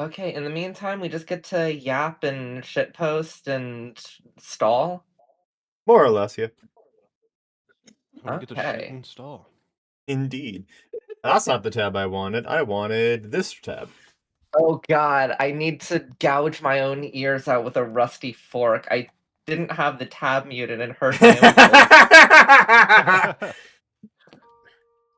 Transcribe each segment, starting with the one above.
Okay, in the meantime, we just get to yap and shitpost and stall? More or less, yeah. We get to shit Okay. and stall. Indeed. That's not the tab I wanted. I wanted this tab. Oh god, I need to gouge my own ears out with a rusty fork. I didn't have the tab muted and heard my own voice.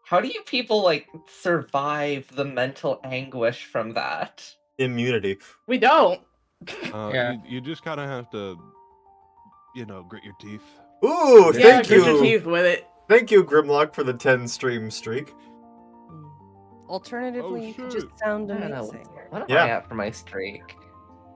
How do you people, like, survive the mental anguish from that? Immunity. We don't. Yeah. You just kind of have to, grit your teeth. Ooh, Yeah, thank grit your you. teeth with it. Thank you, Grimlock, for the 10 stream streak. Alternatively, you could just shit. sound I don't know, amazing. what am Yeah. I at for my streak?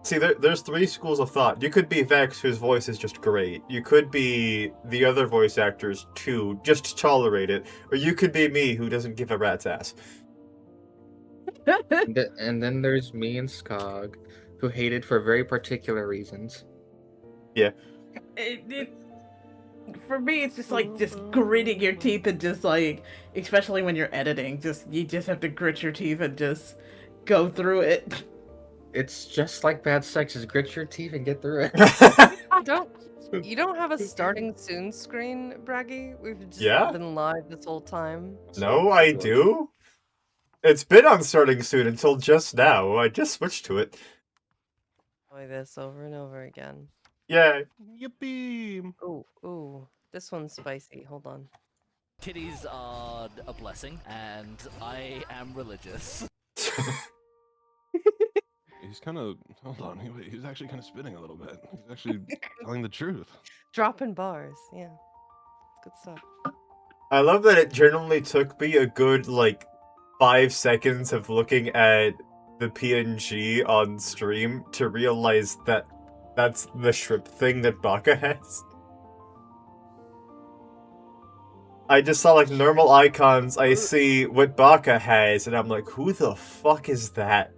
See, there's 3 schools of thought. You could be Vex, whose voice is just great. You could be the other voice actors, too, just tolerate it. Or you could be me, who doesn't give a rat's ass. And then there's me and Skog, who hate it for very particular reasons. For me, it's just like gritting your teeth and just like, especially when you're editing, you just have to grit your teeth and just go through it. It's just like bad sex, just grit your teeth and get through it. You don't have a starting soon screen, Bragi? We've just Yeah? been live this whole time. No, I do? It's been on starting soon until just now. I just switched to it. Play this over and over again. Yeah. Yippee! Ooh, this one's spicy. Hold on. Titties are a blessing, and I am religious. He's kind of, hold on, he's actually kind of spinning a little bit. He's actually telling the truth. Dropping bars. Yeah. Good stuff. I love that it generally took me a good, 5 seconds of looking at the PNG on stream to realize that that's the shrimp thing that Baka has. I just saw, normal icons, I see what Baka has, and I'm like, who the fuck is that?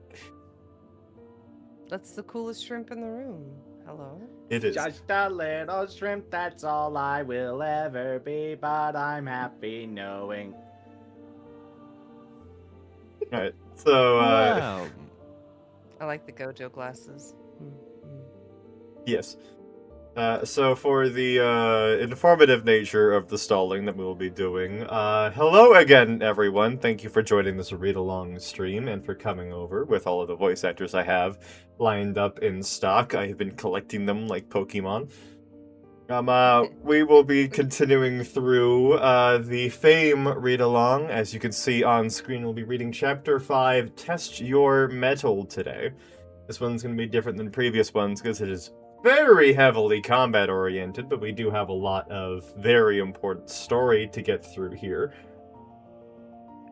That's the coolest shrimp in the room. Hello. It is. Just a little shrimp, that's all I will ever be, but I'm happy knowing. Alright, so, Wow. I like the Gojo glasses. yes. So for the informative nature of the stalling that we will be doing, hello again, everyone. Thank you for joining this read-along stream and for coming over with all of the voice actors I have lined up in stock. I have been collecting them like Pokemon. We will be continuing through the Fame read-along. As you can see on screen, we'll be reading Chapter 5, Test Your Metal today. This one's going to be different than previous ones because it is very heavily combat oriented, but we do have a lot of very important story to get through here.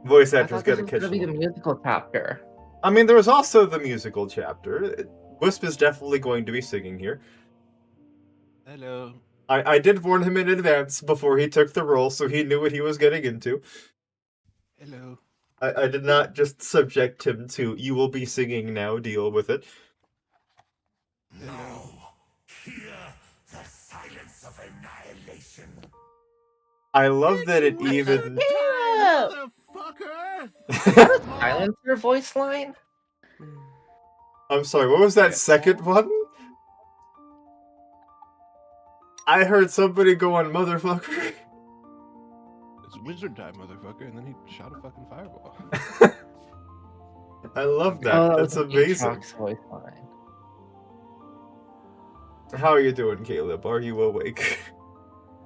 Voice I actors thought this get a was gonna be the musical chapter. I mean, there was also the musical chapter. Wisp is definitely going to be singing here. Hello. I did warn him in advance before he took the role, so he knew what he was getting into. Hello. I did not just subject him to, you will be singing now, deal with it. Hello. Hear the silence of annihilation. I love that it even... Motherfucker! Silencer voice line? I'm sorry, what was that second one? I heard somebody go on motherfucker. It's wizard time, motherfucker, and then he shot a fucking fireball. I love that. Oh, That's was amazing. Aatrox's voice line. How are you doing, Caleb? Are you awake?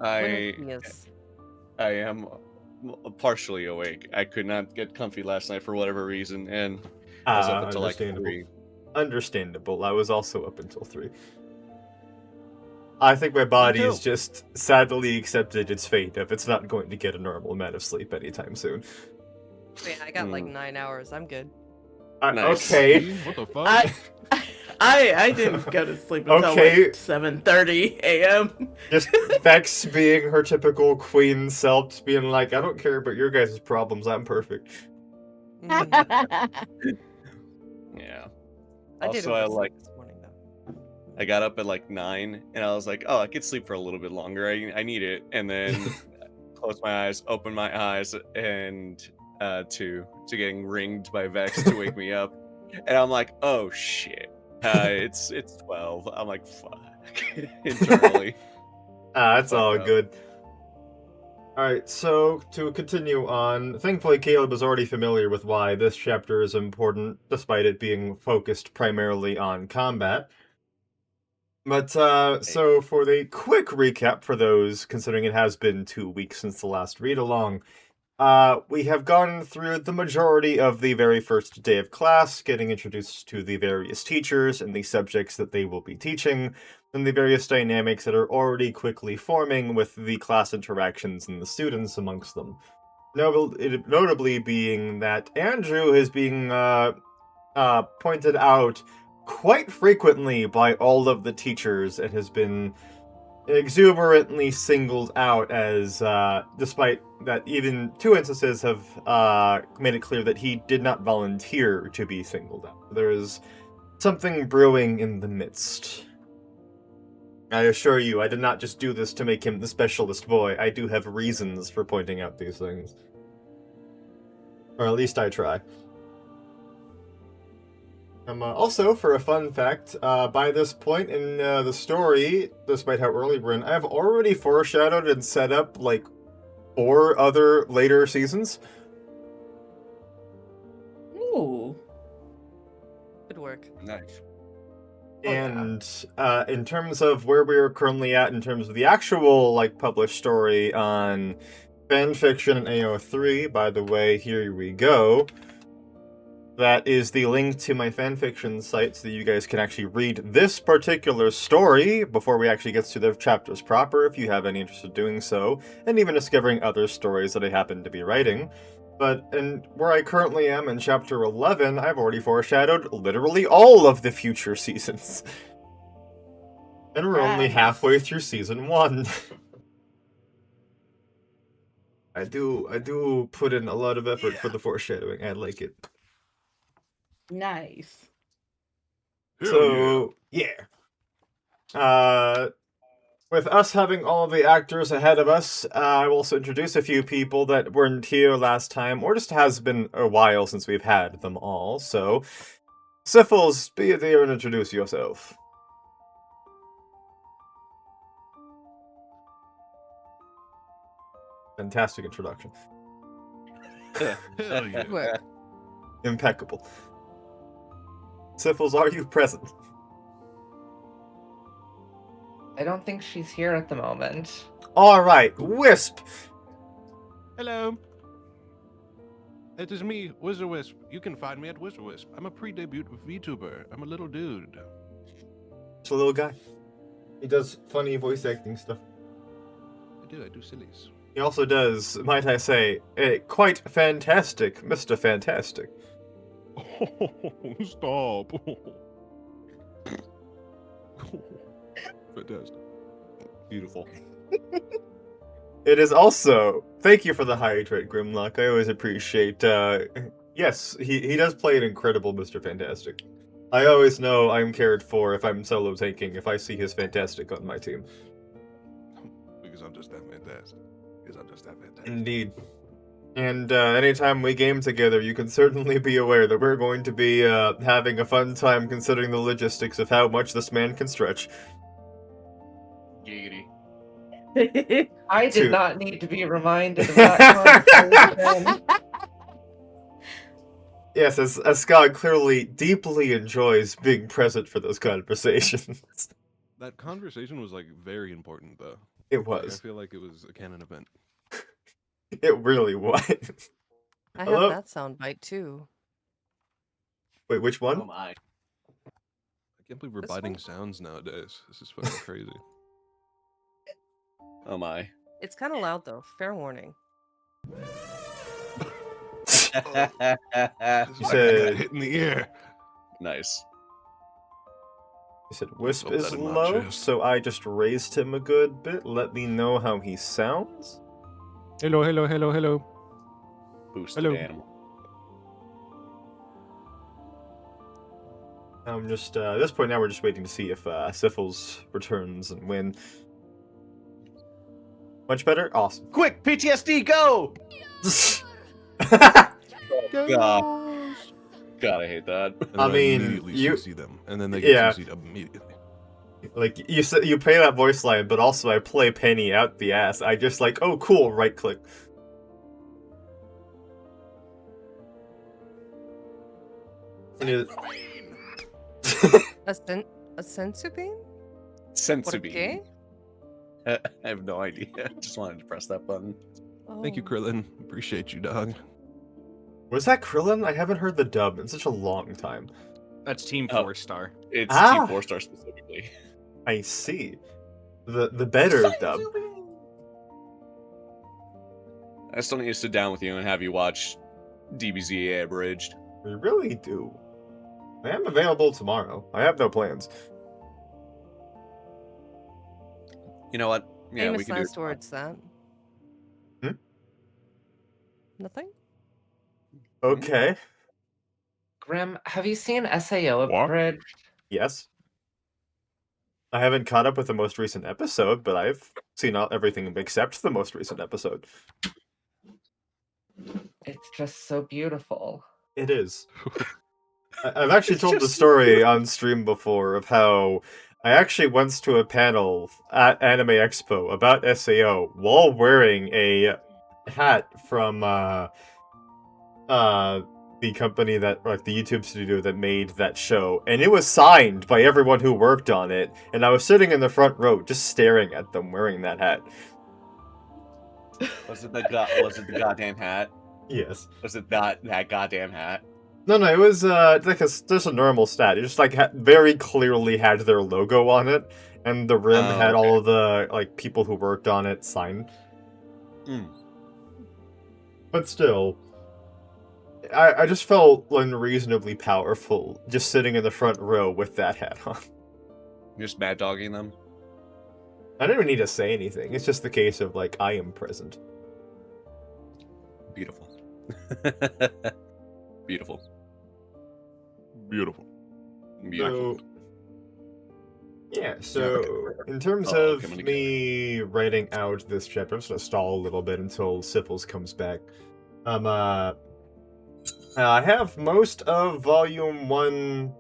Yes. I am partially awake. I could not get comfy last night for whatever reason, and I was up until like 3. Understandable. I was also up until 3. I think my body's just sadly accepted its fate if it's not going to get a normal amount of sleep anytime soon. Yeah, I got like 9 hours. I'm good. Nice. Okay. What the fuck? I didn't go to sleep until Okay. like 7:30 a.m. Just Vex being her typical queen self, just being like, I don't care about your guys' problems, I'm perfect. Yeah. I did Also, I oversleep this morning though. I got up at like 9, and I was like, oh, I could sleep for a little bit longer. I need it. And then closed my eyes, opened my eyes, and to getting ringed by Vex to wake me up. And I'm like, oh shit. It's 12. I'm like, fuck. Internally. That's all Fuck up. good. Alright, so to continue on, thankfully Caleb is already familiar with why this chapter is important, despite it being focused primarily on combat. But, so for the quick recap for those, considering it has been 2 weeks since the last read-along, we have gone through the majority of the very first day of class, getting introduced to the various teachers and the subjects that they will be teaching, and the various dynamics that are already quickly forming with the class interactions and the students amongst them. Notably being that Andrew is being pointed out quite frequently by all of the teachers and has been exuberantly singled out as, despite that even 2 instances have made it clear that he did not volunteer to be singled out. There is something brewing in the midst. I assure you, I did not just do this to make him the specialist boy. I do have reasons for pointing out these things. Or at least I try. Also, for a fun fact, by this point in the story, despite how early we're in, I've already foreshadowed and set up, like, 4 other later seasons. Ooh. Good work. Nice. And in terms of where we are currently at in terms of the actual, like, published story on fanfiction and AO3, by the way, here we go. That is the link to my fanfiction site so that you guys can actually read this particular story before we actually get to the chapters proper, if you have any interest in doing so, and even discovering other stories that I happen to be writing. But where I currently am in chapter 11, I've already foreshadowed literally all of the future seasons. And we're only Nice. halfway through season 1. I do put in a lot of effort for the foreshadowing. I like it. Nice. So, yeah. With us having all of the actors ahead of us, I will also introduce a few people that weren't here last time, or just has been a while since we've had them all. So, Syphils, be there and introduce yourself. Fantastic introduction. Hell yeah. Good work. Impeccable. Syphils, are you present? I don't think she's here at the moment. Alright, Wisp! Hello. It is me, Wizard Wisp. You can find me at Wizard Wisp. I'm a pre-debut VTuber. I'm a little dude. It's a little guy. He does funny voice acting stuff. I do sillies. He also does, might I say, a quite fantastic Mr. Fantastic. Oh, stop. Fantastic. Beautiful. It is also, thank you for the hydrate, Grimlock. I always appreciate, yes, he does play an incredible Mr. Fantastic. I always know I'm cared for if I'm solo tanking, if I see his Fantastic on my team. Because I'm just that fantastic. Indeed. And anytime we game together, you can certainly be aware that we're going to be having a fun time considering the logistics of how much this man can stretch. Giggity. I did Two. not need to be reminded of that conversation. Yes, as Scott clearly deeply enjoys being present for those conversations. That conversation was, like, very important, though. It Like, I was. feel like it was a canon event. It really was. I Hello? have that soundbite too. Wait, which Oh one? my. I can't believe we're This biting one? sounds nowadays. This is fucking crazy. Oh my. It's kind of loud though. Fair warning. This is like I said- got hit in the ear. Nice. He said Wisp Felt is that in my low, chest. so I just raised him a good bit. Let me know how he sounds. Hello, hello, hello, hello. Boosted Hello. animal. I'm just, at this point now we're just waiting to see if Syphils returns and win. Much better? Awesome. Quick, PTSD, go! God. God, I hate that. And then I mean, immediately you- CC them, and then they get yeah. CC'd immediately. Like, you pay that voice line, but also I play Penny out the ass. I just like, oh cool, right click. And it- A sensu bean? Sensu ¿Por bean. qué? I have no idea. I just wanted to press that button. Thank you, Oh. Krillin. Appreciate you, dog. Was that Krillin? I haven't heard the dub in such a long time. That's Team Oh. 4-star. It's Ah. Team 4-star specifically. I see. The better dub. I still need to sit down with you and have you watch DBZA abridged. We really do. I am available tomorrow. I have no plans. You know what? Yeah, we Famous can do last it. words, that. Hmm? Nothing? Okay. Grim, have you seen SAO What? Abridged? Yes. I haven't caught up with the most recent episode, but I've seen everything except the most recent episode. It's just so beautiful. It is. I've actually It's told the just- story on stream before of how I actually went to a panel at Anime Expo about SAO while wearing a hat from the company that, like, the YouTube studio that made that show, and it was signed by everyone who worked on it, and I was sitting in the front row just staring at them wearing that hat. Was it the goddamn hat? Yes. Was it that goddamn hat? No, it was like just a normal stat. It just like very clearly had their logo on it, and the rim Oh, had okay. all of the like people who worked on it signed. Mm. But still, I just felt unreasonably powerful just sitting in the front row with that hat on. You're just mad dogging them. I didn't even need to say anything. It's just the case of like I am present. Beautiful. Beautiful. Beautiful. Beautiful. So in terms Oh, of coming together. me writing out this chapter, I'm just gonna stall a little bit until Syphils comes back. I have most of Volume 1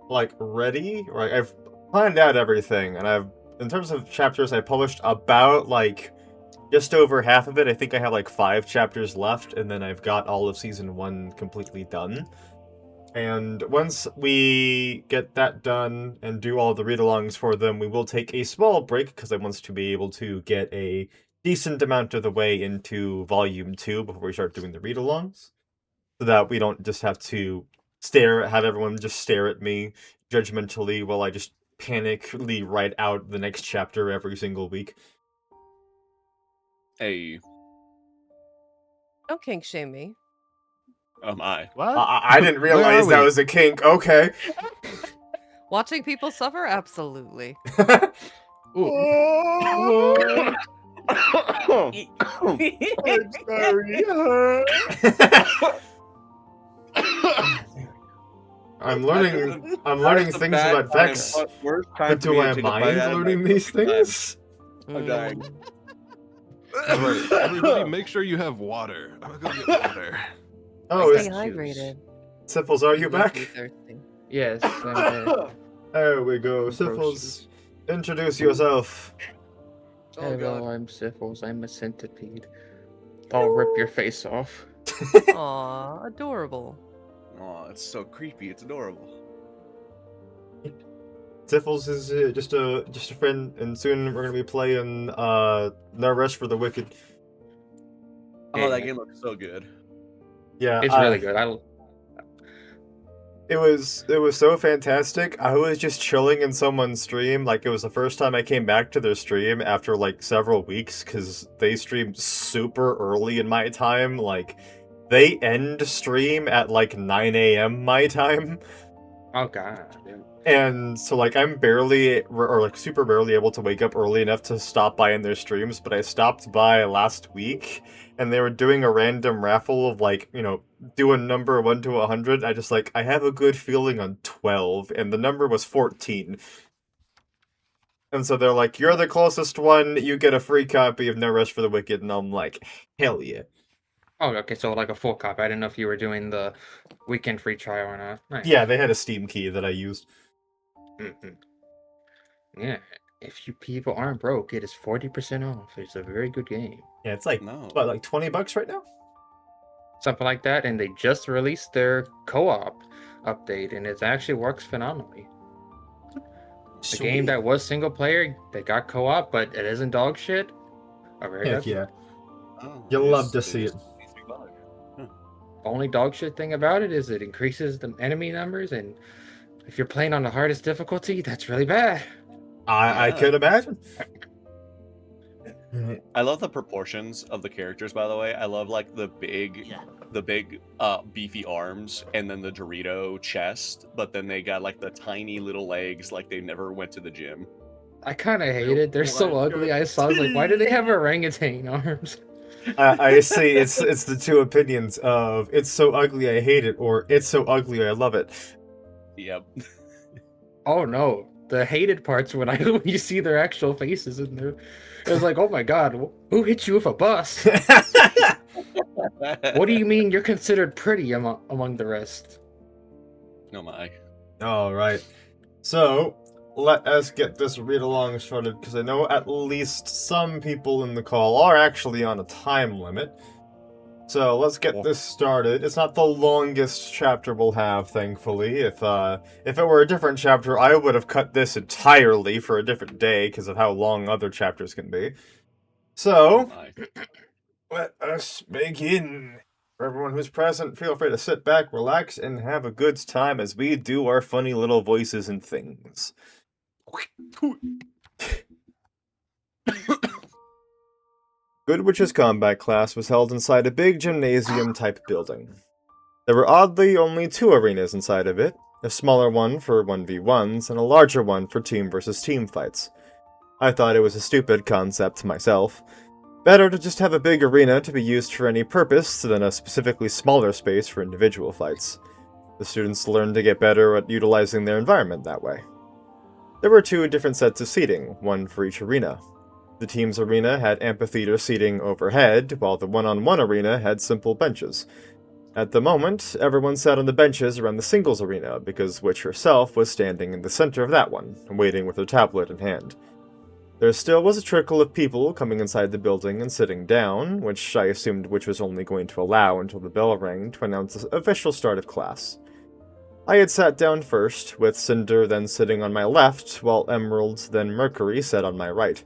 like ready. Right, I've planned out everything, and in terms of chapters, I published about like just over half of it. I think I have like 5 chapters left, and then I've got all of Season 1 completely done. And once we get that done and do all the read-alongs for them, we will take a small break because I want to be able to get a decent amount of the way into Volume 2 before we start doing the read-alongs. So that we don't just have to have everyone just stare at me judgmentally while I just panically write out the next chapter every single week. Hey, Don't kink shame me. I. What? I didn't Where realize are that we? was a kink. Okay. Watching people suffer? Absolutely. I'm learning things about Vex. But do I mind learning these things? I'm dying. All right, everybody, make sure you have water. I'm gonna go get water. Oh, Stay it's hydrated. Syphils, are you Don't be back? thirsty. Yes, I'm there. There we go. Syphils, introduce yourself. Hello, I'm Syphils. I'm a centipede. I'll rip your face off. Aw, adorable. Oh, it's so creepy. It's adorable. Syphils is just a friend, and soon we're gonna be playing No Rest for the Wicked. Oh, that game looks so good. Yeah, It's really good. It was so fantastic. I was just chilling in someone's stream. Like, it was the first time I came back to their stream after like several weeks because they streamed super early in my time. Like, they end stream at like 9 a.m. my time. Oh god. And so like I'm barely or like super rarely able to wake up early enough to stop by in their streams, but I stopped by last week and they were doing a random raffle of like, do a number 1 to 100. I have a good feeling on 12, and the number was 14. And so they're like, you're the closest one, you get a free copy of No Rest for the Wicked, and I'm like, hell yeah. Oh, okay, so like a full copy. I didn't know if you were doing the weekend free trial or not. Nice. Yeah, they had a Steam key that I used. Yeah, if you people aren't broke, it is 40% off. It's a very good game. Yeah, it's like, No. what, like $20 right now? Something like that, and they just released their co-op update, and it actually works phenomenally. The game that was single player, they got co-op, but it isn't dog shit. Heck yeah. Oh, You'll love to see it. Only dog shit thing about it is it increases the enemy numbers, and if you're playing on the hardest difficulty, that's really bad. I could imagine. I love the proportions of the characters, by the way. I love like the big beefy arms and then the Dorito chest, but then they got like the tiny little legs like they never went to the gym. I kind of hate it. They're so ugly. I was like, why do they have orangutan arms? I see. It's the two opinions of it's so ugly I hate it, or it's so ugly I love it. Yep. Oh no, the hated parts when you see their actual faces in there, it was like, oh my god, who hit you with a bus? What do you mean you're considered pretty among the rest? No my. All right. So let us get this read along started, because I know at least some people in the call are actually on a time limit. So let's get this started. It's not the longest chapter we'll have, thankfully. If it were a different chapter, I would have cut this entirely for a different day because of how long other chapters can be. So, let us begin. For everyone who's present, feel free to sit back, relax, and have a good time as we do our funny little voices and things. Good Witch's combat class was held inside a big gymnasium-type building. There were oddly only 2 arenas inside of it, a smaller one for 1v1s and a larger one for team versus team fights. I thought it was a stupid concept myself. Better to just have a big arena to be used for any purpose than a specifically smaller space for individual fights. The students learned to get better at utilizing their environment that way. There were 2 different sets of seating, one for each arena. The team's arena had amphitheater seating overhead, while the one-on-one arena had simple benches. At the moment, everyone sat on the benches around the singles arena because Witch herself was standing in the center of that one, waiting with her tablet in hand. There still was a trickle of people coming inside the building and sitting down, which I assumed Witch was only going to allow until the bell rang to announce the official start of class. I had sat down first, with Cinder then sitting on my left, while Emerald then Mercury sat on my right.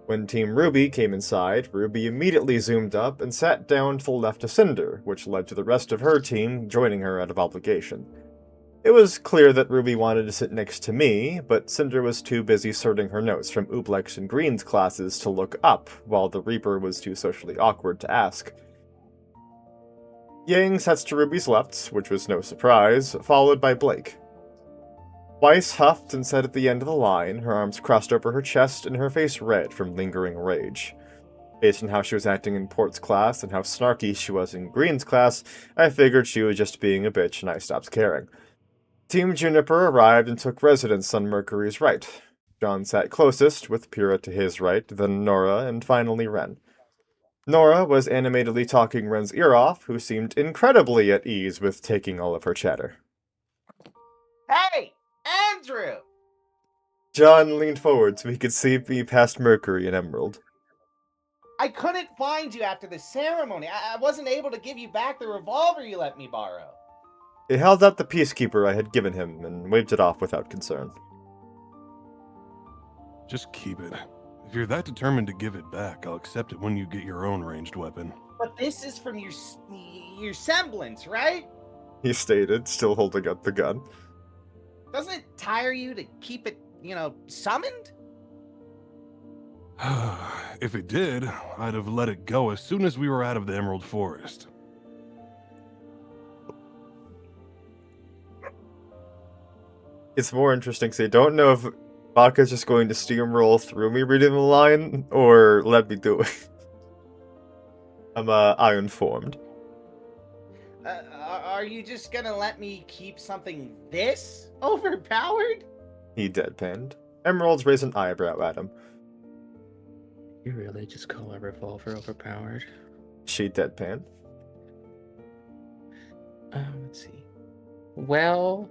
When Team RWBY came inside, RWBY immediately zoomed up and sat down to the left of Cinder, which led to the rest of her team joining her out of obligation. It was clear that RWBY wanted to sit next to me, but Cinder was too busy sorting her notes from Ooblex and Green's classes to look up, while the Reaper was too socially awkward to ask. Yang sat to RWBY's left, which was no surprise, followed by Blake. Weiss huffed and sat at the end of the line, her arms crossed over her chest and her face red from lingering rage. Based on how she was acting in Port's class and how snarky she was in Green's class, I figured she was just being a bitch and I stopped caring. Team Juniper arrived and took residence on Mercury's right. John sat closest, with Pyrrha to his right, then Nora, and finally Ren. Nora was animatedly talking Ren's ear off, who seemed incredibly at ease with taking all of her chatter. Hey! Andrew! John leaned forward so he could see me past Mercury and Emerald. I couldn't find you after the ceremony. I wasn't able to give you back the revolver you let me borrow. He held out the peacekeeper I had given him and waved it off without concern. Just keep it. If you're that determined to give it back, I'll accept it when you get your own ranged weapon. But this is from your semblance, right? He stated, still holding up the gun. Doesn't it tire you to keep it, summoned? If it did, I'd have let it go as soon as we were out of the Emerald Forest. It's more interesting because I don't know if Baka's just going to steamroll through me reading the line, or let me do it. I'm uninformed. Are you just gonna let me keep something this overpowered? He deadpanned. Emerald's raised an eyebrow at him. You really just call a revolver overpowered? She deadpanned. Let's see. Well,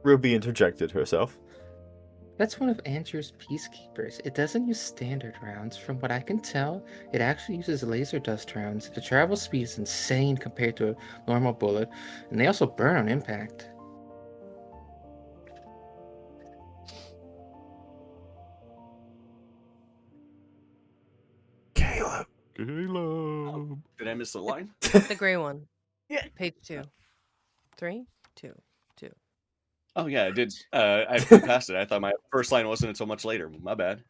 Ruby interjected herself. that's one of Andrew's peacekeepers. It doesn't use standard rounds. From what I can tell, it actually uses laser dust rounds. The travel speed is insane compared to a normal bullet, and they also burn on impact. Caleb. Caleb. Did I miss the line? The gray one. Yeah. Page 2. 3, 2, 2. Oh yeah, I did. I flew past it. I thought my first line wasn't until much later. My bad.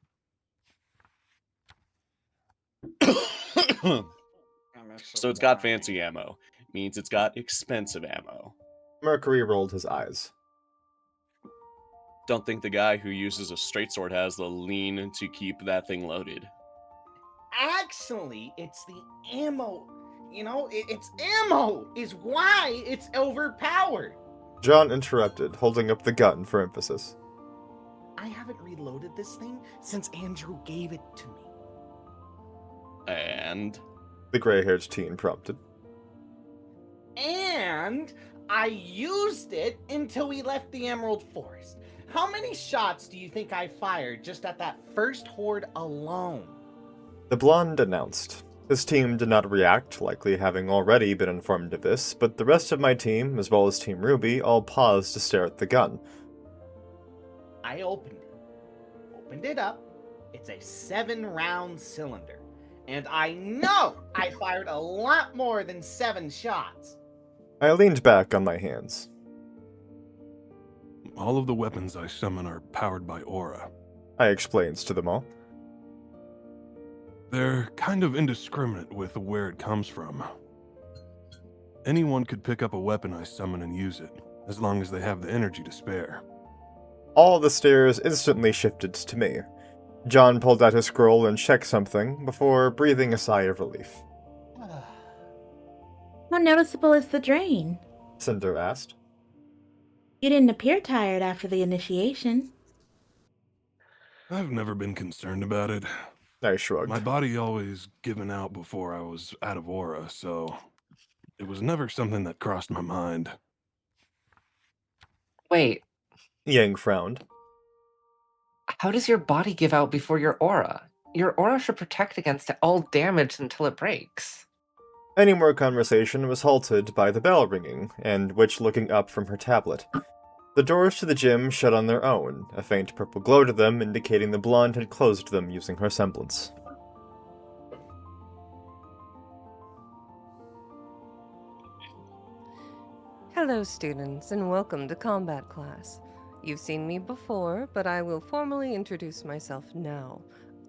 So it's got fancy ammo. Means it's got expensive ammo. Mercury rolled his eyes. Don't think the guy who uses a straight sword has the lean to keep that thing loaded. Actually, it's the ammo. You know, it's ammo is why it's overpowered. John interrupted, holding up the gun for emphasis. I haven't reloaded this thing since Andrew gave it to me. And The gray-haired teen prompted. And I used it until we left the Emerald Forest. How many shots do you think I fired just at that first horde alone? The blonde announced. His team did not react, likely having already been informed of this, but the rest of my team, as well as Team RWBY, all paused to stare at the gun. I opened it up. It's a 7-round cylinder. And I know I fired a lot more than 7 shots. I leaned back on my hands. All of the weapons I summon are powered by aura. I explained to them all. They're kind of indiscriminate with where it comes from. Anyone could pick up a weapon I summon and use it, as long as they have the energy to spare. All the stares instantly shifted to me. John pulled out his scroll and checked something, before breathing a sigh of relief. How noticeable is the drain? Cinder asked. You didn't appear tired after the initiation. I've never been concerned about it. I shrugged. My body always given out before I was out of aura, so it was never something that crossed my mind. Wait, Yang frowned. how does your body give out before your aura? Your aura should protect against all damage until it breaks. Any more conversation was halted by the bell ringing, and Witch looking up from her tablet. The doors to the gym shut on their own, a faint purple glow to them indicating the blonde had closed them using her semblance. Hello, students, and welcome to combat class. You've seen me before, but I will formally introduce myself now.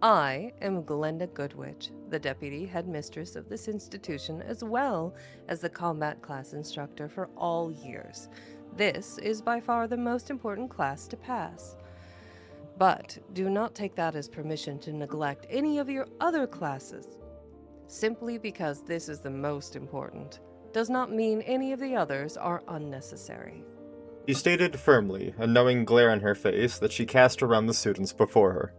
I am Glenda Goodwitch, the Deputy Headmistress of this institution, as well as the combat class instructor for all years. This is by far the most important class to pass. But do not take that as permission to neglect any of your other classes. Simply because this is the most important does not mean any of the others are unnecessary. She stated firmly, a knowing glare on her face that she cast around the students before her.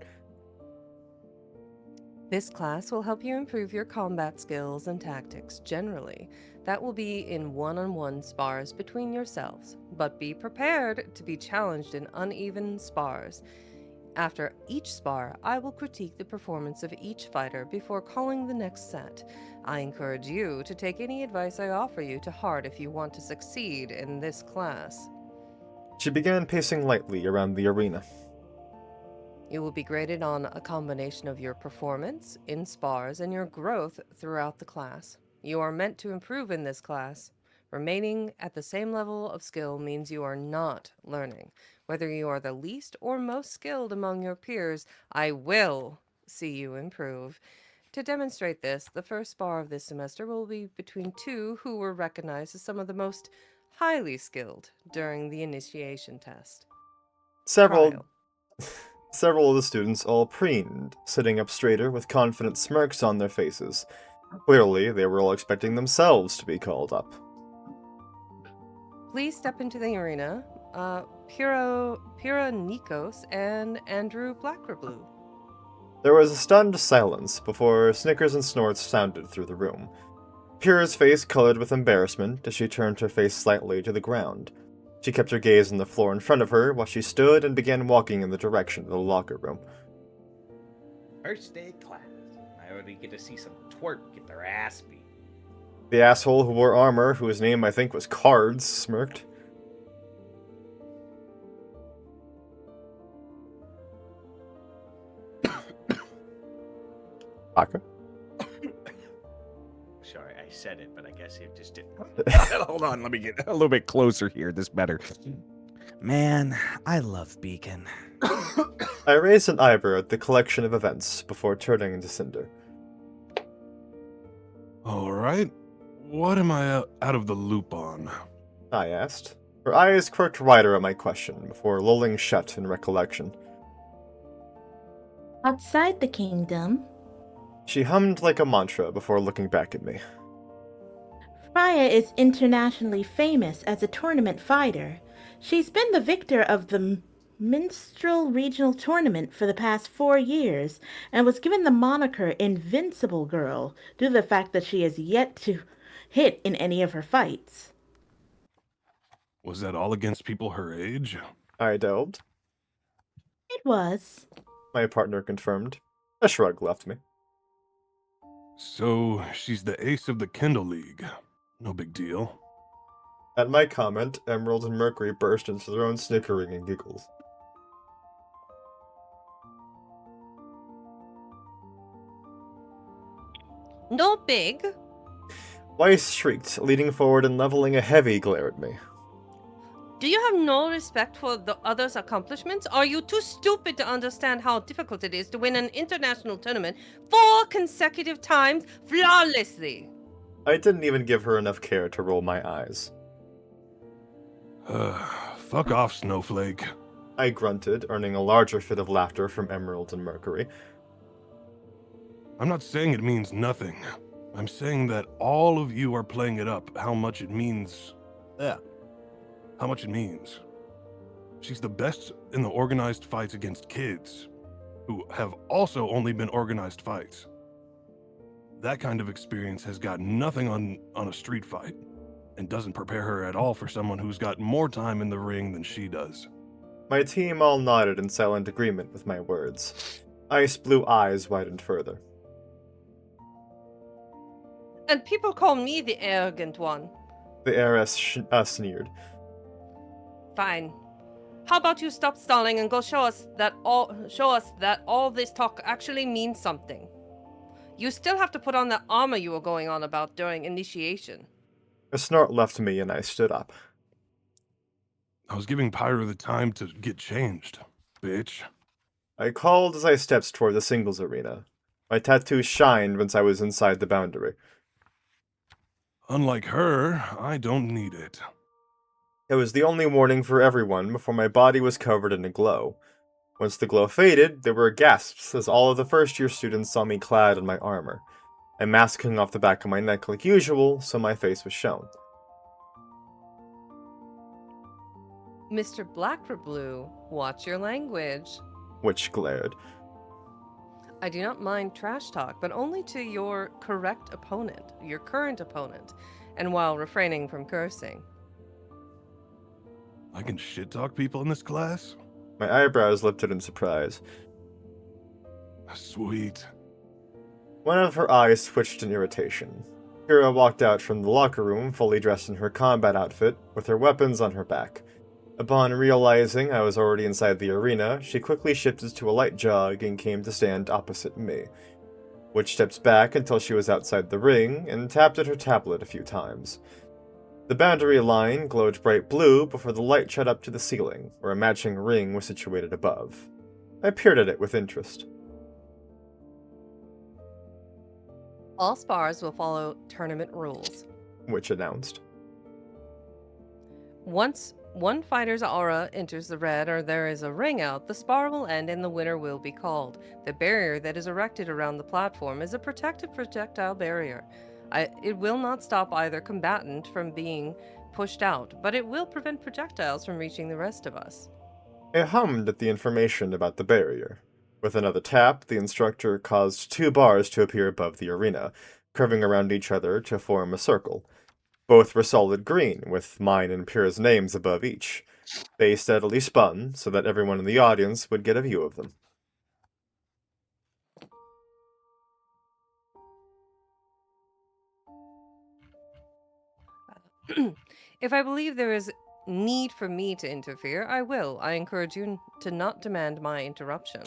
This class will help you improve your combat skills and tactics generally. That will be in one-on-one spars between yourselves, but be prepared to be challenged in uneven spars. After each spar, I will critique the performance of each fighter before calling the next set. I encourage you to take any advice I offer you to heart if you want to succeed in this class. She began pacing lightly around the arena. You will be graded on a combination of your performance in spars and your growth throughout the class. You are meant to improve in this class. Remaining at the same level of skill means you are not learning. Whether you are the least or most skilled among your peers, I will see you improve. To demonstrate this, the first spar of this semester will be between two who were recognized as some of the most highly skilled during the initiation test. Several of the students all preened, sitting up straighter with confident smirks on their faces. Clearly, they were all expecting themselves to be called up. Please step into the arena. Pira Nikos and Andrew Blackerblue. There was a stunned silence before snickers and snorts sounded through the room. Kira's face colored with embarrassment as she turned her face slightly to the ground. She kept her gaze on the floor in front of her while she stood and began walking in the direction of the locker room. First day of class. I already get to see some twerp get their ass beat. The asshole who wore armor, whose name I think was Cards, smirked. Aka? Sorry, I said it, but I guess it just didn't. Hold on, let me get a little bit closer here. This better. Man, I love Beacon. I raised an eyebrow at the collection of events before turning to Cinder. All right. What am I out of the loop on? I asked. Her eyes quirked wider at my question before lulling shut in recollection. Outside the kingdom, She hummed like a mantra before looking back at me. Freya is internationally famous as a tournament fighter. She's been the victor of the Minstrel Regional Tournament for the past 4 years and was given the moniker Invincible Girl due to the fact that she has yet to hit in any of her fights. Was that all against people her age? I delved. It was. My partner confirmed. A shrug left me. So, she's the ace of the Kindle League. No big deal. At my comment, Emerald and Mercury burst into their own snickering and giggles. No big. Weiss shrieked, leaning forward and leveling a heavy glare at me. Do you have no respect for the others' accomplishments? Are you too stupid to understand how difficult it is to win an international tournament 4 consecutive times flawlessly? I didn't even give her enough care to roll my eyes. Fuck off, Snowflake. I grunted, earning a larger fit of laughter from Emerald and Mercury. I'm not saying it means nothing. I'm saying that all of you are playing it up, how much it means. How much it means. She's the best in the organized fights against kids, who have also only been organized fights. That kind of experience has got nothing on a street fight, and doesn't prepare her at all for someone who's got more time in the ring than she does. My team all nodded in silent agreement with my words. Ice blue eyes widened further. And people call me the arrogant one. The heiress sneered. Fine. How about you stop stalling and go show us that all this talk actually means something. You still have to put on that armor you were going on about during initiation. A snort left me and I stood up. I was giving Pyro the time to get changed, bitch. I called as I stepped toward the singles arena. My tattoo shined once I was inside the boundary. Unlike her, I don't need it. It was the only warning for everyone before my body was covered in a glow. Once the glow faded, there were gasps as all of the first-year students saw me clad in my armor. A mask hung off the back of my neck like usual, so my face was shown. Mr. Blackerblue, watch your language. Which glared. I do not mind trash talk, but only to your correct opponent, your current opponent, and while refraining from cursing. I can shit talk people in this class? My eyebrows lifted in surprise. Sweet. One of her eyes twitched in irritation. Kira walked out from the locker room fully dressed in her combat outfit, with her weapons on her back. Upon realizing I was already inside the arena, she quickly shifted to a light jog and came to stand opposite me. Which stepped back until she was outside the ring and tapped at her tablet a few times. The boundary line glowed bright blue before the light shot up to the ceiling, where a matching ring was situated above. I peered at it with interest. All spars will follow tournament rules. Which announced. Once one fighter's aura enters the red or there is a ring out, the spar will end and the winner will be called. The barrier that is erected around the platform is a protective projectile barrier. It will not stop either combatant from being pushed out, but it will prevent projectiles from reaching the rest of us. I hummed at the information about the barrier. With another tap, the instructor caused 2 bars to appear above the arena. curving around each other to form a circle. Both were solid green, with mine and Pyrrha's names above each. They steadily spun, so that everyone in the audience would get a view of them. If I believe there is need for me to interfere, I will. I encourage you to not demand my interruption.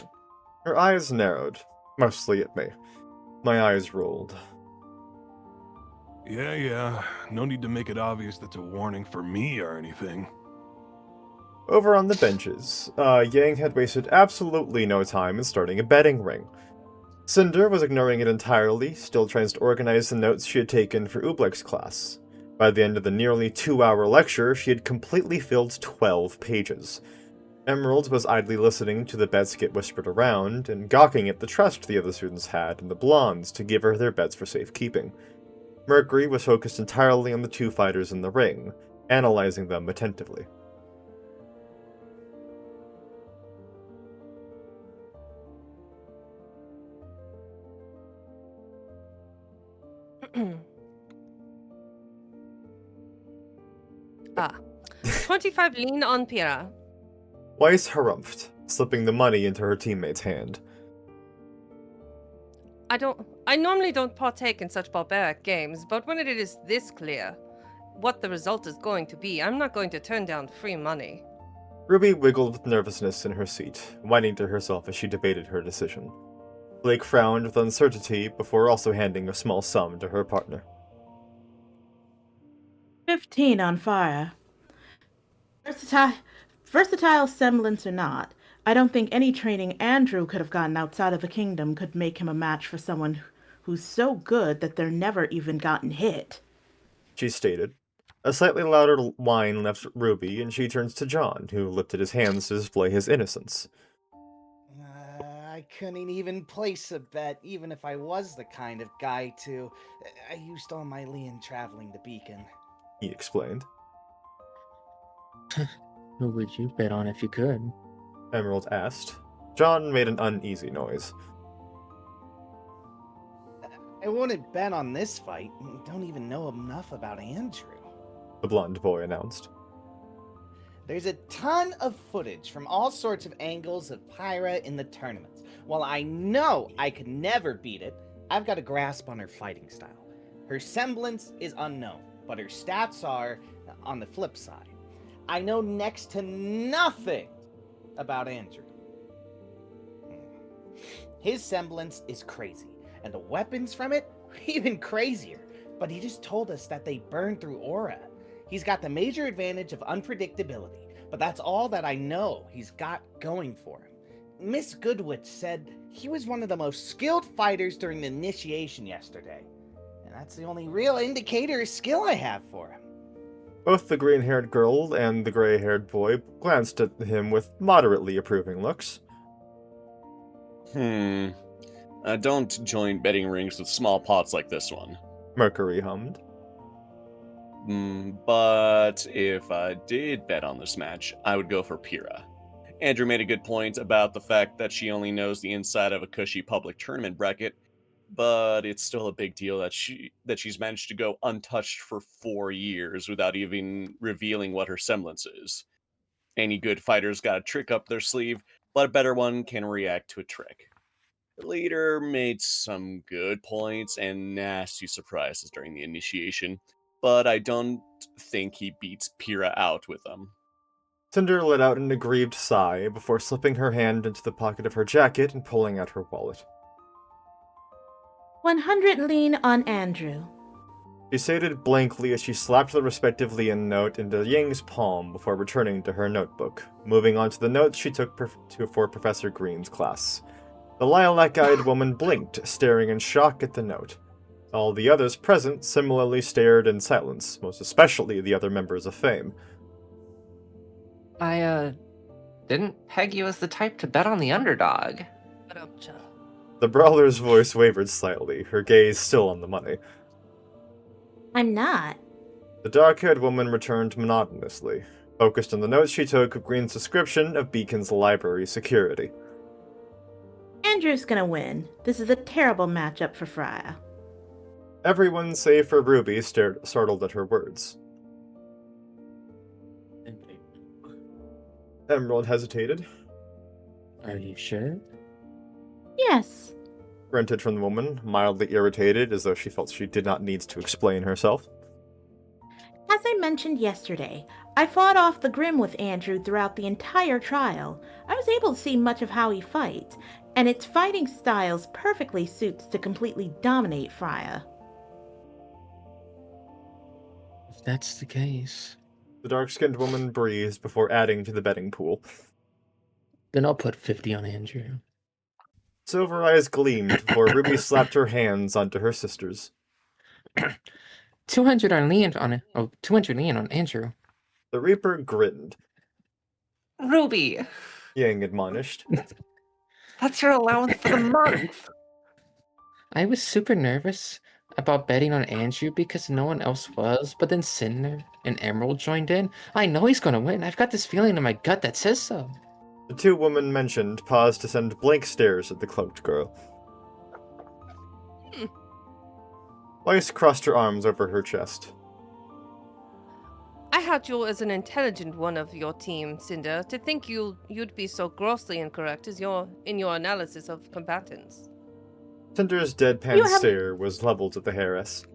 Her eyes narrowed, mostly at me. My eyes rolled. Yeah. No need to make it obvious that's a warning for me or anything. Over on the benches, Yang had wasted absolutely no time in starting a betting ring. Cinder was ignoring it entirely, still trying to organize the notes she had taken for Ublik's class. By the end of the nearly 2-hour lecture, she had completely filled 12 pages. Emerald was idly listening to the bets get whispered around, and gawking at the trust the other students had in the blondes to give her their bets for safekeeping. Mercury was focused entirely on the 2 fighters in the ring, analyzing them attentively. Ah. 25 lean on Pyrrha. Weiss harumphed, slipping the money into her teammate's hand. I normally don't partake in such barbaric games, but when it is this clear what the result is going to be, I'm not going to turn down free money. Ruby wiggled with nervousness in her seat, whining to herself as she debated her decision. Blake frowned with uncertainty before also handing a small sum to her partner. 15 on fire. Versatile semblance or not, I don't think any training Andrew could have gotten outside of the kingdom could make him a match for someone who's so good that they're never even gotten hit. She stated. A slightly louder whine left Ruby, and she turns to John, who lifted his hands to display his innocence. I couldn't even place a bet, even if I was the kind of guy to. I used all my lien traveling to Beacon. He explained. Who would you bet on if you could? Emerald asked. John made an uneasy noise. I wouldn't bet on this fight. Don't even know enough about Andrew. The blonde boy announced. There's a ton of footage from all sorts of angles of Pyra in the tournaments. While I know I could never beat it, I've got a grasp on her fighting style. Her semblance is unknown, but her stats are on the flip side. I know next to nothing about Andrew. His semblance is crazy, and the weapons from it are even crazier. But he just told us that they burn through aura. He's got the major advantage of unpredictability, but that's all that I know he's got going for him. Miss Goodwitch said he was one of the most skilled fighters during the initiation yesterday, and that's the only real indicator of skill I have for him. Both the green-haired girl and the gray-haired boy glanced at him with moderately approving looks. Don't join betting rings with small pots like this one. Mercury hummed. But if I did bet on this match, I would go for Pyrrha. Andrew made a good point about the fact that she only knows the inside of a cushy public tournament bracket, but it's still a big deal that she's managed to go untouched for 4 years without even revealing what her semblance is. Any good fighter's got a trick up their sleeve, but a better one can react to a trick. The leader made some good points and nasty surprises during the initiation, but I don't think he beats Pyrrha out with them. Cinder let out an aggrieved sigh before slipping her hand into the pocket of her jacket and pulling out her wallet. 100 lean on Andrew. She stated blankly as she slapped the respective lien note into Yang's palm before returning to her notebook, moving on to the notes she took for Professor Green's class. The lilac-eyed woman blinked, staring in shock at the note. All the others present similarly stared in silence, most especially the other members of Fame. I, didn't peg you as the type to bet on the underdog. The brawler's voice wavered slightly, her gaze still on the money. I'm not. The dark-haired woman returned monotonously, focused on the notes she took of Green's description of Beacon's library security. Andrew's gonna win. This is a terrible matchup for Freya. Everyone save for Ruby stared startled at her words. Emerald hesitated. Are you sure? Yes. Grunted from the woman, mildly irritated, as though she felt she did not need to explain herself. As I mentioned yesterday, I fought off the Grim with Andrew throughout the entire trial. I was able to see much of how he fights, and its fighting styles perfectly suits to completely dominate Freya. If that's the case, The dark-skinned woman breathed before adding to the betting pool. then I'll put 50 on Andrew. Silver eyes gleamed before Ruby slapped her hands onto her sister's. 200 on Leon on it. Oh, 200 Leon on Andrew. The Reaper grinned. Ruby, Yang admonished. that's your allowance for the month. I was super nervous about betting on Andrew because no one else was, but then Cinder and Emerald joined in. I know he's gonna win. I've got this feeling in my gut that says so. The two women mentioned paused to send blank stares at the cloaked girl. Weiss crossed her arms over her chest. I had you as an intelligent one of your team, Cinder. To think you'd be so grossly incorrect in your analysis of combatants. Cinder's deadpan stare was leveled at the heiress.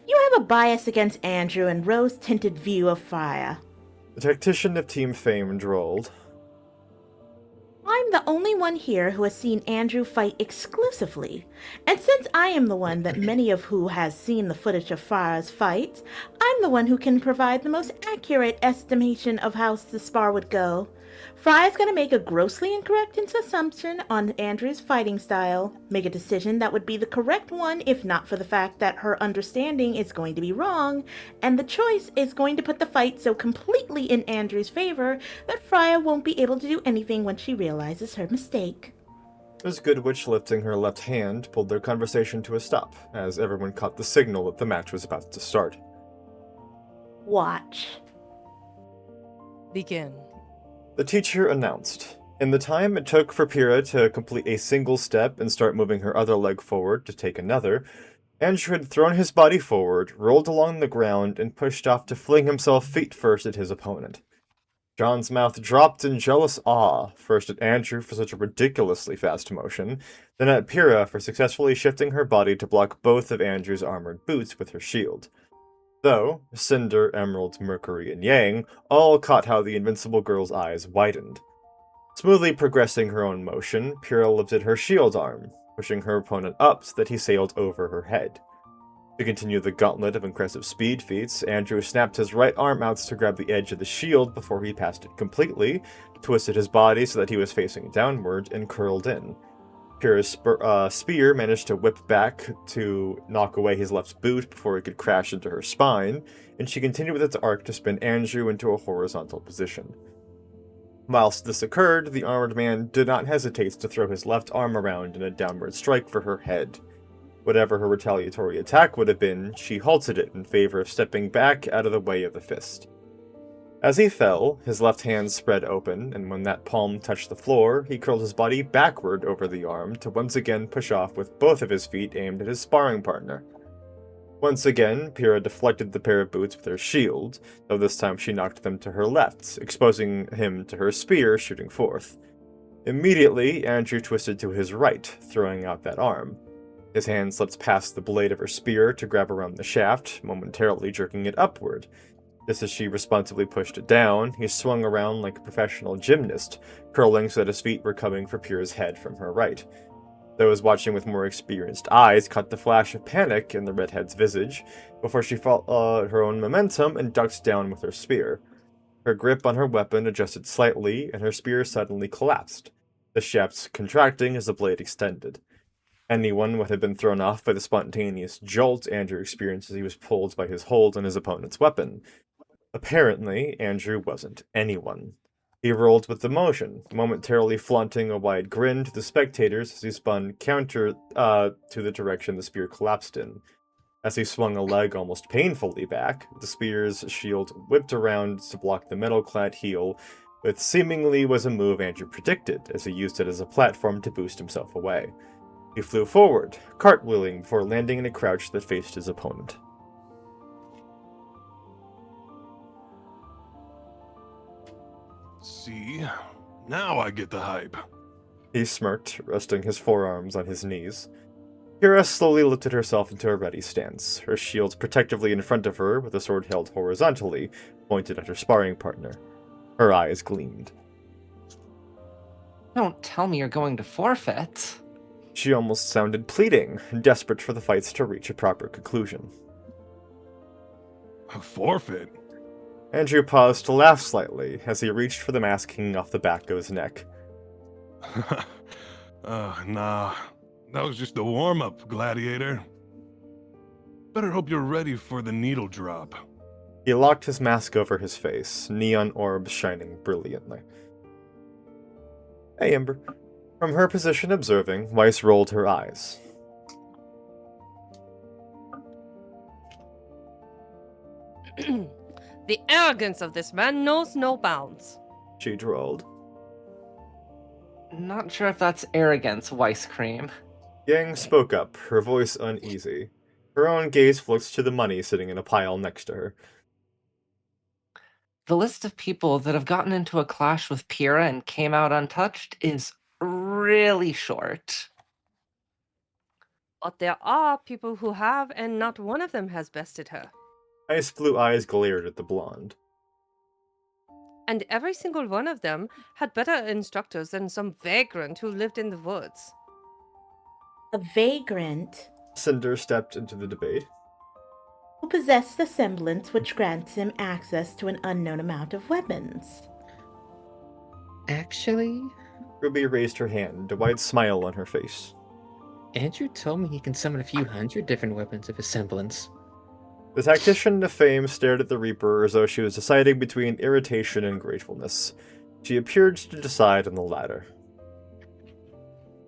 You have a bias against Andrew and rose-tinted view of Freya. The tactician of Team Fame drawled. I'm the only one here who has seen Andrew fight exclusively, and since I am the one that many of who has seen the footage of Freya's fight, I'm the one who can provide the most accurate estimation of how the spar would go. Freya's going to make a grossly incorrect assumption on Andrew's fighting style, make a decision that would be the correct one if not for the fact that her understanding is going to be wrong, and the choice is going to put the fight so completely in Andrew's favor that Freya won't be able to do anything when she realizes her mistake. Miss Goodwitch, lifting her left hand, pulled their conversation to a stop, as everyone caught the signal that the match was about to start. Watch. Begin. The teacher announced. In the time it took for Pyrrha to complete a single step and start moving her other leg forward to take another, Andrew had thrown his body forward, rolled along the ground, and pushed off to fling himself feet first at his opponent. John's mouth dropped in jealous awe, first at Andrew for such a ridiculously fast motion, then at Pyrrha for successfully shifting her body to block both of Andrew's armored boots with her shield. Though, Cinder, Emerald, Mercury, and Yang all caught how the invincible girl's eyes widened. Smoothly progressing her own motion, Pyrrha lifted her shield arm, pushing her opponent up so that he sailed over her head. To continue the gauntlet of impressive speed feats, Andrew snapped his right arm out to grab the edge of the shield before he passed it completely, twisted his body so that he was facing downward, and curled in. Pyrrha's spear managed to whip back to knock away his left boot before it could crash into her spine, and she continued with its arc to spin Andrew into a horizontal position. Whilst this occurred, the armored man did not hesitate to throw his left arm around in a downward strike for her head. Whatever her retaliatory attack would have been, she halted it in favor of stepping back out of the way of the fist. As he fell, his left hand spread open, and when that palm touched the floor, he curled his body backward over the arm to once again push off with both of his feet aimed at his sparring partner. Once again, Pyrrha deflected the pair of boots with her shield, though this time she knocked them to her left, exposing him to her spear shooting forth. Immediately, Andrew twisted to his right, throwing out that arm. His hand slipped past the blade of her spear to grab around the shaft, momentarily jerking it upward. Just as she responsibly pushed it down, he swung around like a professional gymnast, curling so that his feet were coming for Pyrrha's head from her right. Those watching with more experienced eyes caught the flash of panic in the redhead's visage, before she followed her own momentum and ducked down with her spear. Her grip on her weapon adjusted slightly, and her spear suddenly collapsed, the shaft contracting as the blade extended. Anyone would have been thrown off by the spontaneous jolt Andrew experienced as he was pulled by his hold on his opponent's weapon. Apparently, Andrew wasn't anyone. He rolled with the motion, momentarily flaunting a wide grin to the spectators as he spun counter to the direction the spear collapsed in. As he swung a leg almost painfully back, the spear's shield whipped around to block the metal-clad heel, which seemingly was a move Andrew predicted, as he used it as a platform to boost himself away. He flew forward, cartwheeling before landing in a crouch that faced his opponent. See? Now I get the hype. He smirked, resting his forearms on his knees. Kira slowly lifted herself into a ready stance, her shield protectively in front of her with the sword held horizontally, pointed at her sparring partner. Her eyes gleamed. Don't tell me you're going to forfeit. She almost sounded pleading, desperate for the fights to reach a proper conclusion. A forfeit? Andrew paused to laugh slightly as he reached for the mask hanging off the back of his neck. Nah. That was just a warm-up, Gladiator. Better hope you're ready for the needle drop. He locked his mask over his face, neon orbs shining brilliantly. Hey, Ember. From her position observing, Weiss rolled her eyes. The arrogance of this man knows no bounds. She drawled. Not sure if that's arrogance, Weiss Cream. Yang spoke up, her voice uneasy. Her own gaze flicked to the money sitting in a pile next to her. The list of people that have gotten into a clash with Pyrrha and came out untouched is really short. But there are people who have, and not one of them has bested her. Ice blue eyes glared at the blonde. And every single one of them had better instructors than some vagrant who lived in the woods. A vagrant Cinder stepped into the debate. who possessed the semblance which grants him access to an unknown amount of weapons. Actually, Ruby raised her hand, a wide smile on her face. Andrew told me he can summon a few hundred different weapons of his semblance. The tactician of fame stared at the Reaper as though she was deciding between irritation and gratefulness. She appeared to decide on the latter.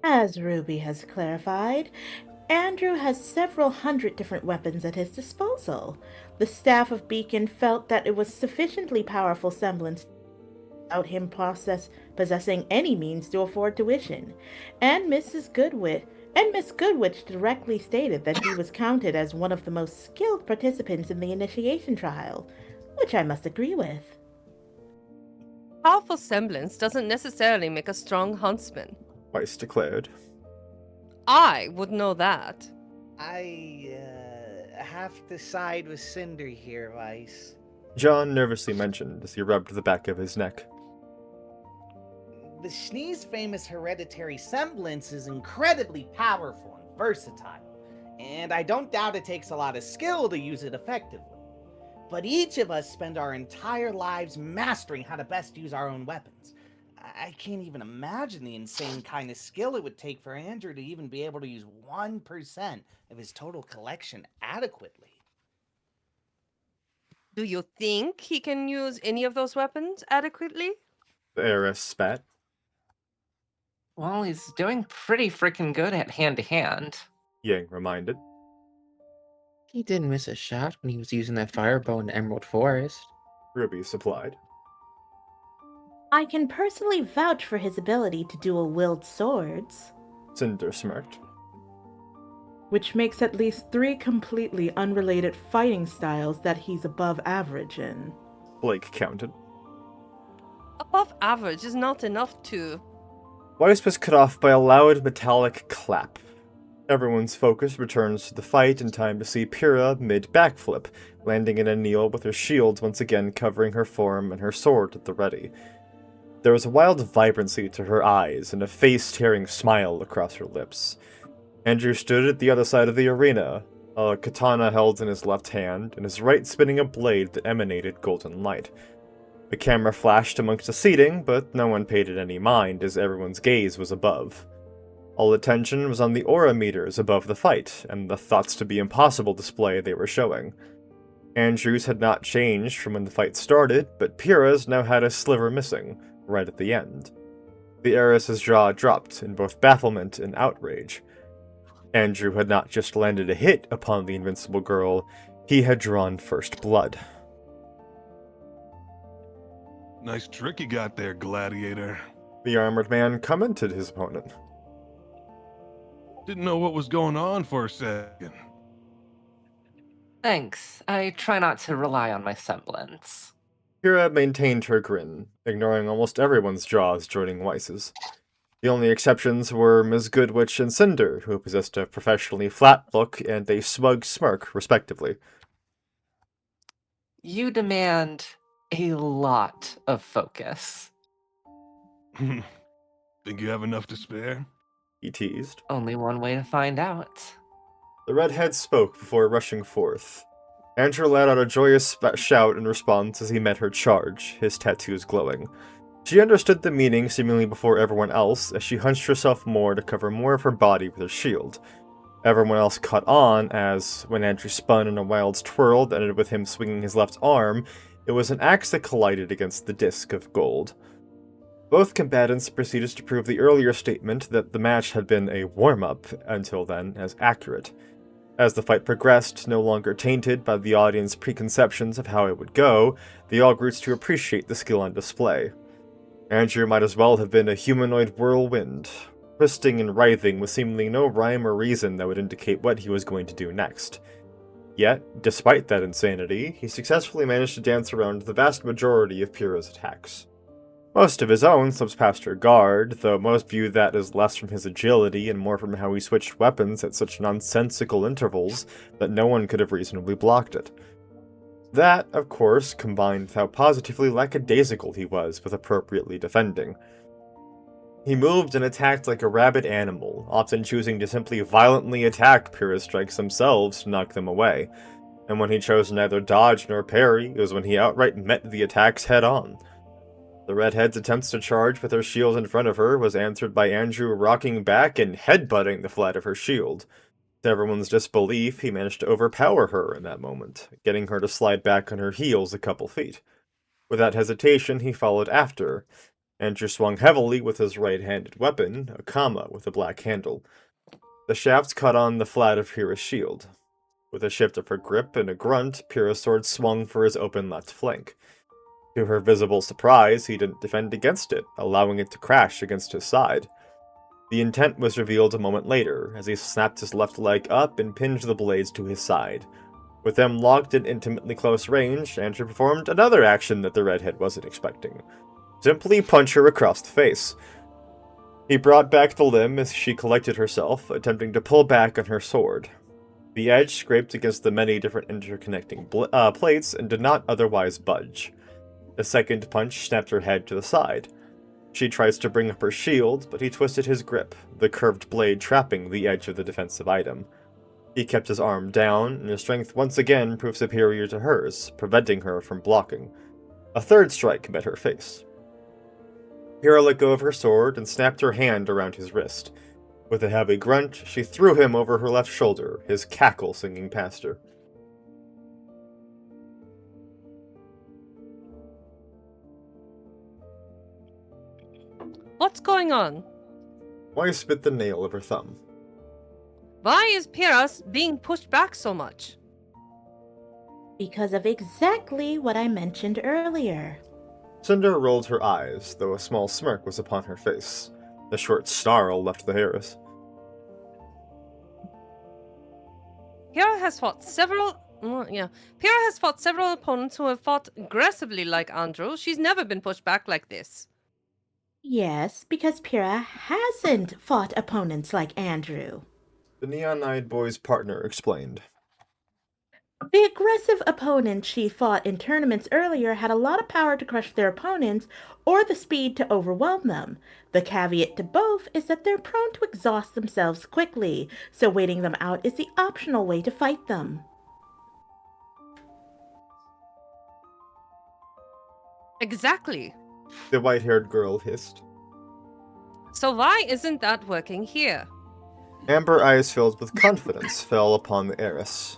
As Ruby has clarified, Andrew has several hundred different weapons at his disposal. The staff of Beacon felt that it was sufficiently powerful semblance without him possessing any means to afford tuition, and Miss Goodwitch directly stated that he was counted as one of the most skilled participants in the initiation trial, which I must agree with. Powerful semblance doesn't necessarily make a strong huntsman. Weiss declared. I would know that. I have to side with Cinder here, Weiss. John nervously mentioned as he rubbed the back of his neck. The Schnee's famous hereditary semblance is incredibly powerful and versatile, and I don't doubt it takes a lot of skill to use it effectively. But each of us spend our entire lives mastering how to best use our own weapons. I can't even imagine the insane kind of skill it would take for Andrew to even be able to use 1% of his total collection adequately. Do you think he can use any of those weapons adequately? The heiress spat. Well, he's doing pretty freaking good at hand-to-hand. Yang reminded. He didn't miss a shot when he was using that firebow in the Emerald Forest. Ruby supplied. I can personally vouch for his ability to dual-wield swords, Cinder smirked. Which makes at least 3 completely unrelated fighting styles that he's above average in. Blake counted. Above average is not enough to... Weiss was cut off by a loud metallic clap. Everyone's focus returns to the fight in time to see Pyrrha mid-backflip, landing in a kneel with her shield once again covering her form and her sword at the ready. There was a wild vibrancy to her eyes and a face-tearing smile across her lips. Andrew stood at the other side of the arena, a katana held in his left hand, and his right spinning a blade that emanated golden light. The camera flashed amongst the seating, but no one paid it any mind as everyone's gaze was above. All attention was on the aura meters above the fight, and the thoughts-to-be-impossible display they were showing. Andrew's had not changed from when the fight started, but Pyrrha's now had a sliver missing, right at the end. The heiress's jaw dropped in both bafflement and outrage. Andrew had not just landed a hit upon the invincible girl, he had drawn first blood. Nice trick you got there, Gladiator. The armored man commented his opponent. Didn't know what was going on for a second. Thanks. I try not to rely on my semblance. Kira maintained her grin, ignoring almost everyone's jaws joining Weiss's. The only exceptions were Ms. Goodwitch and Cinder, who possessed a professionally flat look and a smug smirk, respectively. You demand a lot of focus. Think you have enough to spare? He teased. Only one way to find out. The redhead spoke before rushing forth. Andrew let out a joyous shout in response as he met her charge, his tattoos glowing. She understood the meaning seemingly before everyone else, as she hunched herself more to cover more of her body with her shield. Everyone else caught on as, when Andrew spun in a wild twirl that ended with him swinging his left arm, it was an axe that collided against the disc of gold. Both combatants proceeded to prove the earlier statement that the match had been a warm-up until then as accurate. As the fight progressed, no longer tainted by the audience's preconceptions of how it would go, they all grew to appreciate the skill on display. Andrew might as well have been a humanoid whirlwind, twisting and writhing with seemingly no rhyme or reason that would indicate what he was going to do next. Yet, despite that insanity, he successfully managed to dance around the vast majority of Pyrrha's attacks. Most of his own slips past her guard, though most view that as less from his agility and more from how he switched weapons at such nonsensical intervals that no one could have reasonably blocked it. That, of course, combined with how positively lackadaisical he was with appropriately defending. He moved and attacked like a rabid animal, often choosing to simply violently attack Pyrrha's strikes themselves to knock them away, and when he chose neither dodge nor parry, it was when he outright met the attacks head-on. The redhead's attempts to charge with her shield in front of her was answered by Andrew rocking back and headbutting the flat of her shield. To everyone's disbelief, he managed to overpower her in that moment, getting her to slide back on her heels a couple feet. Without hesitation, he followed after. Andrew swung heavily with his right-handed weapon, a kama with a black handle. The shaft cut on the flat of Pyrrha's shield. With a shift of her grip and a grunt, Pyrrha's sword swung for his open left flank. To her visible surprise, he didn't defend against it, allowing it to crash against his side. The intent was revealed a moment later, as he snapped his left leg up and pinned the blades to his side. With them locked in intimately close range, Andrew performed another action that the redhead wasn't expecting. Simply punch her across the face. He brought back the limb as she collected herself, attempting to pull back on her sword. The edge scraped against the many different interconnecting plates and did not otherwise budge. The second punch snapped her head to the side. She tries to bring up her shield, but he twisted his grip, the curved blade trapping the edge of the defensive item. He kept his arm down, and his strength once again proved superior to hers, preventing her from blocking. A third strike met her face. Pyrrha let go of her sword and snapped her hand around his wrist. With a heavy grunt, she threw him over her left shoulder, his cackle singing past her. What's going on? Weiss bit the nail of her thumb. Why is Pyrrha being pushed back so much? Because of exactly what I mentioned earlier. Cinder rolled her eyes, though a small smirk was upon her face. The short snarl left the Harris. Pyrrha has fought several opponents who have fought aggressively like Andrew. She's never been pushed back like this. Yes, because Pyrrha hasn't fought opponents like Andrew. The neon-eyed boy's partner explained. The aggressive opponents she fought in tournaments earlier had a lot of power to crush their opponents or the speed to overwhelm them. The caveat to both is that they're prone to exhaust themselves quickly, so waiting them out is the optional way to fight them. Exactly. The white-haired girl hissed. So why isn't that working here? Amber eyes filled with confidence fell upon the heiress.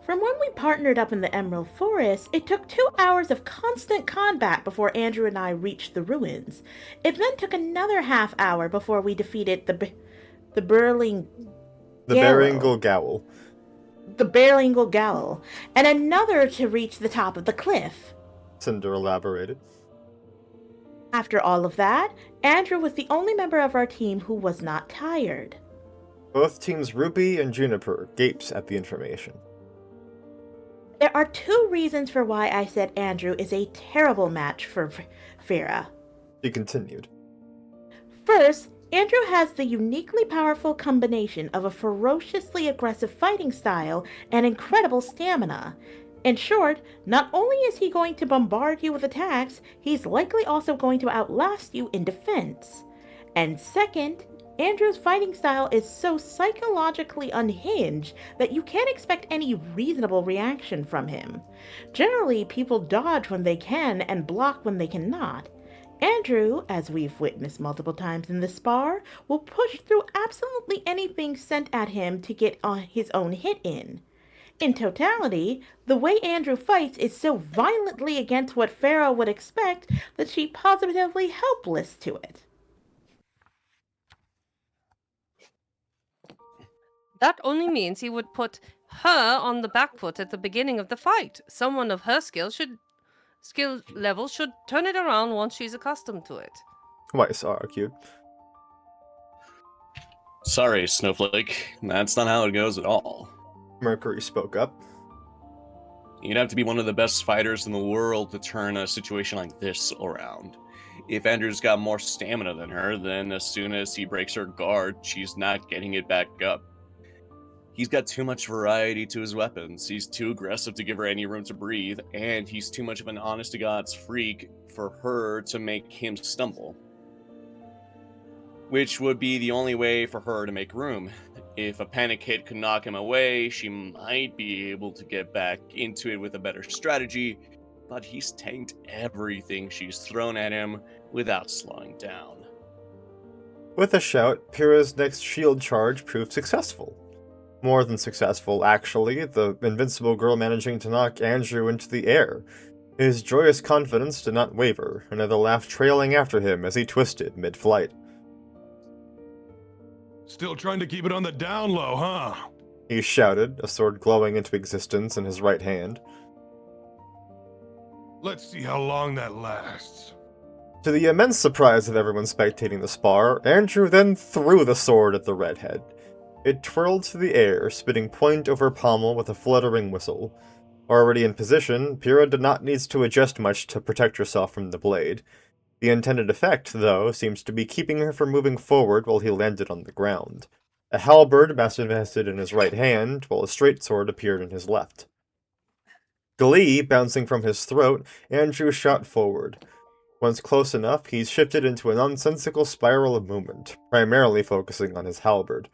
From when we partnered up in the Emerald Forest, it took 2 hours of constant combat before Andrew and I reached the ruins. It then took another half hour before we defeated the Berlingal Gowl. The Berlingal Gowl, and another to reach the top of the cliff. Cinder elaborated. After all of that, Andrew was the only member of our team who was not tired. Both teams RWBY and Juniper gaped at the information. There are 2 reasons for why I said Andrew is a terrible match for Vera. She continued. First, Andrew has the uniquely powerful combination of a ferociously aggressive fighting style and incredible stamina. In short, not only is he going to bombard you with attacks, he's likely also going to outlast you in defense. And second, Andrew's fighting style is so psychologically unhinged that you can't expect any reasonable reaction from him. Generally, people dodge when they can and block when they cannot. Andrew, as we've witnessed multiple times in this spar, will push through absolutely anything sent at him to get his own hit in. In totality, the way Andrew fights is so violently against what Farah would expect that she's positively helpless to it. That only means he would put her on the back foot at the beginning of the fight. Someone of her skill level should turn it around once she's accustomed to it. Weiss argued. Sorry, Snowflake. That's not how it goes at all. Mercury spoke up. You'd have to be one of the best fighters in the world to turn a situation like this around. If Andrew's got more stamina than her, then as soon as he breaks her guard, she's not getting it back up. He's got too much variety to his weapons, he's too aggressive to give her any room to breathe, and he's too much of an honest-to-God's freak for her to make him stumble. Which would be the only way for her to make room. If a panic hit could knock him away, she might be able to get back into it with a better strategy, but he's tanked everything she's thrown at him without slowing down. With a shout, Pyrrha's next shield charge proved successful. More than successful, actually, the invincible girl managing to knock Andrew into the air. His joyous confidence did not waver, another laugh trailing after him as he twisted mid-flight. Still trying to keep it on the down low, huh? He shouted, a sword glowing into existence in his right hand. Let's see how long that lasts. To the immense surprise of everyone spectating the spar, Andrew then threw the sword at the redhead. It twirled through the air, spitting point over pommel with a fluttering whistle. Already in position, Pyrrha did not need to adjust much to protect herself from the blade. The intended effect, though, seems to be keeping her from moving forward while he landed on the ground. A halberd vested in his right hand, while a straight sword appeared in his left. Glee bouncing from his throat, Andrew shot forward. Once close enough, he shifted into a nonsensical spiral of movement, primarily focusing on his halberd.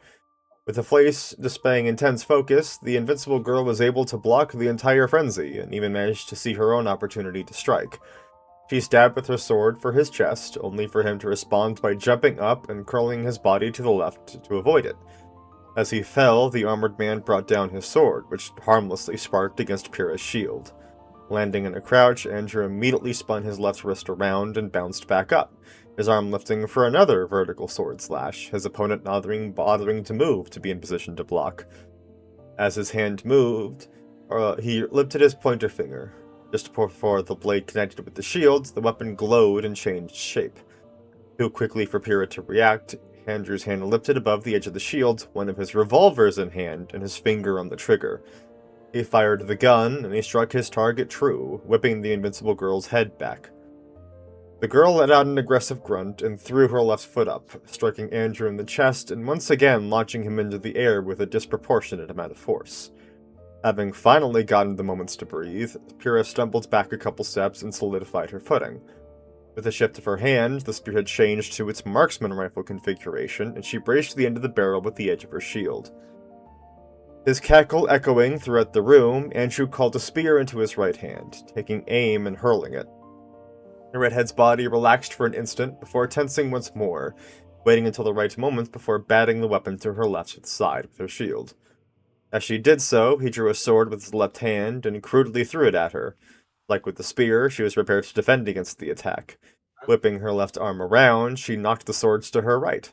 With a face displaying intense focus, the invincible girl was able to block the entire frenzy, and even managed to see her own opportunity to strike. She stabbed with her sword for his chest, only for him to respond by jumping up and curling his body to the left to avoid it. As he fell, the armored man brought down his sword, which harmlessly sparked against Pyrrha's shield. Landing in a crouch, Andrew immediately spun his left wrist around and bounced back up, his arm lifting for another vertical sword slash, his opponent not bothering to move to be in position to block. As his hand moved, he lifted his pointer finger. Just before the blade connected with the shield, the weapon glowed and changed shape. Too quickly for Pyrrha to react, Andrew's hand lifted above the edge of the shield, one of his revolvers in hand, and his finger on the trigger. He fired the gun, and he struck his target true, whipping the invincible girl's head back. The girl let out an aggressive grunt and threw her left foot up, striking Andrew in the chest and once again launching him into the air with a disproportionate amount of force. Having finally gotten the moments to breathe, Pyrrha stumbled back a couple steps and solidified her footing. With a shift of her hand, the spear had changed to its marksman rifle configuration, and she braced the end of the barrel with the edge of her shield. His cackle echoing throughout the room, Andrew called a spear into his right hand, taking aim and hurling it. The redhead's body relaxed for an instant before tensing once more, waiting until the right moment before batting the weapon to her left side with her shield. As she did so, he drew a sword with his left hand and crudely threw it at her. Like with the spear, she was prepared to defend against the attack. Whipping her left arm around, she knocked the swords to her right.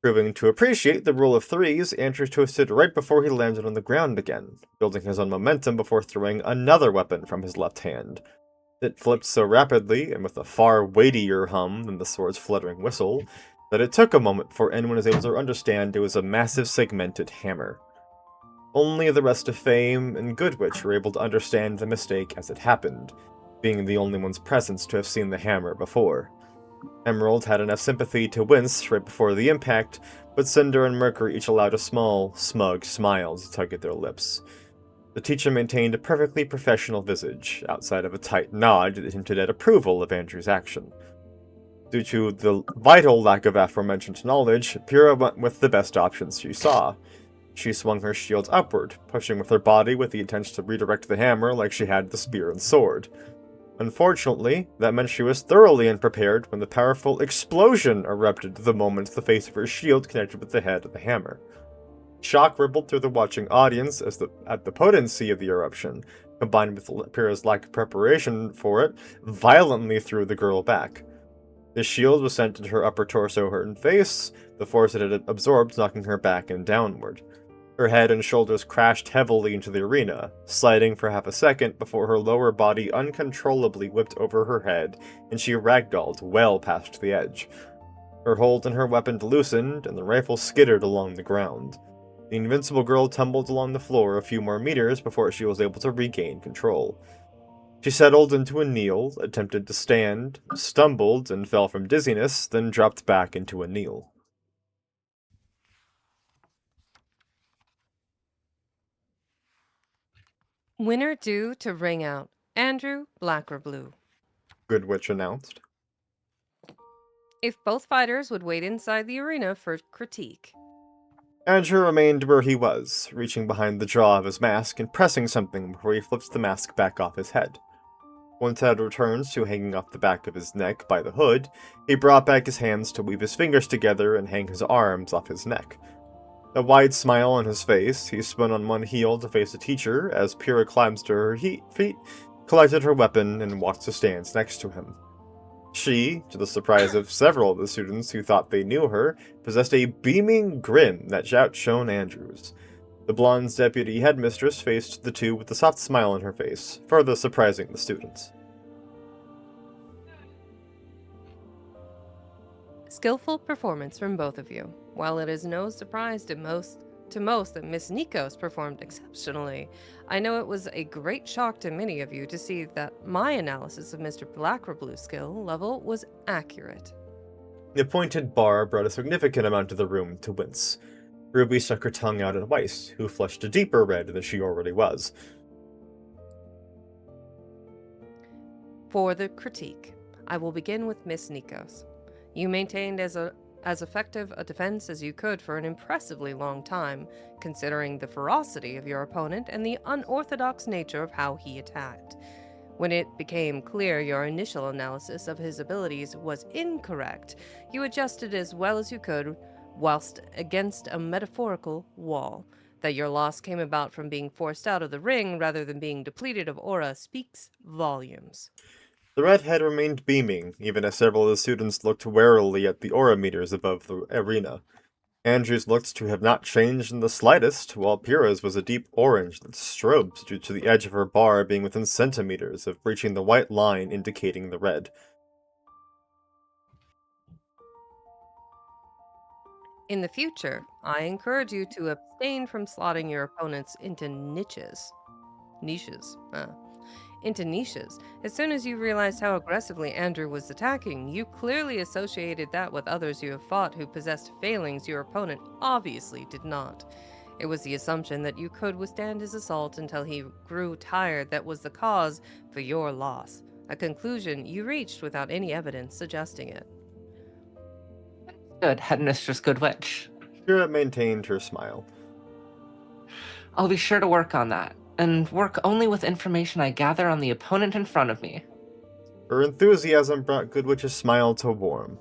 Proving to appreciate the rule of threes, Andrew twisted right before he landed on the ground again, building his own momentum before throwing another weapon from his left hand. It flipped so rapidly, and with a far weightier hum than the sword's fluttering whistle, that it took a moment before anyone was able to understand it was a massive segmented hammer. Only the rest of Fame and Goodwitch were able to understand the mistake as it happened, being the only ones present to have seen the hammer before. Emerald had enough sympathy to wince right before the impact, but Cinder and Mercury each allowed a small, smug smile to tug at their lips. The teacher maintained a perfectly professional visage, outside of a tight nod that hinted at approval of Andrew's action. Due to the vital lack of aforementioned knowledge, Pyrrha went with the best options she saw. She swung her shield upward, pushing with her body with the intention to redirect the hammer like she had the spear and sword. Unfortunately, that meant she was thoroughly unprepared when the powerful explosion erupted the moment the face of her shield connected with the head of the hammer. Shock rippled through the watching audience at the potency of the eruption, combined with Pyrrha's lack of preparation for it, violently threw the girl back. The shield was sent into her upper torso and face, the force it had absorbed knocking her back and downward. Her head and shoulders crashed heavily into the arena, sliding for half a second before her lower body uncontrollably whipped over her head, and she ragdolled well past the edge. Her hold on her weapon loosened, and the rifle skittered along the ground. The invincible girl tumbled along the floor a few more meters before she was able to regain control. She settled into a kneel, attempted to stand, stumbled and fell from dizziness, then dropped back into a kneel. Winner due to ring out. Andrew, black or blue. Goodwitch announced. If both fighters would wait inside the arena for critique. Andrew remained where he was, reaching behind the jaw of his mask and pressing something before he flipped the mask back off his head. Once Ed returns to hanging off the back of his neck by the hood, he brought back his hands to weave his fingers together and hang his arms off his neck. A wide smile on his face, he spun on one heel to face the teacher as Pyrrha climbs to her feet, collected her weapon, and walked to stand next to him. She, to the surprise of several of the students who thought they knew her, possessed a beaming grin that outshone Andrew's. The blonde's deputy headmistress faced the two with a soft smile on her face, further surprising the students. Skillful performance from both of you. While it is no surprise to most that Miss Nikos performed exceptionally, I know it was a great shock to many of you to see that my analysis of Mr. Blackrblue's skill level was accurate. The pointed bar brought a significant amount of the room to wince. Ruby stuck her tongue out at Weiss, who flushed a deeper red than she already was. For the critique, I will begin with Miss Nikos. You maintained as effective a defense as you could for an impressively long time, considering the ferocity of your opponent and the unorthodox nature of how he attacked. When it became clear your initial analysis of his abilities was incorrect, you adjusted as well as you could whilst against a metaphorical wall. That your loss came about from being forced out of the ring rather than being depleted of aura speaks volumes. The redhead remained beaming, even as several of the students looked warily at the aura meters above the arena. Andrew's looked to have not changed in the slightest, while Pyrrha's was a deep orange that strobed due to the edge of her bar being within centimeters of breaching the white line indicating the red. In the future, I encourage you to abstain from slotting your opponents into niches. As soon as you realized how aggressively Andrew was attacking, you clearly associated that with others you have fought who possessed failings your opponent obviously did not. It was the assumption that you could withstand his assault until he grew tired that was the cause for your loss, a conclusion you reached without any evidence suggesting it. Good, Headmistress Goodwitch. Pyrrha maintained her smile. I'll be sure to work on that, and work only with information I gather on the opponent in front of me. Her enthusiasm brought Goodwitch's smile to warm.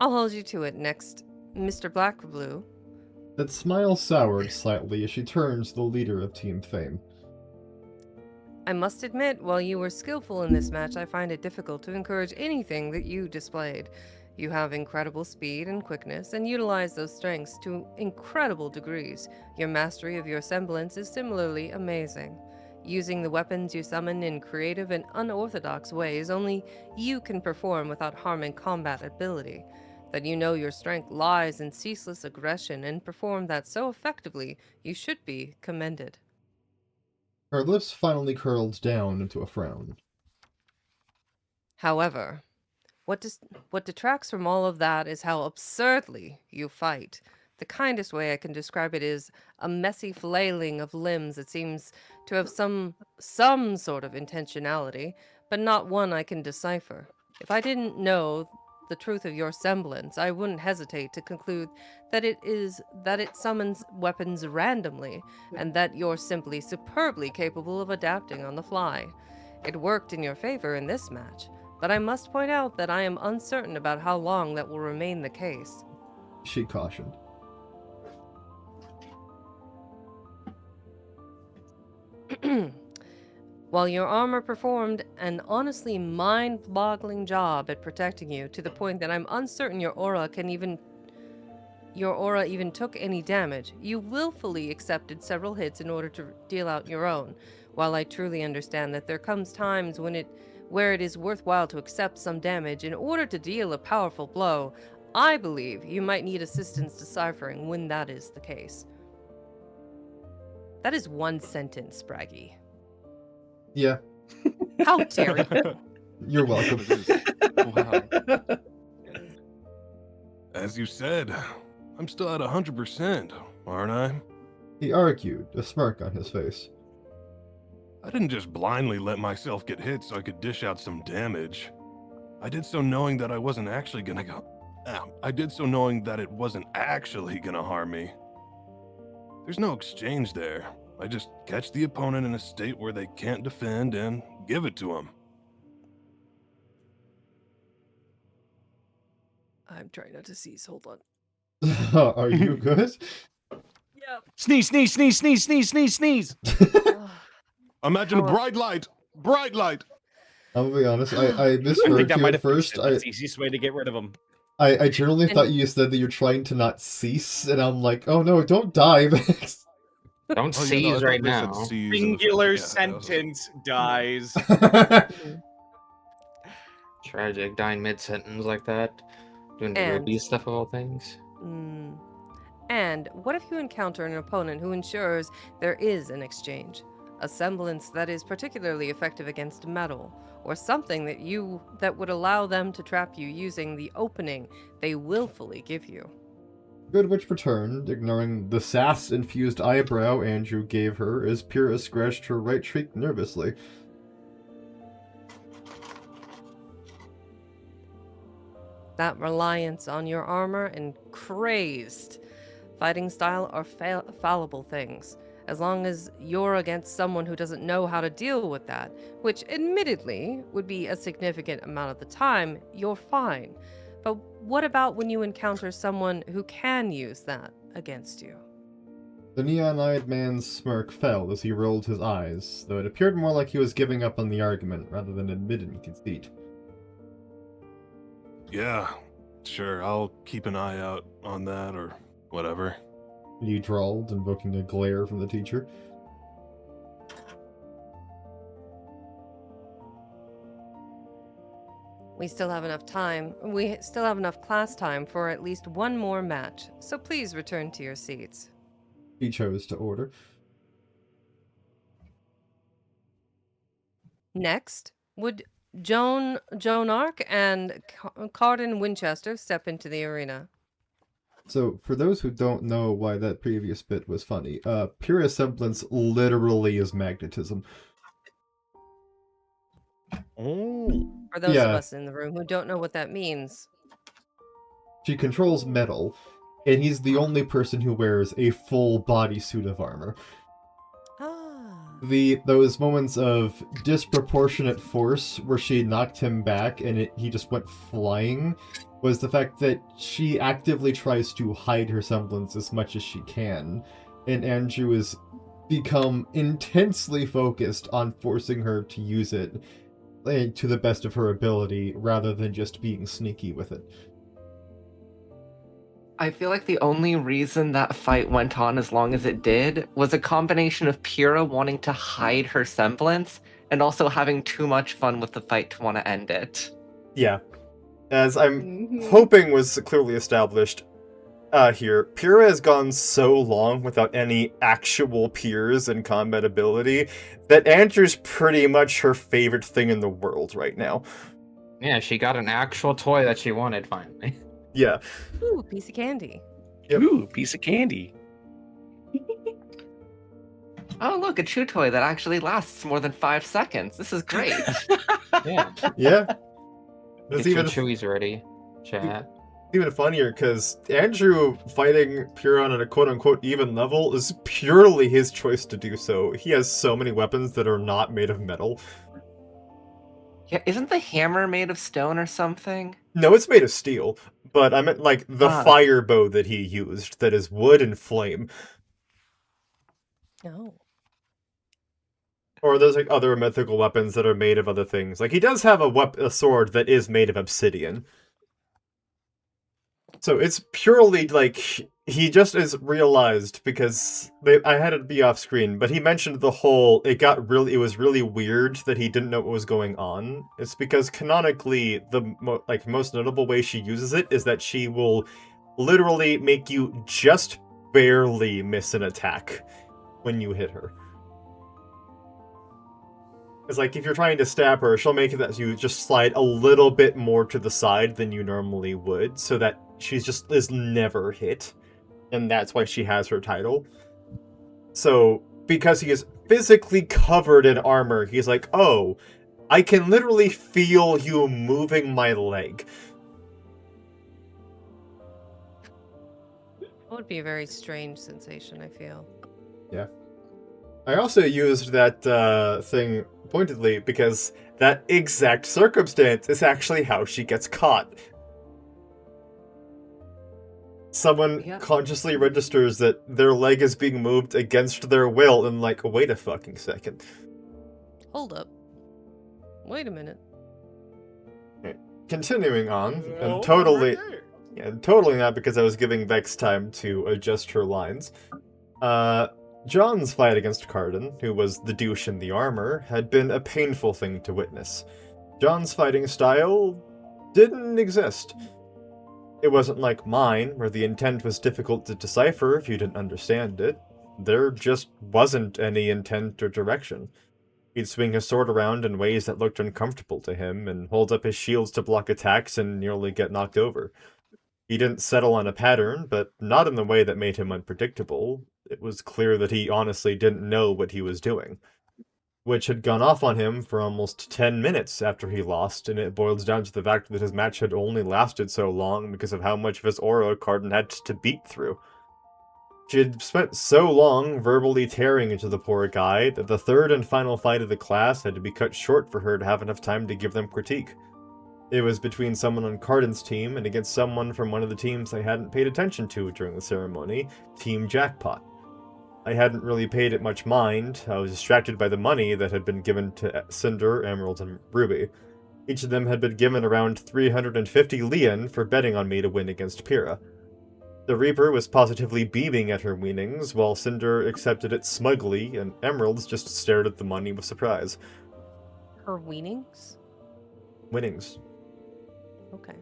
I'll hold you to it next, Mr. Blackblue. That smile soured slightly as she turned to the leader of Team Fame. I must admit, while you were skillful in this match, I find it difficult to encourage anything that you displayed. You have incredible speed and quickness, and utilize those strengths to incredible degrees. Your mastery of your semblance is similarly amazing. Using the weapons you summon in creative and unorthodox ways only you can perform without harming combat ability. That you know your strength lies in ceaseless aggression and perform that so effectively, you should be commended. Her lips finally curled down into a frown. However, what detracts from all of that is how absurdly you fight. The kindest way I can describe it is a messy flailing of limbs that seems to have some sort of intentionality, but not one I can decipher. If I didn't know the truth of your semblance, I wouldn't hesitate to conclude that it summons weapons randomly, and that you're simply superbly capable of adapting on the fly. It worked in your favor in this match, but I must point out that I am uncertain about how long that will remain the case. She cautioned. While your armor performed an honestly mind-boggling job at protecting you, to the point that I'm uncertain your aura even took any damage, you willfully accepted several hits in order to deal out your own. While I truly understand that there comes times where it is worthwhile to accept some damage in order to deal a powerful blow, I believe you might need assistance deciphering when that is the case. That is one sentence, Bragi. Yeah. How dare you? You're welcome. Wow. As you said, I'm still at 100%, aren't I? He argued, a smirk on his face. I didn't just blindly let myself get hit so I could dish out some damage. I did so knowing that I wasn't actually gonna go. I did so knowing that it wasn't actually gonna harm me. There's no exchange there. I just catch the opponent in a state where they can't defend and give it to them. I'm trying not to seize. Hold on. Are you good? Yep. Sneeze, sneeze, sneeze, sneeze, sneeze, sneeze, sneeze. Imagine a bright light. Bright light. I'm gonna be honest, I I think misheard that you might at have first. That's the easiest way to get rid of them. I generally thought you said that you're trying to not cease, and I'm like, oh no, don't die, Max. Don't Oh, yeah, seize no, I thought right they said now. seize in the- Singular yeah, that was- sentence dies. Tragic, dying mid-sentence like that. Doing the And- RWBY stuff of all things. And what if you encounter an opponent who ensures there is an exchange? A semblance that is particularly effective against metal, or something that would allow them to trap you using the opening they willfully give you. Goodwitch returned, ignoring the sass-infused eyebrow Andrew gave her as Pyrrha scratched her right cheek nervously. That reliance on your armor and crazed fighting style are fallible things. As long as you're against someone who doesn't know how to deal with that, which admittedly would be a significant amount of the time, you're fine. But what about when you encounter someone who can use that against you? The neon-eyed man's smirk fell as he rolled his eyes, though it appeared more like he was giving up on the argument rather than admitting conceit. Yeah, sure, I'll keep an eye out on that or whatever. He drawled, invoking a glare from the teacher. We still have enough time. We still have enough class time for at least one more match, so please return to your seats. He chose to order. Next, would Joan Arc and Cardin Winchester step into the arena? So, for those who don't know why that previous bit was funny, pure semblance literally is magnetism. Oh. For those Yeah. of us in the room who don't know what that means. She controls metal, and he's the only person who wears a full bodysuit of armor. Those moments of disproportionate force where she knocked him back and he just went flying was the fact that she actively tries to hide her semblance as much as she can, and Andrew has become intensely focused on forcing her to use it to the best of her ability rather than just being sneaky with it. I feel like the only reason that fight went on as long as it did was a combination of Pyrrha wanting to hide her semblance and also having too much fun with the fight to want to end it. Yeah. As I'm hoping was clearly established here, Pyrrha has gone so long without any actual peers and combat ability that Andrew's pretty much her favorite thing in the world right now. Yeah, she got an actual toy that she wanted finally. Yeah. Ooh, piece of candy. Yep. Ooh, piece of candy. Oh, look, a chew toy that actually lasts more than 5 seconds. This is great. Yeah. Yeah. Get It's your even chewies ready, chat. even funnier because Andrew fighting Pyrrha on a quote-unquote even level is purely his choice to do so. He has so many weapons that are not made of metal. Yeah, isn't the hammer made of stone or something? No, it's made of steel, but I meant like the fire bow that he used that is wood and flame. Oh. Or there's like other mythical weapons that are made of other things. Like he does have a sword that is made of obsidian. So it's purely like he just is realized because I had it be off screen, but he mentioned the whole it was really weird that he didn't know what was going on. It's because canonically the most notable way she uses it is that she will literally make you just barely miss an attack when you hit her. It's like if you're trying to stab her, she'll make it that you just slide a little bit more to the side than you normally would, so that she just is never hit. And that's why she has her title. So, because he is physically covered in armor, he's like, oh, I can literally feel you moving my leg. That would be a very strange sensation, I feel. Yeah. I also used that thing pointedly because that exact circumstance is actually how she gets caught. Someone consciously registers that their leg is being moved against their will and like, wait a fucking second. Hold up. Wait a minute. Continuing on, and totally not because I was giving Vex time to adjust her lines. John's fight against Cardin, who was the douche in the armor, had been a painful thing to witness. John's fighting style didn't exist. It wasn't like mine, where the intent was difficult to decipher if you didn't understand it. There just wasn't any intent or direction. He'd swing his sword around in ways that looked uncomfortable to him, and hold up his shields to block attacks and nearly get knocked over. He didn't settle on a pattern, but not in the way that made him unpredictable. It was clear that he honestly didn't know what he was doing. Which had gone off on him for almost 10 minutes after he lost, and it boils down to the fact that his match had only lasted so long because of how much of his aura Cardin had to beat through. She had spent so long verbally tearing into the poor guy that the third and final fight of the class had to be cut short for her to have enough time to give them critique. It was between someone on Cardin's team and against someone from one of the teams I hadn't paid attention to during the ceremony, Team Jackpot. I hadn't really paid it much mind. I was distracted by the money that had been given to Cinder, Emerald, and Ruby. Each of them had been given around 350 lien for betting on me to win against Pyrrha. The Reaper was positively beaming at her winnings, while Cinder accepted it smugly, and Emeralds just stared at the money with surprise. Her winnings? Winnings. Okay.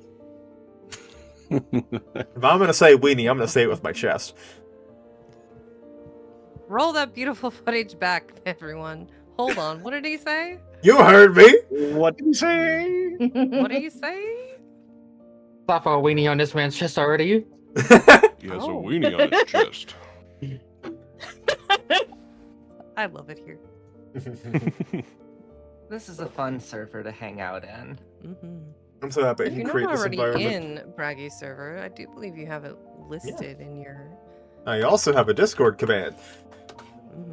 If I'm gonna say weenie, I'm gonna say it with my chest. Roll that beautiful footage back, everyone. Hold on. What did he say? You heard me! What did he say? What did he say? Slap a weenie on this man's chest already. He has a weenie on his chest. I love it here. This is a fun server to hang out in. I'm so happy I If can you're create not this already environment. in Bragi's server, I do believe you have it listed in your I also have a Discord command.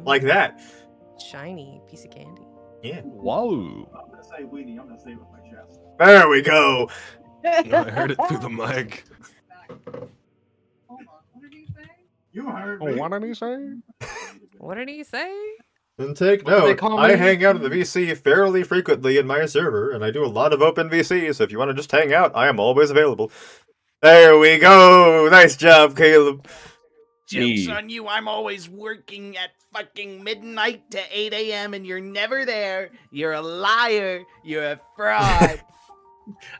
Like that. shiny piece of candy. Yeah. Whoa. I'm gonna say weenie, I'm gonna say it with my chest. There we go! I heard it through the mic. You heard me. What did he say? What did he say? And take What do they note, call I me? hang out in the VC fairly frequently in my server, and I do a lot of open VC, so if you want to just hang out, I am always available. There we go. Nice job, Caleb. Joke's Me. on you, I'm always working at fucking midnight to 8 a.m. and you're never there. You're a liar. You're a fraud.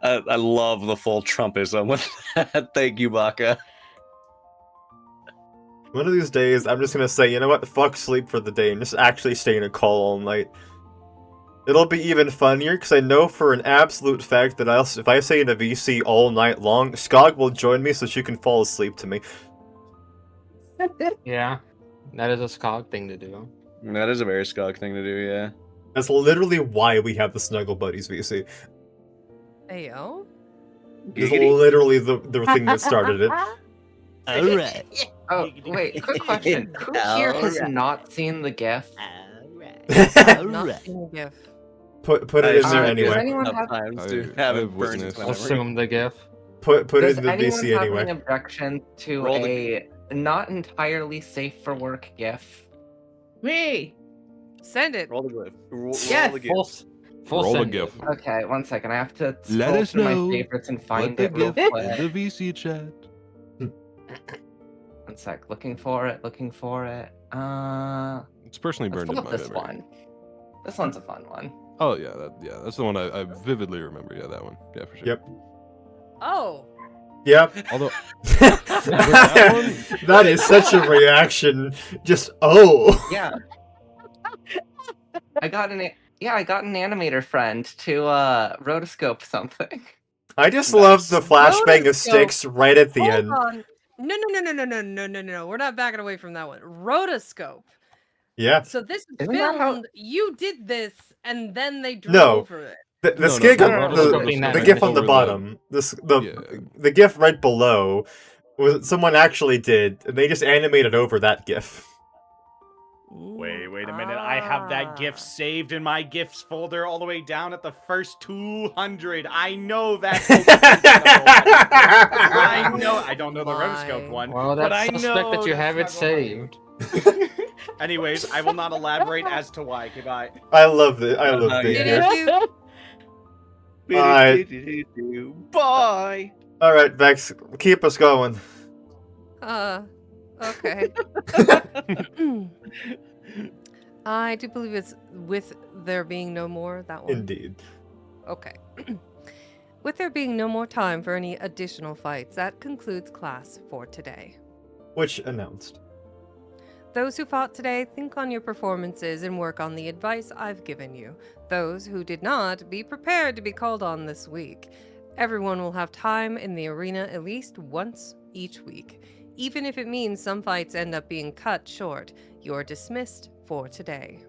I love the full Trumpism with that. Thank you, Baka. One of these days, I'm just gonna say, you know what? Fuck sleep for the day and just actually stay in a call all night. It'll be even funnier because I know for an absolute fact that if I stay in a VC all night long, Skog will join me so she can fall asleep to me. Yeah, that is a Skog thing to do. That is a very Skog thing to do, yeah. That's literally why we have the Snuggle Buddies VC. Ayo? It's literally the thing that started it. Alright. Oh, wait, quick question. Who here has not seen the GIF? I've not seen the GIF. Put it in there Does anyway. anyone have, I've witnessed. Assume the GIF. Put it does in the anyone VC have anyway. an objection to Roll the- a not entirely safe for work GIF? Me. Send it. Roll the glyph. Roll Yes. the gift. Full Roll a send GIF. Okay, one second. I have to Let scroll us through know my favorites and Put find the it real GIF quick. in the VC chat. One sec. Looking for it. It's personally Let's burned pull in up my this memory. one. This one's a fun one. Oh yeah, that's the one I vividly remember. Yeah, that one. Yeah, for sure. Yep. Oh. Yep. Although that is such a reaction. Just Yeah. I got an animator friend to rotoscope something. I just love the flashbang of Rotoscope. sticks right at the Hold end. on. No. We're not backing away from that one. Rotoscope. Yeah. So this is Isn't that how- filmed. You did this, and then they drew No. over it. The No, skig no, on rotoscoping the that GIF on the over bottom. The GIF right below was someone actually did, and they just animated over that GIF. Wait a minute. I have that GIF saved in my GIFs folder all the way down at the first 200. I know that. I know. I don't know the rotoscope one, Well, but that's I suspect know that you have it Snuggle saved. Buddy. Anyways, I will not elaborate as to why. Goodbye. I love it. I love being here. Alright. Bye. Alright, Vex, keep us going. Okay. I do believe it's with there being no more, that one. Indeed. Okay. With there being no more time for any additional fights, that concludes class for today. Which announced. Those who fought today, think on your performances and work on the advice I've given you. Those who did not, be prepared to be called on this week. Everyone will have time in the arena at least once each week. Even if it means some fights end up being cut short, you're dismissed for today.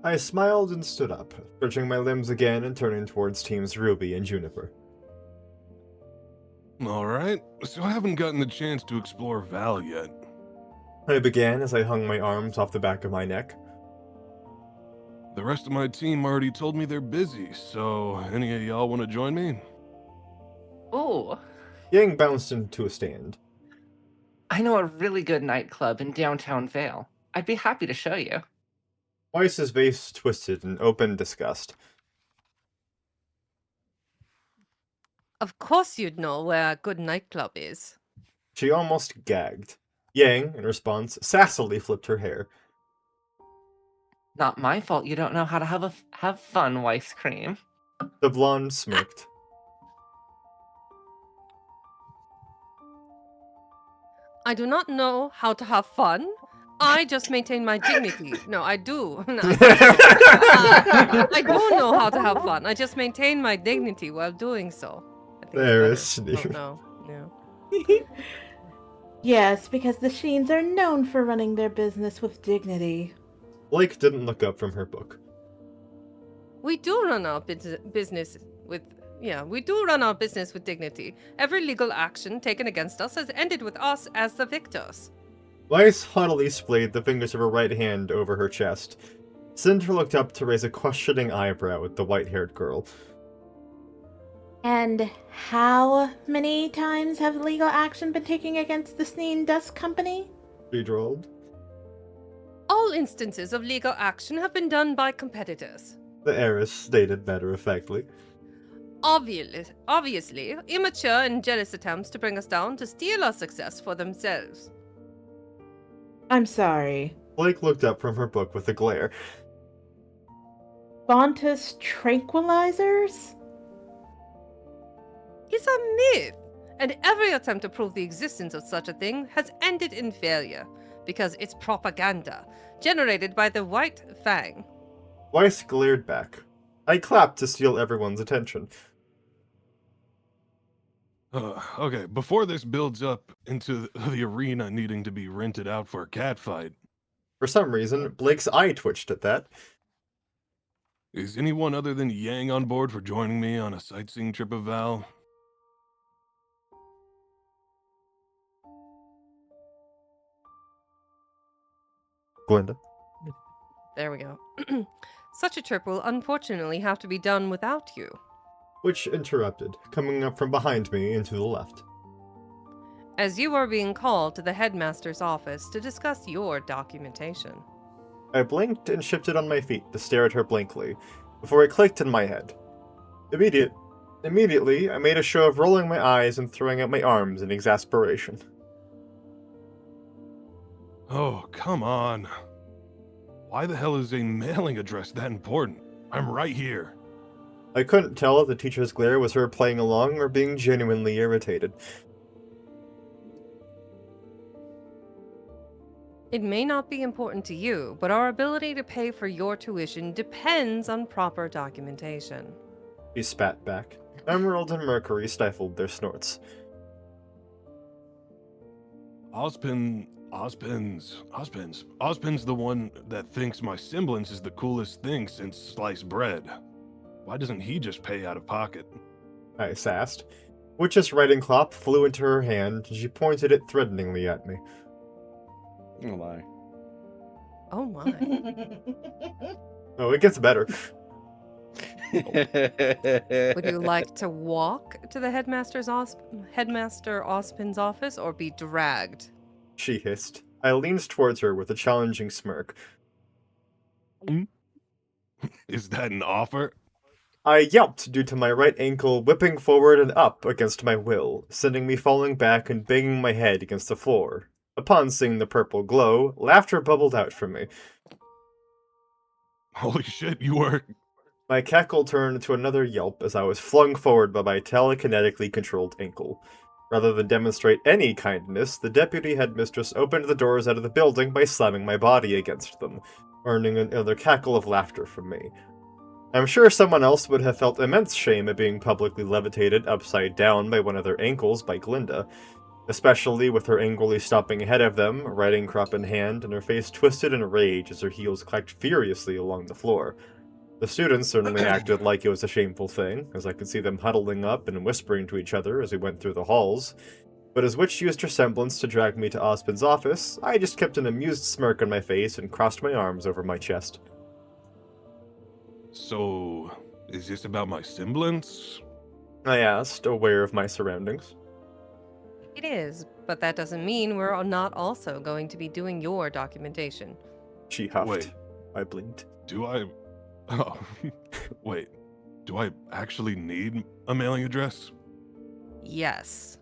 I smiled and stood up, stretching my limbs again and turning towards teams Ruby and Juniper. All right, so I haven't gotten the chance to explore Val yet. I began as I hung my arms off the back of my neck. The rest of my team already told me they're busy, so any of y'all want to join me? Oh, Yang bounced into a stand. I know a really good nightclub in downtown Vale. I'd be happy to show you. Weiss's face twisted in open disgust. Of course you'd know where a good nightclub is. She almost gagged. Yang, in response, sassily flipped her hair. Not my fault you don't know how to have fun, Weiss Cream. The blonde smirked. I do not know how to have fun. I just maintain my dignity. No, I do. No, I do know how to have fun. I just maintain my dignity while doing so. There is Sneak. No. Yes, because the Sheens are known for running their business with dignity. Blake didn't look up from her book. We do run our business with dignity. Every legal action taken against us has ended with us as the victors. Weiss haughtily splayed the fingers of her right hand over her chest. Cinder looked up to raise a questioning eyebrow at the white-haired girl. And how many times have legal action been taken against the Sneen Dust Company? She drawled. All instances of legal action have been done by competitors. The heiress stated matter-of-factly. Obviously, immature and jealous attempts to bring us down to steal our success for themselves. I'm sorry. Blake looked up from her book with a glare. Fontus tranquilizers? It's a myth, and every attempt to prove the existence of such a thing has ended in failure, because it's propaganda, generated by the White Fang. Weiss glared back. I clapped to steal everyone's attention. Okay, before this builds up into the arena needing to be rented out for a cat fight. For some reason, Blake's eye twitched at that. Is anyone other than Yang on board for joining me on a sightseeing trip of Val? Glinda. There we go. Such a trip will unfortunately have to be done without you. Which interrupted, coming up from behind me and to the left. As you are being called to the headmaster's office to discuss your documentation. I blinked and shifted on my feet to stare at her blankly, before it clicked in my head. Immediately, I made a show of rolling my eyes and throwing out my arms in exasperation. Oh, come on. Why the hell is a mailing address that important? I'm right here. I couldn't tell if the teacher's glare was her playing along or being genuinely irritated. It may not be important to you, but our ability to pay for your tuition depends on proper documentation. He spat back. Emerald and Mercury stifled their snorts. Ospin's the one that thinks my semblance is the coolest thing since sliced bread. Why doesn't he just pay out of pocket? I sassed. Witch's writing cloth flew into her hand, and she pointed it threateningly at me. Oh my. Oh my. Oh, it gets better. Would you like to walk to the Headmaster Ospin's office or be dragged? She hissed. I leaned towards her with a challenging smirk. Is that an offer? I yelped due to my right ankle whipping forward and up against my will, sending me falling back and banging my head against the floor. Upon seeing the purple glow, laughter bubbled out from me. Holy shit, you were... My cackle turned to another yelp as I was flung forward by my telekinetically controlled ankle. Rather than demonstrate any kindness, the deputy headmistress opened the doors out of the building by slamming my body against them, earning another cackle of laughter from me. I'm sure someone else would have felt immense shame at being publicly levitated upside down by one of their ankles by Glinda, especially with her angrily stopping ahead of them, riding crop in hand, and her face twisted in rage as her heels clacked furiously along the floor. The students certainly acted like it was a shameful thing, as I could see them huddling up and whispering to each other as we went through the halls. But as Witch used her semblance to drag me to Ospin's office, I just kept an amused smirk on my face and crossed my arms over my chest. So, is this about my semblance? I asked, aware of my surroundings. It is, but that doesn't mean we're not also going to be doing your documentation. She huffed. Wait. I blinked. Do I... Oh, wait. Do I actually need a mailing address? Yes.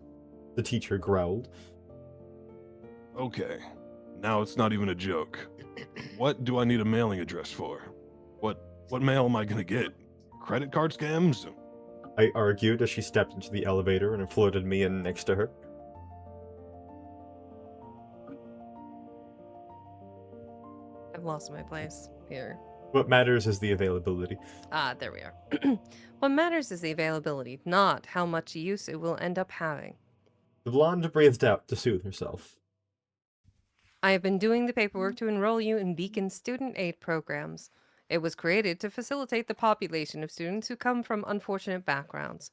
The teacher growled. Okay. Now it's not even a joke. What do I need a mailing address for? What mail am I gonna get? Credit card scams? I argued as she stepped into the elevator and floated me in next to her. I've lost my place here. What matters is the availability. Ah, there we are. What matters is the availability, not how much use it will end up having. The blonde breathed out to soothe herself. I have been doing the paperwork to enroll you in Beacon's student aid programs. It was created to facilitate the population of students who come from unfortunate backgrounds.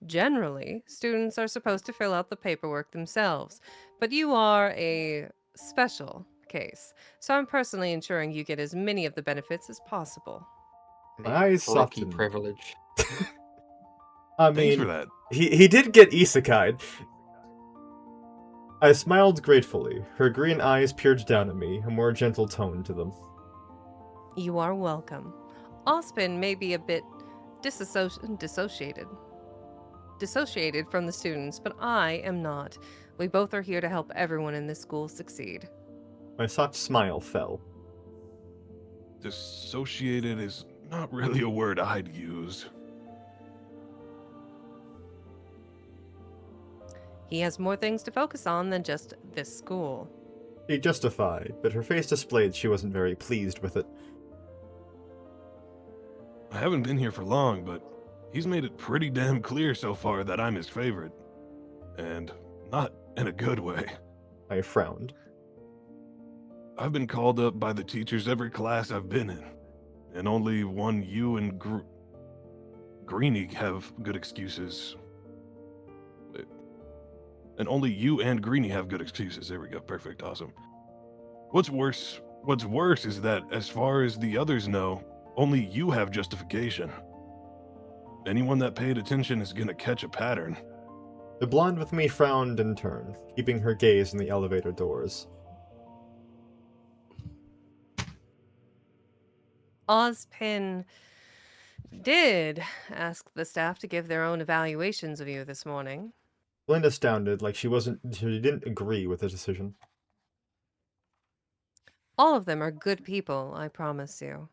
Generally, students are supposed to fill out the paperwork themselves, but you are a special case, so I'm personally ensuring you get as many of the benefits as possible. My eyes Lucky softened. privilege. I Thanks mean, for that. he did get isekai'd. I smiled gratefully. Her green eyes peered down at me, a more gentle tone to them. You are welcome. Ospin may be a bit dissociated from the students, but I am not. We both are here to help everyone in this school succeed. My soft smile fell. Dissociated is not really a word I'd use. He has more things to focus on than just this school. She justified, but her face displayed she wasn't very pleased with it. I haven't been here for long, but he's made it pretty damn clear so far that I'm his favorite. And not in a good way. I frowned. I've been called up by the teachers every class I've been in, and only one you and Greenie have good excuses. And only you and Greenie have good excuses. There we go. Perfect. Awesome. What's worse is that as far as the others know, only you have justification. Anyone that paid attention is gonna catch a pattern. The blonde with me frowned in turn, keeping her gaze on the elevator doors. Ozpin did ask the staff to give their own evaluations of you this morning. Glinda sounded like she didn't agree with the decision. All of them are good people, I promise you.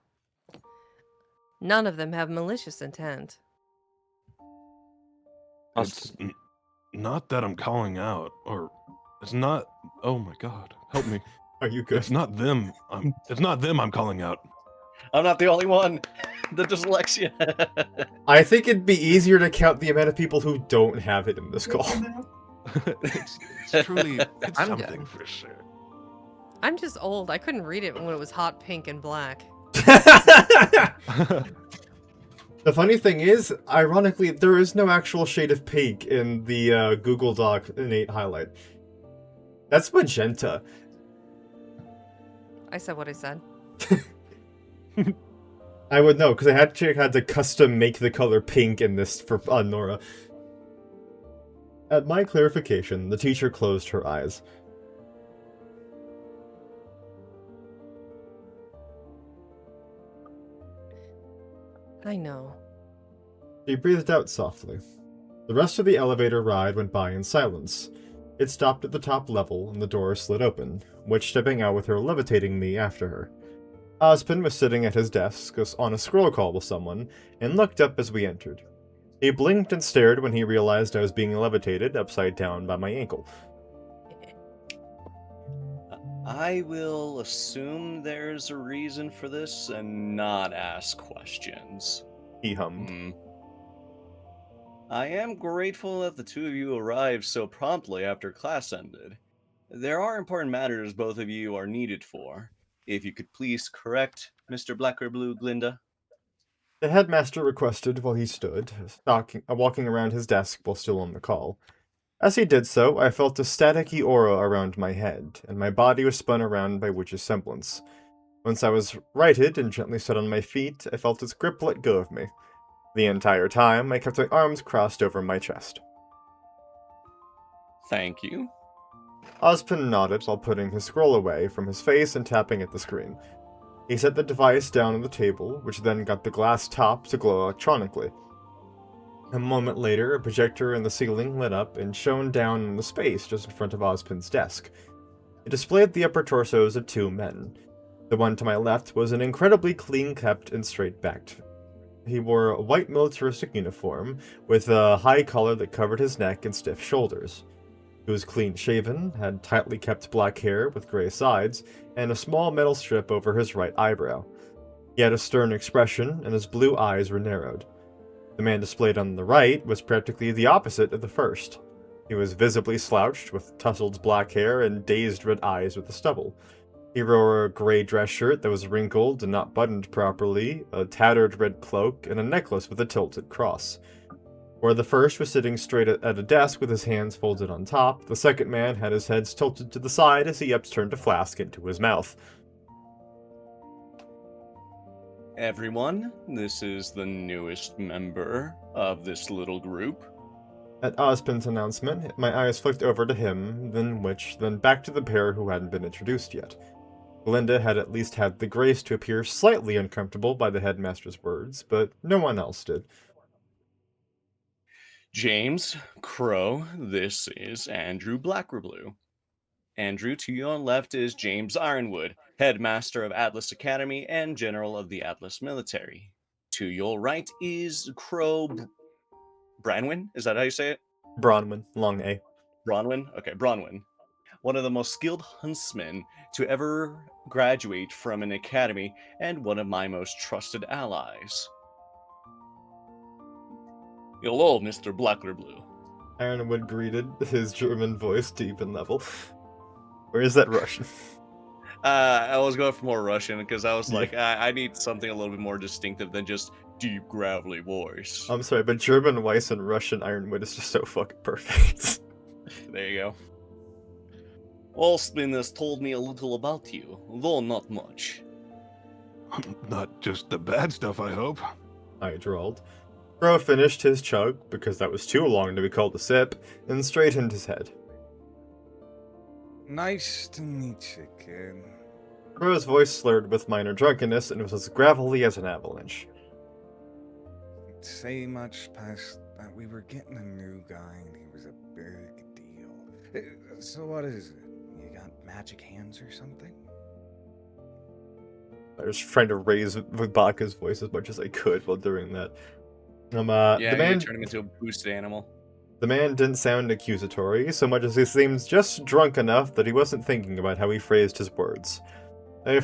None of them have malicious intent. It's not that I'm calling out, or it's not. Oh my God, help me! Are you good? It's not them. It's not them I'm calling out. I'm not the only one. The dyslexia. I think it'd be easier to count the amount of people who don't have it in this call. it's truly something for sure. I'm just old. I couldn't read it when it was hot pink and black. The funny thing is, ironically, there is no actual shade of pink in the Google Doc innate highlight. That's magenta. I said what I said. I would know, because I had to custom make the color pink in this for Nora. At my clarification, the teacher closed her eyes. I know. She breathed out softly. The rest of the elevator ride went by in silence. It stopped at the top level, and the door slid open, Witch stepping out with her levitating me after her. Ozpin was sitting at his desk on a scroll call with someone, and looked up as we entered. He blinked and stared when he realized I was being levitated upside down by my ankle. I will assume there's a reason for this and not ask questions. He hummed. I am grateful that the two of you arrived so promptly after class ended. There are important matters both of you are needed for. If you could please correct Mr. Black or Blue, Glinda. The headmaster requested while he stood, walking around his desk while still on the call. As he did so, I felt a staticky aura around my head, and my body was spun around by Witch's semblance. Once I was righted and gently set on my feet, I felt its grip let go of me. The entire time, I kept my arms crossed over my chest. Thank you. Ozpin nodded while putting his scroll away from his face and tapping at the screen. He set the device down on the table, which then got the glass top to glow electronically. A moment later, a projector in the ceiling lit up and shone down in the space just in front of Ozpin's desk. It displayed the upper torsos of two men. The one to my left was an incredibly clean-kept and straight-backed. He wore a white militaristic uniform, with a high collar that covered his neck and stiff shoulders. He was clean-shaven, had tightly kept black hair with gray sides, and a small metal strip over his right eyebrow. He had a stern expression, and his blue eyes were narrowed. The man displayed on the right was practically the opposite of the first. He was visibly slouched, with tousled black hair and dazed red eyes with the stubble. He wore a gray dress shirt that was wrinkled and not buttoned properly, a tattered red cloak, and a necklace with a tilted cross. Where the first was sitting straight at a desk with his hands folded on top, the second man had his head tilted to the side as he upturned a flask into his mouth. Everyone, this is the newest member of this little group. At Ozpin's announcement, my eyes flicked over to him, then Witch, then back to the pair who hadn't been introduced yet. Glinda had at least had the grace to appear slightly uncomfortable by the headmaster's words, but no one else did. James, Crow, this is Andrew Blackerblue. Andrew, to your left is James Ironwood, headmaster of Atlas Academy and general of the Atlas military. To your right is Crow Branwyn? Is that how you say it? Bronwyn, long A. Bronwyn? Okay, Bronwyn. One of the most skilled huntsmen to ever graduate from an academy and one of my most trusted allies. Hello, Mr. Blackerblue. Ironwood greeted, his German voice deep and level. Or is that Russian? I was going for more Russian because I was like, I need something a little bit more distinctive than just deep, gravelly voice. I'm sorry, but German Weiss and Russian Ironwood is just so fucking perfect. There you go. Osman has told me a little about you, though not much. Not just the bad stuff, I hope. I drawled. Crow finished his chug, because that was too long to be called a sip, and straightened his head. Nice to meet you, kid. Crow's voice slurred with minor drunkenness and was as gravelly as an avalanche. Didn't say much past that we were getting a new guy and he was a big deal. So what is it? You got magic hands or something? I was trying to raise Vibaka's voice as much as I could while doing that. Yeah, the man you turn him into a boosted animal. The man didn't sound accusatory, so much as he seemed just drunk enough that he wasn't thinking about how he phrased his words. I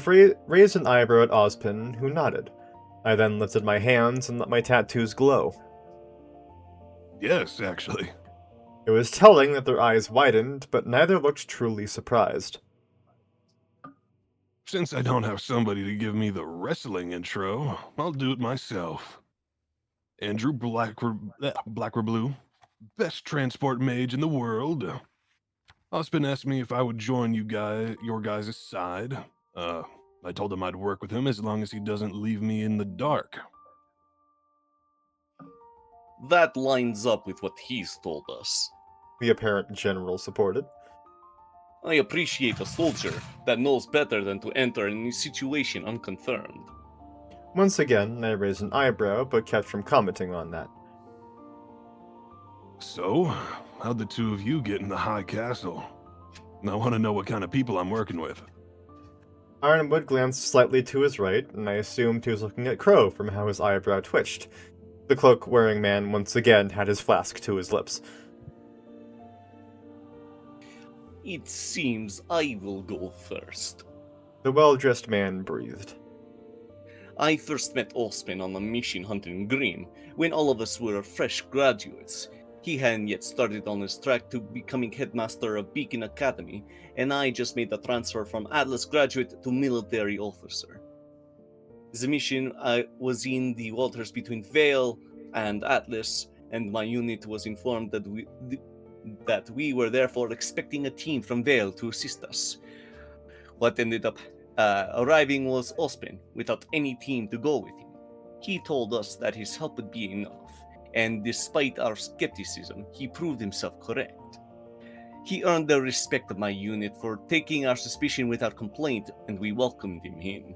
raised an eyebrow at Ozpin, who nodded. I then lifted my hands and let my tattoos glow. Yes, actually. It was telling that their eyes widened, but neither looked truly surprised. Since I don't have somebody to give me the wrestling intro, I'll do it myself. Andrew Blackerblue, best transport mage in the world. Ospen asked me if I would join your guys' side. I told him I'd work with him as long as he doesn't leave me in the dark. That lines up with what he's told us. The apparent general supported. I appreciate a soldier that knows better than to enter any situation unconfirmed. Once again, I raised an eyebrow, but kept from commenting on that. So, how'd the two of you get in the high castle? I want to know what kind of people I'm working with. Ironwood glanced slightly to his right, and I assumed he was looking at Crow from how his eyebrow twitched. The cloak-wearing man once again had his flask to his lips. It seems I will go first. The well-dressed man breathed. I first met Osman on a mission hunting Grim, when all of us were fresh graduates. He hadn't yet started on his track to becoming headmaster of Beacon Academy, and I just made the transfer from Atlas graduate to military officer. The mission was in the waters between Vale and Atlas, and my unit was informed that we were therefore expecting a team from Vale to assist us. What ended up arriving was Ospen, without any team to go with him. He told us that his help would be enough, and despite our skepticism, he proved himself correct. He earned the respect of my unit for taking our suspicion without complaint, and we welcomed him in.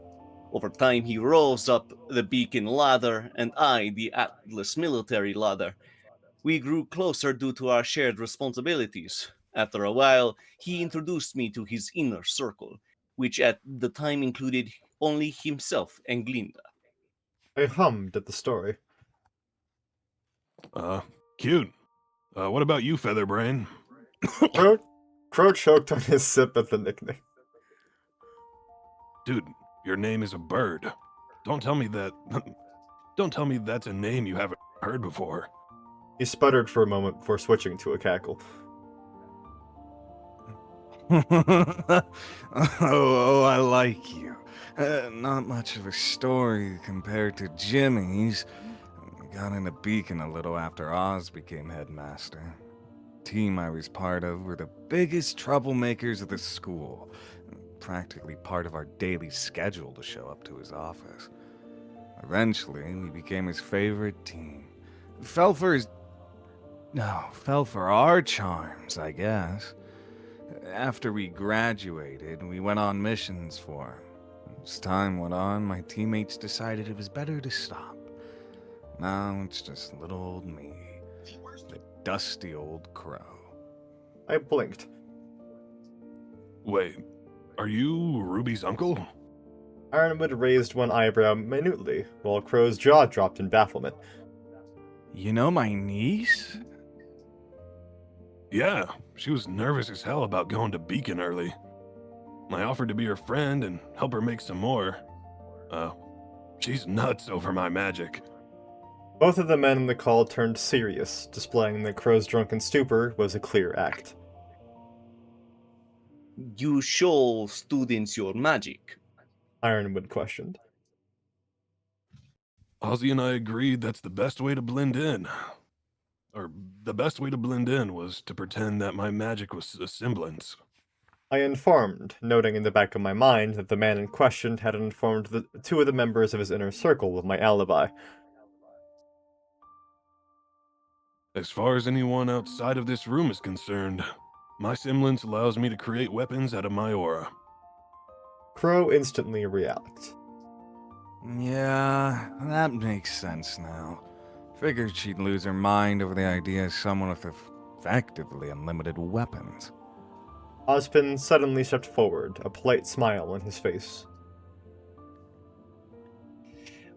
Over time, he rose up the Beacon ladder, and I the Atlas military ladder. We grew closer due to our shared responsibilities. After a while, he introduced me to his inner circle, which at the time included only himself and Glinda. I hummed at the story. Cute. What about you, Featherbrain? Crow choked on his sip at the nickname. Dude, your name is a bird. Don't tell me that... Don't tell me that's a name you haven't heard before. He sputtered for a moment before switching to a cackle. Oh, I like you. Not much of a story compared to Jimmy's. Got into Beacon a little after Oz became headmaster. Team I was part of were the biggest troublemakers of the school. Practically part of our daily schedule to show up to his office. Eventually, we became his favorite team. Fell for our charms, I guess. After we graduated, we went on missions for him. As time went on, my teammates decided it was better to stop. Now it's just little old me, the dusty old crow. I blinked. Wait, are you Ruby's uncle? Ironwood raised one eyebrow minutely, while Crow's jaw dropped in bafflement. You know my niece? Yeah, she was nervous as hell about going to Beacon early. I offered to be her friend and help her make some more. She's nuts over my magic. Both of the men in the call turned serious, displaying that Crow's drunken stupor was a clear act. You show students your magic. Ironwood questioned. Ozzy and I agreed that's the best way to blend in. Or, the best way to blend in was to pretend that my magic was a semblance. I informed, noting in the back of my mind that the man in question had informed the two of the members of his inner circle of my alibi. As far as anyone outside of this room is concerned, my semblance allows me to create weapons out of my aura. Crow instantly reacted. Yeah, that makes sense now. Figured she'd lose her mind over the idea of someone with effectively unlimited weapons. Ozpin suddenly stepped forward, a polite smile on his face.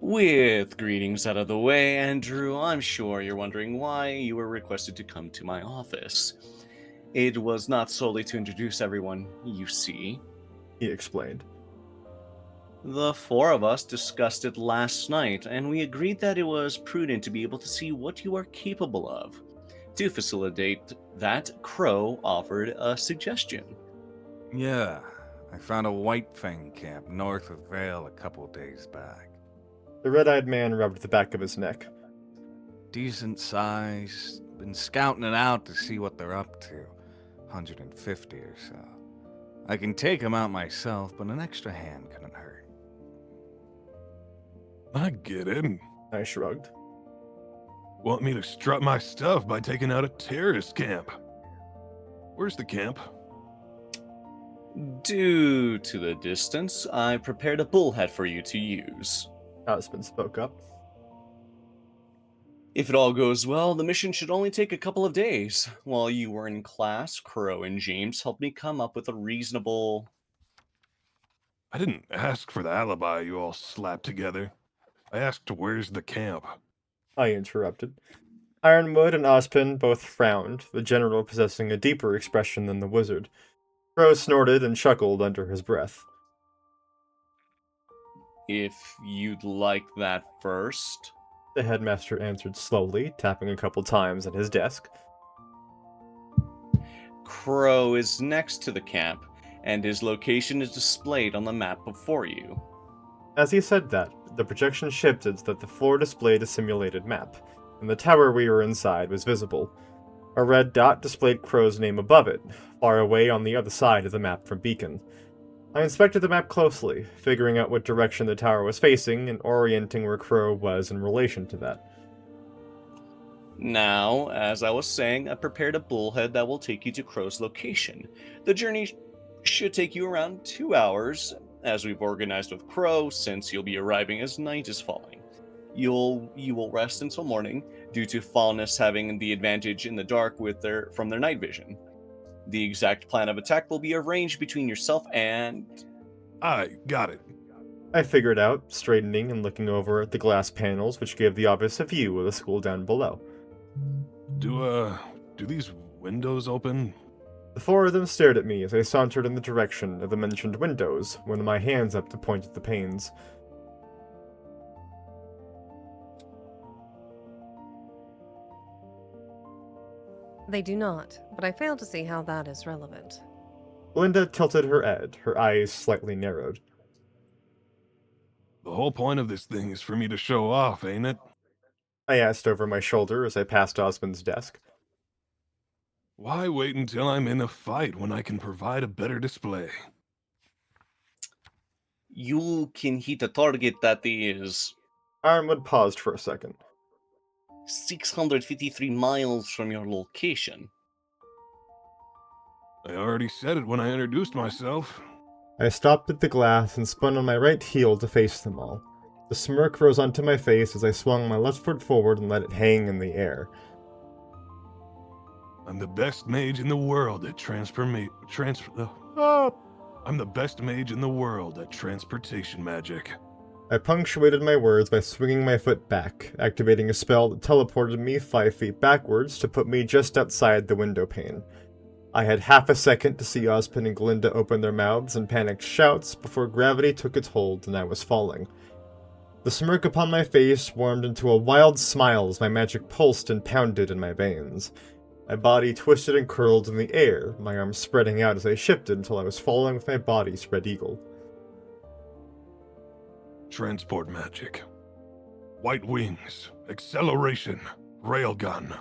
With greetings out of the way, Andrew, I'm sure you're wondering why you were requested to come to my office. It was not solely to introduce everyone, you see, he explained. The four of us discussed it last night, and we agreed that it was prudent to be able to see what you are capable of. To facilitate that, Crow offered a suggestion. Yeah, I found a White Fang camp north of Vale a couple days back. The red-eyed man rubbed the back of his neck. Decent size, been scouting it out to see what they're up to. 150 or so. I can take them out myself, but an extra hand couldn't hurt. I get it. I shrugged. Want me to strut my stuff by taking out a terrorist camp? Where's the camp? Due to the distance, I prepared a bullhead for you to use. Ozpin spoke up. If it all goes well, the mission should only take a couple of days. While you were in class, Crow and James helped me come up with a reasonable... I didn't ask for the alibi you all slapped together. I asked where's the camp. I interrupted. Ironwood and Ozpin both frowned, the general possessing a deeper expression than the wizard. Crow snorted and chuckled under his breath. If you'd like that first... The headmaster answered slowly, tapping a couple times at his desk. Crow is next to the camp, and his location is displayed on the map before you. As he said that, the projection shifted so that the floor displayed a simulated map, and the tower we were inside was visible. A red dot displayed Crow's name above it, far away on the other side of the map from Beacon. I inspected the map closely, figuring out what direction the tower was facing and orienting where Crow was in relation to that. Now, as I was saying, I prepared a bullhead that will take you to Crow's location. The journey should take you around 2 hours, as we've organized with Crow, since you'll be arriving as night is falling. You will rest until morning, due to Faunus having the advantage in the dark from their night vision. The exact plan of attack will be arranged between yourself and... I got it. I figured out, straightening and looking over at the glass panels which gave the obvious a view of the school down below. Do these windows open? The four of them stared at me as I sauntered in the direction of the mentioned windows, with my hands up to point at the panes. They do not, but I fail to see how that is relevant. Linda tilted her head, her eyes slightly narrowed. The whole point of this thing is for me to show off, ain't it? I asked over my shoulder as I passed Osmond's desk. Why wait until I'm in a fight when I can provide a better display? You can hit a target that is... Ironwood paused for a second. 653 miles from your location. I already said it when I introduced myself. I stopped at the glass and spun on my right heel to face them all. The smirk rose onto my face as I swung my left foot forward and let it hang in the air. I'm the best mage in the world at I'm the best mage in the world at transportation magic. I punctuated my words by swinging my foot back, activating a spell that teleported me 5 feet backwards to put me just outside the window pane. I had half a second to see Ozpin and Glinda open their mouths in panicked shouts before gravity took its hold and I was falling. The smirk upon my face warmed into a wild smile as my magic pulsed and pounded in my veins. My body twisted and curled in the air, my arms spreading out as I shifted until I was falling with my body spread eagle. Transport magic. White wings. Acceleration. Railgun.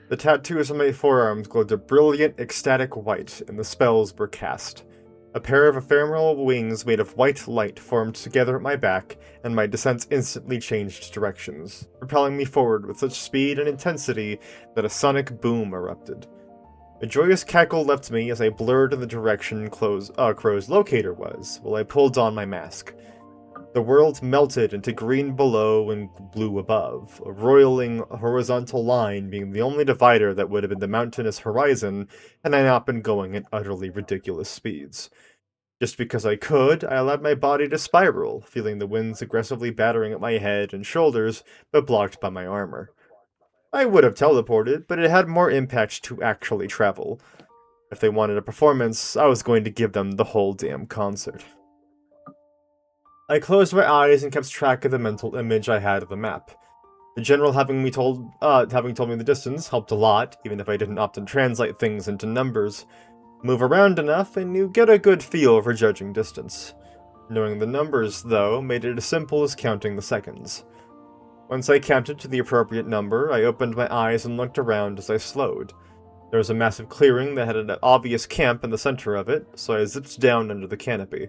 The tattoos on my forearms glowed a brilliant, ecstatic white, and the spells were cast. A pair of ephemeral wings made of white light formed together at my back, and my descent instantly changed directions, propelling me forward with such speed and intensity that a sonic boom erupted. A joyous cackle left me as I blurred in the direction Crow's locator was, while I pulled on my mask. The world melted into green below and blue above, a roiling horizontal line being the only divider that would have been the mountainous horizon had I not been going at utterly ridiculous speeds. Just because I could, I allowed my body to spiral, feeling the winds aggressively battering at my head and shoulders, but blocked by my armor. I would have teleported, but it had more impact to actually travel. If they wanted a performance, I was going to give them the whole damn concert. I closed my eyes and kept track of the mental image I had of the map. The general having told me the distance helped a lot, even if I didn't often translate things into numbers. Move around enough, and you get a good feel for judging distance. Knowing the numbers, though, made it as simple as counting the seconds. Once I counted to the appropriate number, I opened my eyes and looked around as I slowed. There was a massive clearing that had an obvious camp in the center of it, so I zipped down under the canopy.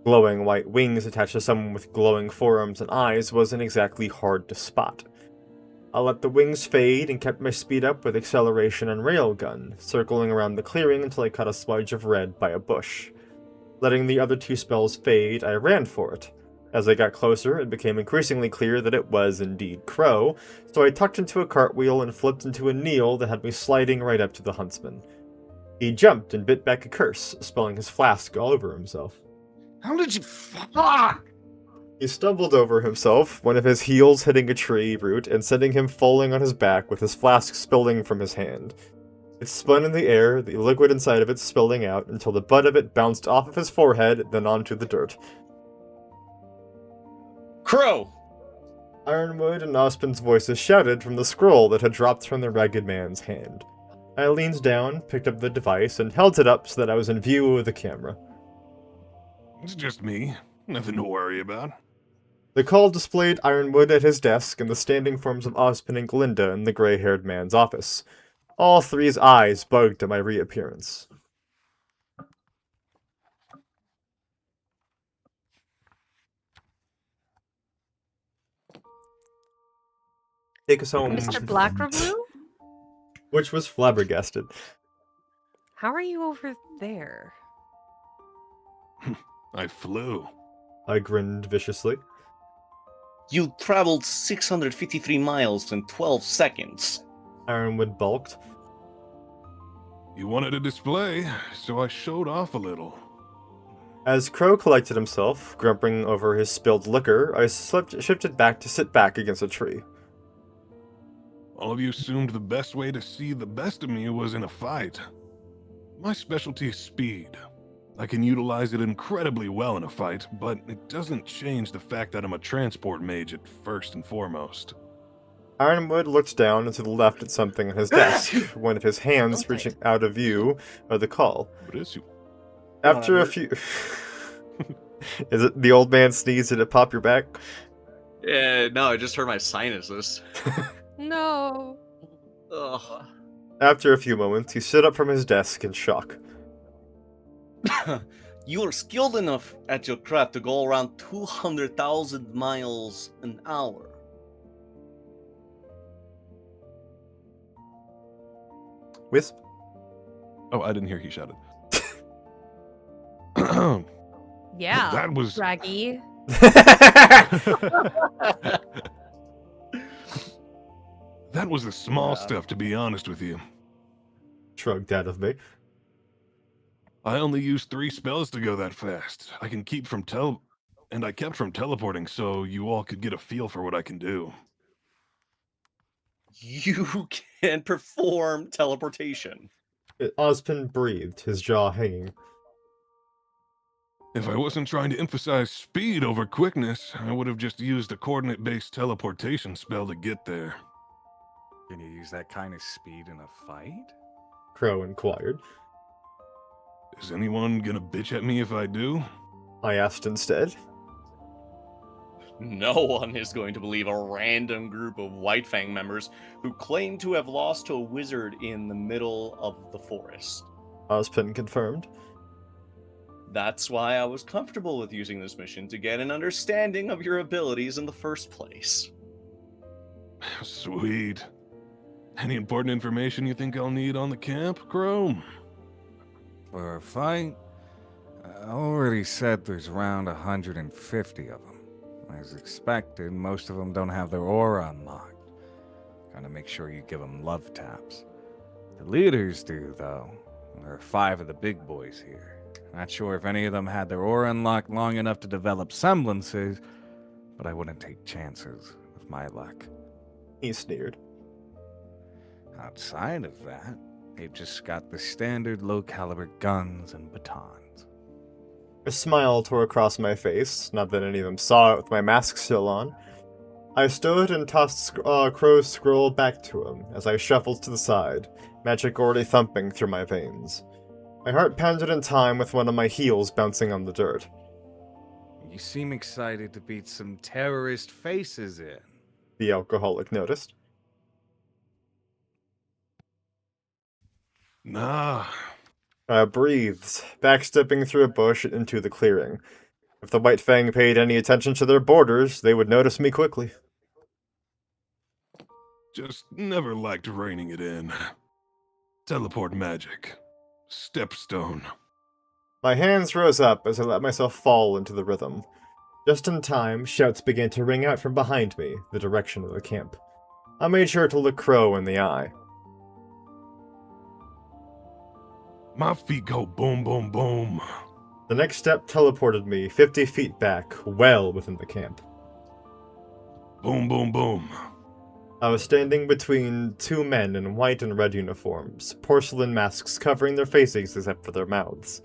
Glowing white wings attached to someone with glowing forearms and eyes wasn't exactly hard to spot. I let the wings fade and kept my speed up with acceleration and railgun, circling around the clearing until I caught a smudge of red by a bush. Letting the other two spells fade, I ran for it. As I got closer, it became increasingly clear that it was indeed Crow, so I tucked into a cartwheel and flipped into a kneel that had me sliding right up to the huntsman. He jumped and bit back a curse, spilling his flask all over himself. How did you... Fuck! He stumbled over himself, one of his heels hitting a tree root and sending him falling on his back with his flask spilling from his hand. It spun in the air, the liquid inside of it spilling out until the butt of it bounced off of his forehead, then onto the dirt. Crow! Ironwood and Ozpin's voices shouted from the scroll that had dropped from the ragged man's hand. I leaned down, picked up the device, and held it up so that I was in view of the camera. It's just me. Nothing to worry about. The call displayed Ironwood at his desk and the standing forms of Ozpin and Glinda in the gray-haired man's office. All three's eyes bugged at my reappearance. Take us home. Mr. Blackerblue? Which was flabbergasted. How are you over there? I flew. I grinned viciously. You traveled 653 miles in 12 seconds. Ironwood balked. You wanted a display, so I showed off a little. As Crow collected himself, grumping over his spilled liquor, I shifted back to sit back against a tree. All of you assumed the best way to see the best of me was in a fight. My specialty is speed. I can utilize it incredibly well in a fight, but it doesn't change the fact that I'm a transport mage at first and foremost. Ironwood looked down and to the left at something on his desk, one of his hands reaching out of view of the call. What is you? After a few... Is it the old man sneeze? Did it pop your back? Yeah, no, I just hurt my sinuses. No. Ugh. After a few moments, he stood up from his desk in shock. You are skilled enough at your craft to go around 200,000 miles an hour. Wisp? Oh, I didn't hear he shouted. Yeah, That was Bragi. That was the small Yeah. stuff, to be honest with you. Shrugged out of me. I only used 3 spells to go that fast. I can keep from and I kept from teleporting so you all could get a feel for what I can do. You can perform teleportation. Ozpin breathed, his jaw hanging. If I wasn't trying to emphasize speed over quickness, I would have just used a coordinate-based teleportation spell to get there. Can you use that kind of speed in a fight? Crow inquired. Is anyone gonna bitch at me if I do? I asked instead. No one is going to believe a random group of White Fang members who claim to have lost to a wizard in the middle of the forest. Ozpin confirmed. That's why I was comfortable with using this mission, to get an understanding of your abilities in the first place. Sweet. Any important information you think I'll need on the camp, Crow? For a fight? I already said there's around 150 of them. As expected, most of them don't have their aura unlocked. Gotta make sure you give them love taps. The leaders do, though. There are 5 of the big boys here. Not sure if any of them had their aura unlocked long enough to develop semblances, but I wouldn't take chances with my luck. He sneered. Outside of that, they've just got the standard low-caliber guns and batons. A smile tore across my face, not that any of them saw it with my mask still on. I stood and tossed Crow's scroll back to him as I shuffled to the side, magic already thumping through my veins. My heart pounded in time with one of my heels bouncing on the dirt. You seem excited to beat some terrorist faces in. The alcoholic noticed. Nah. I breathed, backstepping through a bush into the clearing. If the White Fang paid any attention to their borders, they would notice me quickly. Just never liked reining it in. Teleport magic. Stepstone. My hands rose up as I let myself fall into the rhythm. Just in time, shouts began to ring out from behind me, the direction of the camp. I made sure to look Crow in the eye. My feet go boom, boom, boom. The next step teleported me 50 feet back, well within the camp. Boom, boom, boom. I was standing between 2 men in white and red uniforms, porcelain masks covering their faces except for their mouths.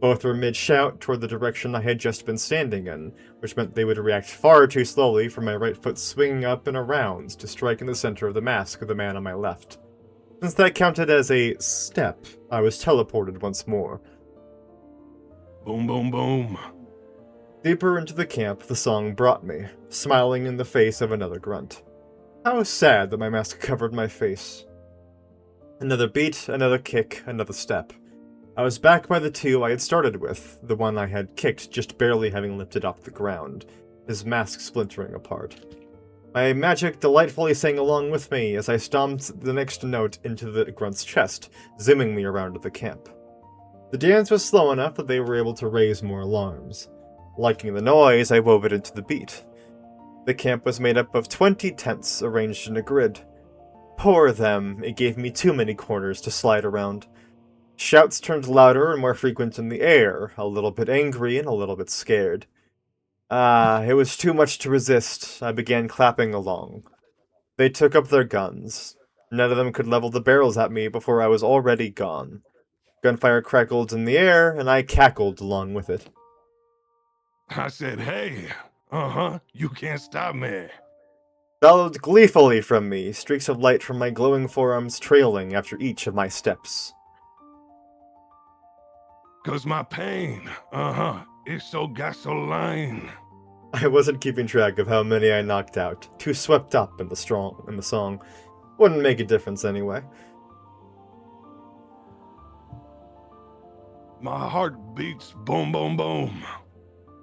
Both were mid-shout toward the direction I had just been standing in, which meant they would react far too slowly for my right foot swinging up and around to strike in the center of the mask of the man on my left. Since that counted as a step, I was teleported once more. Boom, boom, boom. Deeper into the camp, the song brought me, smiling in the face of another grunt. How sad that my mask covered my face. Another beat, another kick, another step. I was back by the 2 I had started with, the one I had kicked just barely having lifted off the ground, his mask splintering apart. My magic delightfully sang along with me as I stomped the next note into the grunt's chest, zooming me around the camp. The dance was slow enough that they were able to raise more alarms. Liking the noise, I wove it into the beat. The camp was made up of 20 tents arranged in a grid. Poor them, it gave me too many corners to slide around. Shouts turned louder and more frequent in the air, a little bit angry and a little bit scared. It was too much to resist. I began clapping along. They took up their guns. None of them could level the barrels at me before I was already gone. Gunfire crackled in the air, and I cackled along with it. I said, hey, you can't stop me. Bellowed gleefully from me, streaks of light from my glowing forearms trailing after each of my steps. 'Cause my pain, is so gasoline. I wasn't keeping track of how many I knocked out, too swept up in the song. Wouldn't make a difference anyway. My heart beats boom, boom, boom.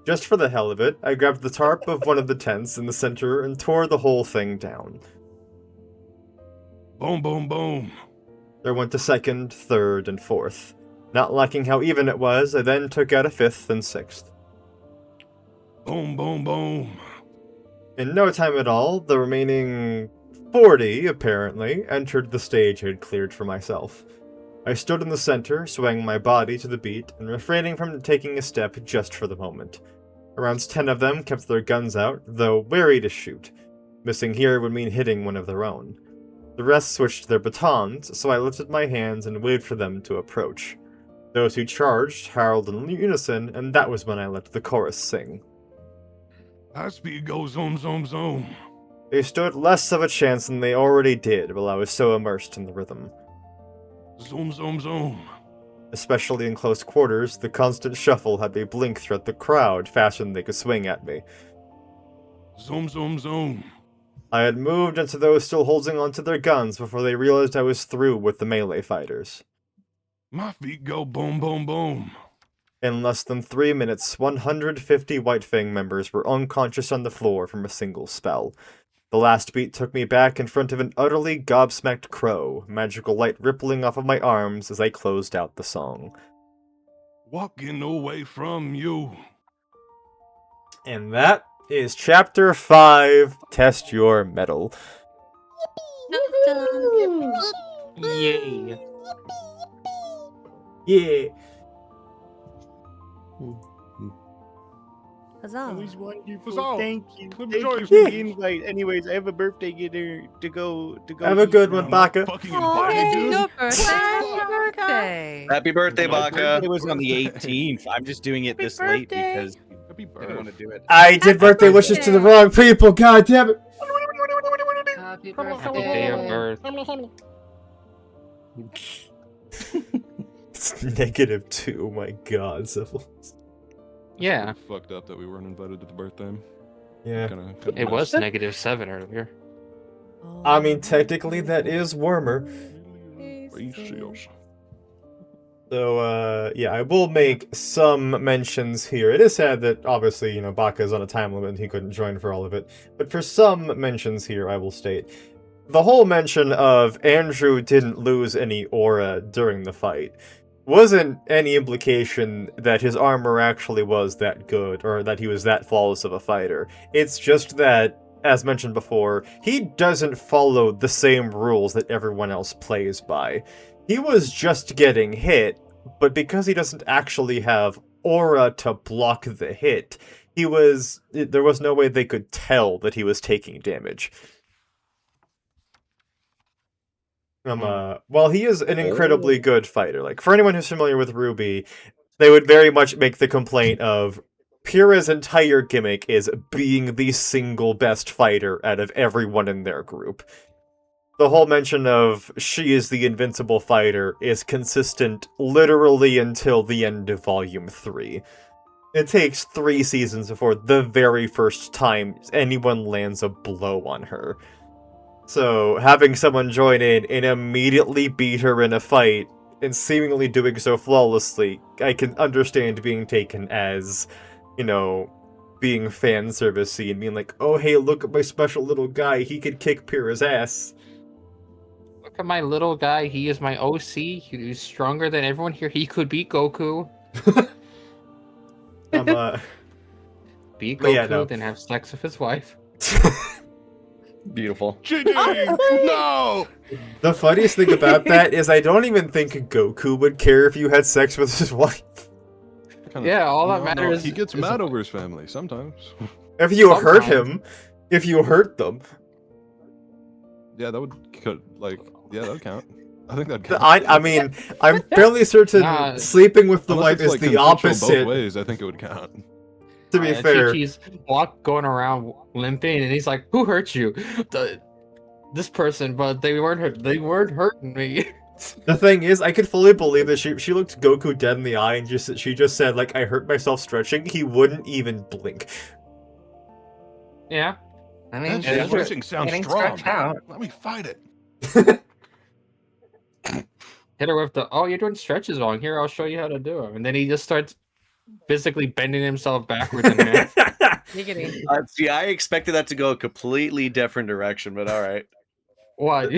Just for the hell of it, I grabbed the tarp of one of the tents in the center and tore the whole thing down. Boom, boom, boom. There went a second, third, and fourth. Not liking how even it was, I then took out a fifth and sixth. Boom, boom, boom. In no time at all, the remaining 40, apparently, entered the stage I had cleared for myself. I stood in the center, swaying my body to the beat, and refraining from taking a step just for the moment. Around 10 of them kept their guns out, though wary to shoot. Missing here would mean hitting one of their own. The rest switched their batons, so I lifted my hands and waved for them to approach. Those who charged howled in unison, and that was when I let the chorus sing. High speed goes zoom, zoom, zoom. They stood less of a chance than they already did while I was so immersed in the rhythm. Zoom, zoom, zoom. Especially in close quarters, the constant shuffle had me blink throughout the crowd faster than they could swing at me. Zoom, zoom, zoom. I had moved into those still holding onto their guns before they realized I was through with the melee fighters. My feet go boom, boom, boom. In less than 3 minutes, 150 White Fang members were unconscious on the floor from a single spell. The last beat took me back in front of an utterly gobsmacked crow, magical light rippling off of my arms as I closed out the song. Walking away from you. And that is Chapter 5, Test Your Metal. Yay. Yeah. Huzzah. It was wonderful. Huzzah. Thank you. Flip Thank the you joys. for the invite. Anyways, I have a birthday dinner to go. Have a good eat. one, Baka. Fucking Oh, invited, it's dude. your birthday. Happy birthday. Happy birthday, My Baka. birthday was on the 18th. I'm just doing it Happy this late birthday. because Happy I didn't want to birthday. do it. I did Happy birthday wishes to the birthday. wrong people, god damn it! Happy Happy day of birth. It's -2, oh my god, Sybil. Yeah, Fucked up that we weren't invited to the birthday. Yeah. it was -7 earlier. I mean, technically that is warmer. Ratios. So, yeah, I will make some mentions here. It is sad that, obviously, you know, Baka is on a time limit and he couldn't join for all of it. But for some mentions here, I will state. The whole mention of Andrew didn't lose any aura during the fight wasn't any implication that his armor actually was that good, or that he was that flawless of a fighter. It's just that, as mentioned before, he doesn't follow the same rules that everyone else plays by. He was just getting hit, but because he doesn't actually have aura to block the hit, there was no way they could tell that he was taking damage. While he is an incredibly good fighter, like, for anyone who's familiar with RWBY, they would very much make the complaint of Pyrrha's entire gimmick is being the single best fighter out of everyone in their group. The whole mention of she is the invincible fighter is consistent literally until the end of Volume 3. It takes 3 seasons before the very first time anyone lands a blow on her. So, having someone join in and immediately beat her in a fight, and seemingly doing so flawlessly, I can understand being taken as, you know, being fan servicey and being like, oh hey, look at my special little guy, he could kick Pyrrha's ass. Look at my little guy. He is my OC. He's stronger than everyone here. He could beat Goku. Beat Goku, yeah, no. then have sex with his wife. Beautiful. GG! No! The funniest thing about that is I don't even think Goku would care if you had sex with his wife. Yeah, all that matters He gets is- mad over his family sometimes. If you hurt Sometimes. him, if you hurt them. Yeah, that would that would count. I think that'd count. I mean, I'm fairly certain Nah. sleeping with the Unless wife it's, is like, the consensual opposite. Both ways, I think it would count. To be fair, Chi-Chi's going around limping, and he's like, "Who hurt you? This person, but they weren't hurting me." the thing is, I could fully believe that she looked Goku dead in the eye and she just said, like, I hurt myself stretching. He wouldn't even blink. Yeah, I mean, That yeah, stretching sounds getting strong. stretched out. Let me fight it. hit her with the, "Oh, you're doing stretches wrong. Here, I'll show you how to do them." And then he just starts physically bending himself backwards in half. Giggity. See, I expected that to go a completely different direction, but all right. What?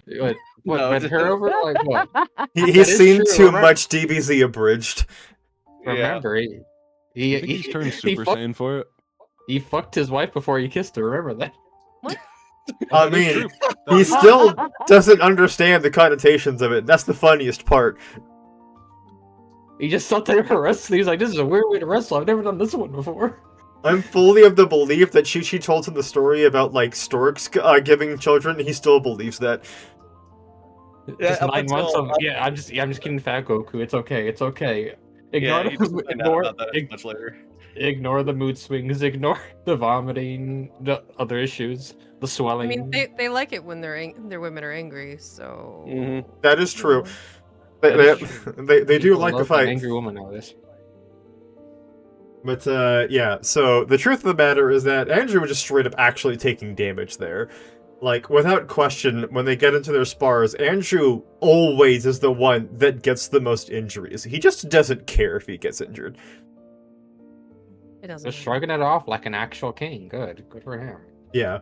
What? No, Bend her over? Like what? He's That is seen true, too remember- much DBZ abridged. Remember, You think he's turned Super Saiyan for it? He fucked his wife before he kissed her. Remember that? I That is mean, true. he still doesn't understand the connotations of it. That's the funniest part. He just thought they were wrestling. He's like, "This is a weird way to wrestle. I've never done this one before." I'm fully of the belief that Chi told him the story about like storks giving children. He still believes that. Yeah, Just up 9 months until- of I'm just kidding, Fat Goku. It's okay. It's okay. Ignore Yeah, you just find out about that much later. Ignore the mood swings. Ignore the vomiting. The other issues. The I swelling. mean, they like it when their women are angry. So That is true. That is They do People like to love an fight. angry woman nowadays. But yeah, so the truth of the matter is that Andrew was just straight up actually taking damage there. Like, without question, when they get into their spars, Andrew always is the one that gets the most injuries. He just doesn't care if he gets injured. it doesn't. Just shrugging it off like an actual king. Good for him. Yeah.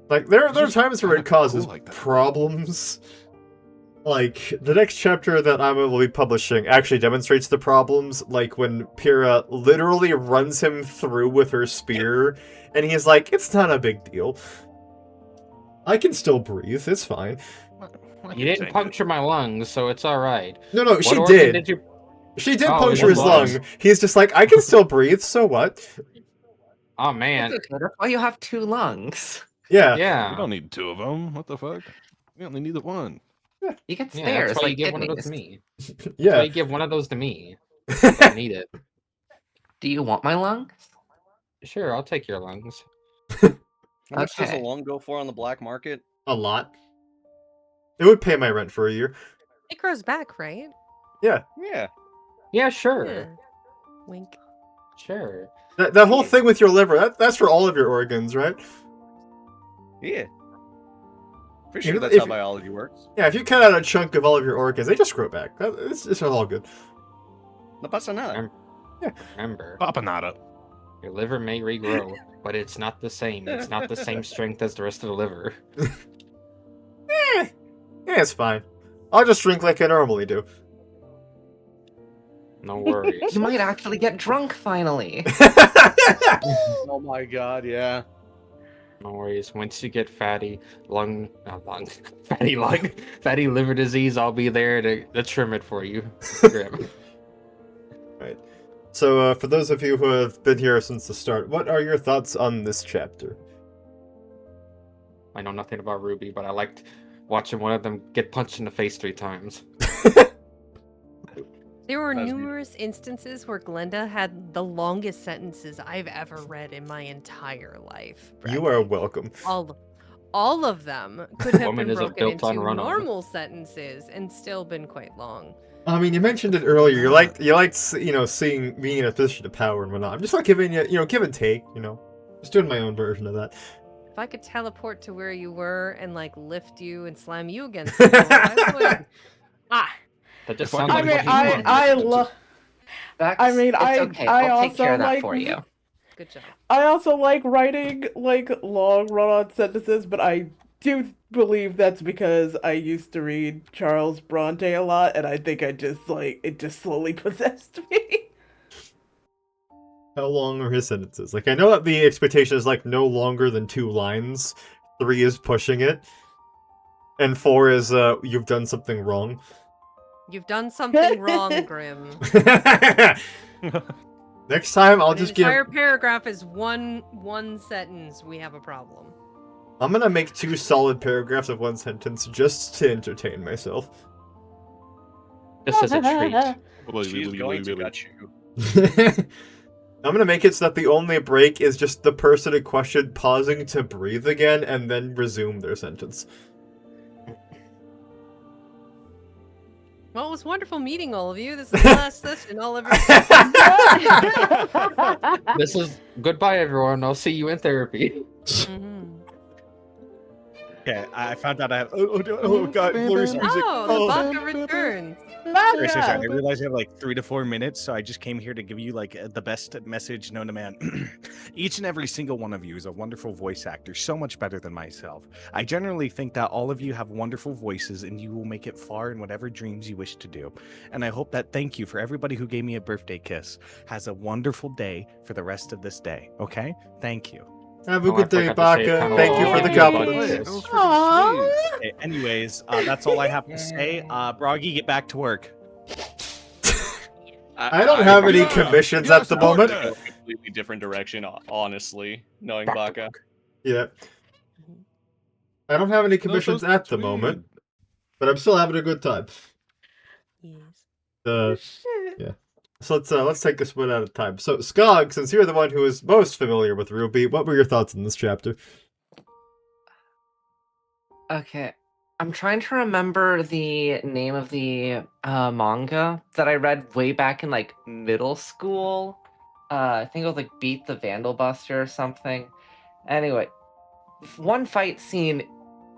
Like, there are Just times where it kinda causes cool like that. problems. Like, the next chapter that I will be publishing actually demonstrates the problems, like when Pyrrha literally runs him through with her spear, and he's like, it's not a big deal. I can still breathe, it's fine. You didn't puncture my lungs, so it's alright. No, she organ did. did you... She did Oh, puncture what his lungs? lung. He's just like, I can still breathe, so what? Oh man. That's okay. That's why you have 2 lungs. Yeah. Yeah. You don't need 2 of them. What the fuck? You only need the 1. You get Yeah, spares. that's why like you give one of those to kidneys. me. That's why Yeah. you give one of those to me. I need it. Do you want my lungs? Sure, I'll take your lungs. How much does a Okay. lung go for on the black market? A lot. It would pay my rent for a year. It grows back, right? Yeah. Yeah. Yeah, sure. Yeah. Wink. Sure. That whole thing with your liver, that's for all of your organs, right? Yeah. Pretty sure If- that's if- how biology works. Yeah, if you cut out a chunk of all of your organs, they just grow back. It's all good. No pasa nada. Remember, Papanada. your liver may regrow, but it's not the same. It's not the same strength as the rest of the liver. Yeah, it's fine. I'll just drink like I normally do. No worries. You might actually get drunk finally. Oh my god, yeah. No worries. Once you get fatty fatty liver disease, I'll be there to trim it for you. Grim. Right. So, for those of you who have been here since the start, what are your thoughts on this chapter? I know nothing about RWBY, but I liked watching one of them get punched in the face 3 times. There were That's numerous instances where Glenda had the longest sentences I've ever read in my entire life. You are welcome. All of them could have Woman been isn't broken built on into run-on. normal sentences and still been quite long. I mean, you mentioned it earlier. You liked, seeing being in a position of power and whatnot. I'm just like giving you, give and take. Just doing my own version of that. If I could teleport to where you were and like lift you and slam you against the door, I would. That just If I sounds could like I mean, what he I- wanted. I love. I mean, it's okay. I'll take care of that for you. Good job. I also like writing like long run-on sentences, but I do believe that's because I used to read Charles Bronte a lot, and I think it just slowly possessed me. How long are his sentences? Like, I know that the expectation is like no longer than 2 lines. 3 is pushing it, and 4 is you've done something wrong. You've done something wrong, Grim. Next time, I'll An just give. entire paragraph is one sentence. We have a problem. I'm gonna make 2 solid paragraphs of 1 sentence just to entertain myself. This is a treat. She's going to got you. I'm gonna make it so that the only break is just the person in question pausing to breathe again and then resume their sentence. Well, it was wonderful meeting all of you. This is the last session. All of you. This is goodbye, everyone. I'll see you in therapy. Mhm. Okay, I found out I have. Oh God, glorious music. Oh, the Baka returns. Sorry, sorry. I realized I have like 3 to 4 minutes, so I just came here to give you like the best message known to man. Each and every single one of you is a wonderful voice actor, so much better than myself. I generally think that all of you have wonderful voices and you will make it far in whatever dreams you wish to do. And I hope that thank you for everybody who gave me a birthday kiss has a wonderful day for the rest of this day. Okay? Thank you. Have a good day, Baka. Thank you for the compliments. Okay, anyways, that's all I have to say. Bragi, get back to work. I don't have any commissions at the moment. A completely different direction, honestly, knowing Baka. Yeah. I don't have any commissions at the moment, but I'm still having a good time. Yeah. So let's take this one at a time. So Skog, since you're the one who is most familiar with RWBY, what were your thoughts on this chapter? Okay. I'm trying to remember the name of the manga that I read way back in like middle school. I think it was like Beat the Vandal Buster or something. Anyway, one fight scene,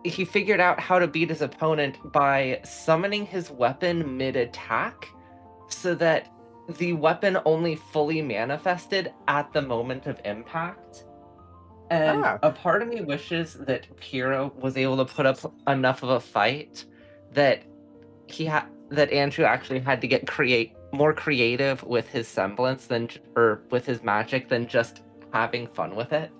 he figured out how to beat his opponent by summoning his weapon mid-attack so that the weapon only fully manifested at the moment of impact. And a part of me wishes that Kira was able to put up enough of a fight that that Andrew actually had to get more creative with his semblance or with his magic than just having fun with it.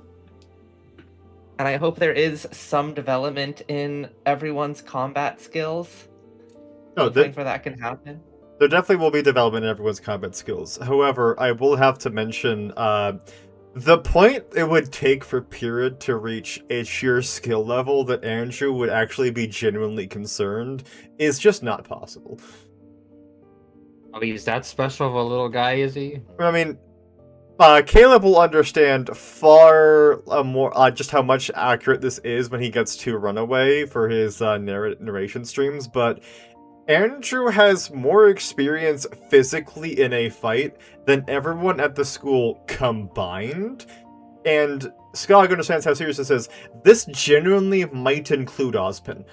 And I hope there is some development in everyone's combat skills. Hoping for that can happen. There definitely will be development in everyone's combat skills. However, I will have to mention the point it would take for Pyrrha to reach a sheer skill level that Andrew would actually be genuinely concerned is just not possible. Oh, he's that special of a little guy, is he? I mean, Caleb will understand far more just how much accurate this is when he gets to Runaway for his narration streams, but Andrew has more experience physically in a fight than everyone at the school combined, and Skog understands how serious this is. This genuinely might include Ozpin.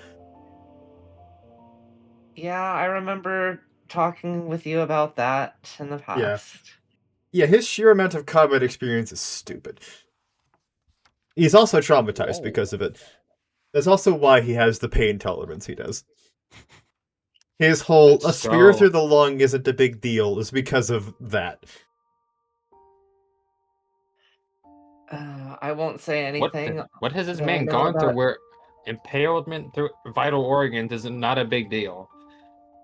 Yeah, I remember talking with you about that in the past. Yeah, his sheer amount of combat experience is stupid. He's also traumatized because of it. That's also why he has the pain tolerance he does. His whole a spear through the lung isn't a big deal is because of that. I won't say anything. What has this man gone through where impalement through vital organs is not a big deal?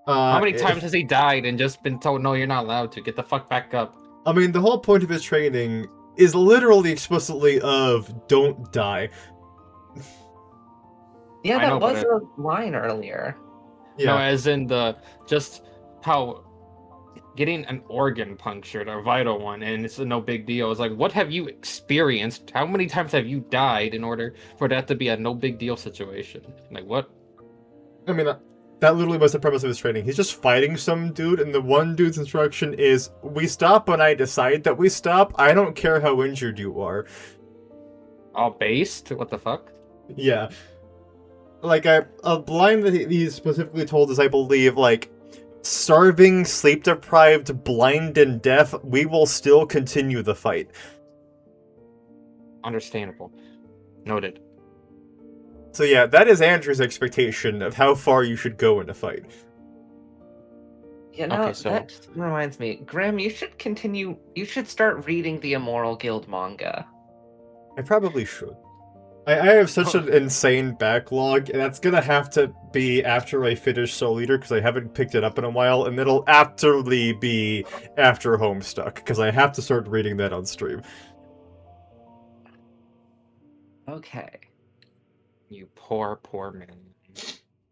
How many times has he died and just been told, no, you're not allowed to, get the fuck back up? I mean, the whole point of his training is literally explicitly of don't die. Yeah, that was a line earlier. Yeah. No, as in just how getting an organ punctured, a vital one, and it's no big deal. It's like, what have you experienced? How many times have you died in order for that to be a no big deal situation? Like, what? I mean, that literally was the premise of his training. He's just fighting some dude, and the one dude's instruction is, we stop when I decide that we stop. I don't care how injured you are. All based? What the fuck? Yeah. Like, a line that he specifically told us, I believe, like, starving, sleep-deprived, blind, and deaf, we will still continue the fight. Understandable. Noted. So yeah, that is Andrew's expectation of how far you should go in a fight. You know, that reminds me. Grim, you should start reading the Immoral Guild manga. I probably should. I have such an insane backlog, and that's gonna have to be after I finish Soul Eater, because I haven't picked it up in a while, and it'll absolutely be after Homestuck, because I have to start reading that on stream. Okay. You poor man.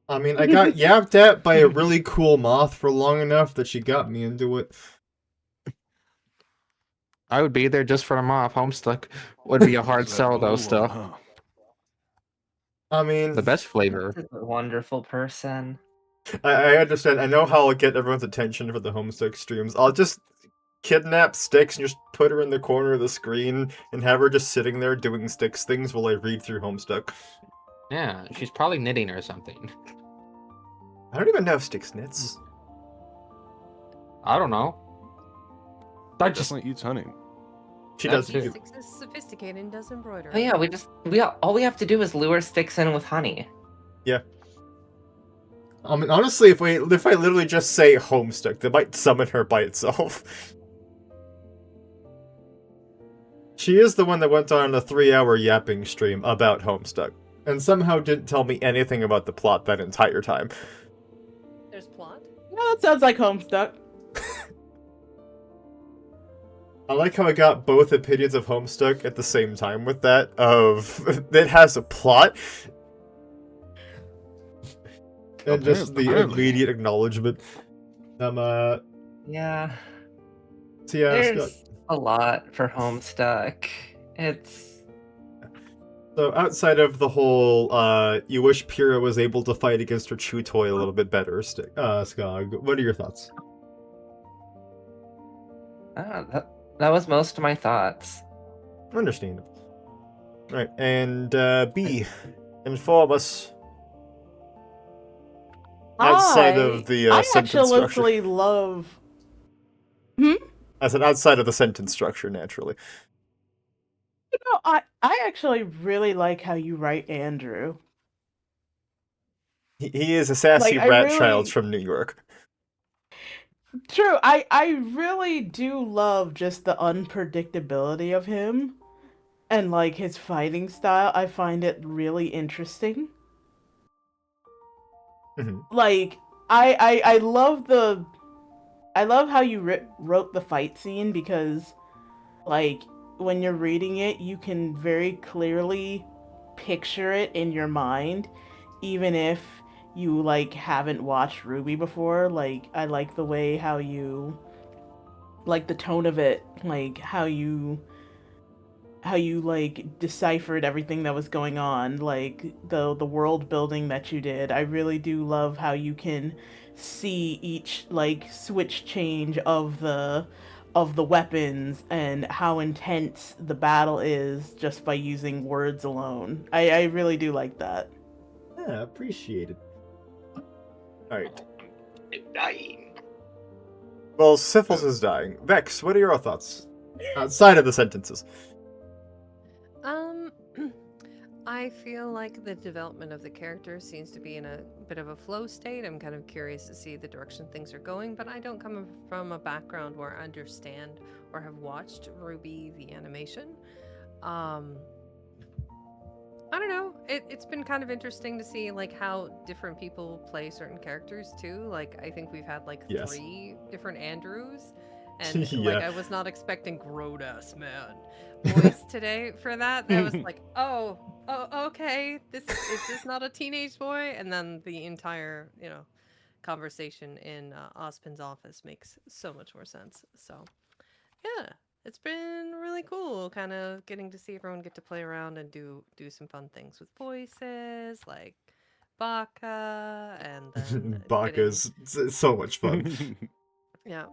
I mean, I got yapped at by a really cool moth for long enough that she got me into it. I would be there just for the moth. Homestuck would be a hard sell, though, still. I mean, the best flavor. This is a wonderful person. I understand. I know how I'll get everyone's attention for the Homestuck streams. I'll just kidnap Styx and just put her in the corner of the screen and have her just sitting there doing Styx things while I read through Homestuck. Yeah, she's probably knitting or something. I don't even know if Styx knits. I don't know. I just Definitely eats honey. She does That's too. Styx is sophisticated and does embroidery. Oh yeah, all we have to do is lure Styx in with honey. Yeah. I mean, honestly, if I literally just say Homestuck, they might summon her by itself. She is the one that went on a 3-hour yapping stream about Homestuck, and somehow didn't tell me anything about the plot that entire time. There's plot? No, that sounds like Homestuck. I like how I got both opinions of Homestuck at the same time with that, of it has a plot. And just the immediate acknowledgement. Yeah. So yeah, There's a lot for Homestuck. It's... So outside of the whole, you wish Pyrrha was able to fight against her chew toy a little bit better, Skog, what are your thoughts? That was most of my thoughts. Understandable. Alright, and B, inform us. Outside of the sentence structure. I actually love... I said outside of the sentence structure, naturally. You know, I actually really like how you write Andrew. He is a sassy Like, rat child from New York. True, I really do love just the unpredictability of him. And, like, his fighting style. I find it really interesting. Like, I love the... I love how you wrote the fight scene because, like, when you're reading it, you can very clearly picture it in your mind, even if you, like, haven't watched RWBY before. Like, I like the way how you... like, the tone of it, like, how you like deciphered everything that was going on, like the world building that you did. I really do love how you can see each like switch change of the weapons and how intense the battle is just by using words alone. I really do like that. Yeah, appreciate it. Alright. Dying. Well, Syphils is dying. Vex, what are your thoughts? Outside of the sentences. I feel like the development of the character seems to be in a bit of a flow state. I'm kind of curious to see the direction things are going, but I don't come from a background where I understand or have watched RWBY the animation. I don't know. It's been kind of interesting to see like how different people play certain characters too. Like I think we've had like 3 different Andrews. And like I was not expecting Grodas man voice today for that. That was like, oh, okay. Is this not a teenage boy? And then the entire, conversation in Ozpin's office makes so much more sense. So, yeah, it's been really cool kind of getting to see everyone get to play around and do some fun things with voices like Baka and then Baka's so much fun. Yeah.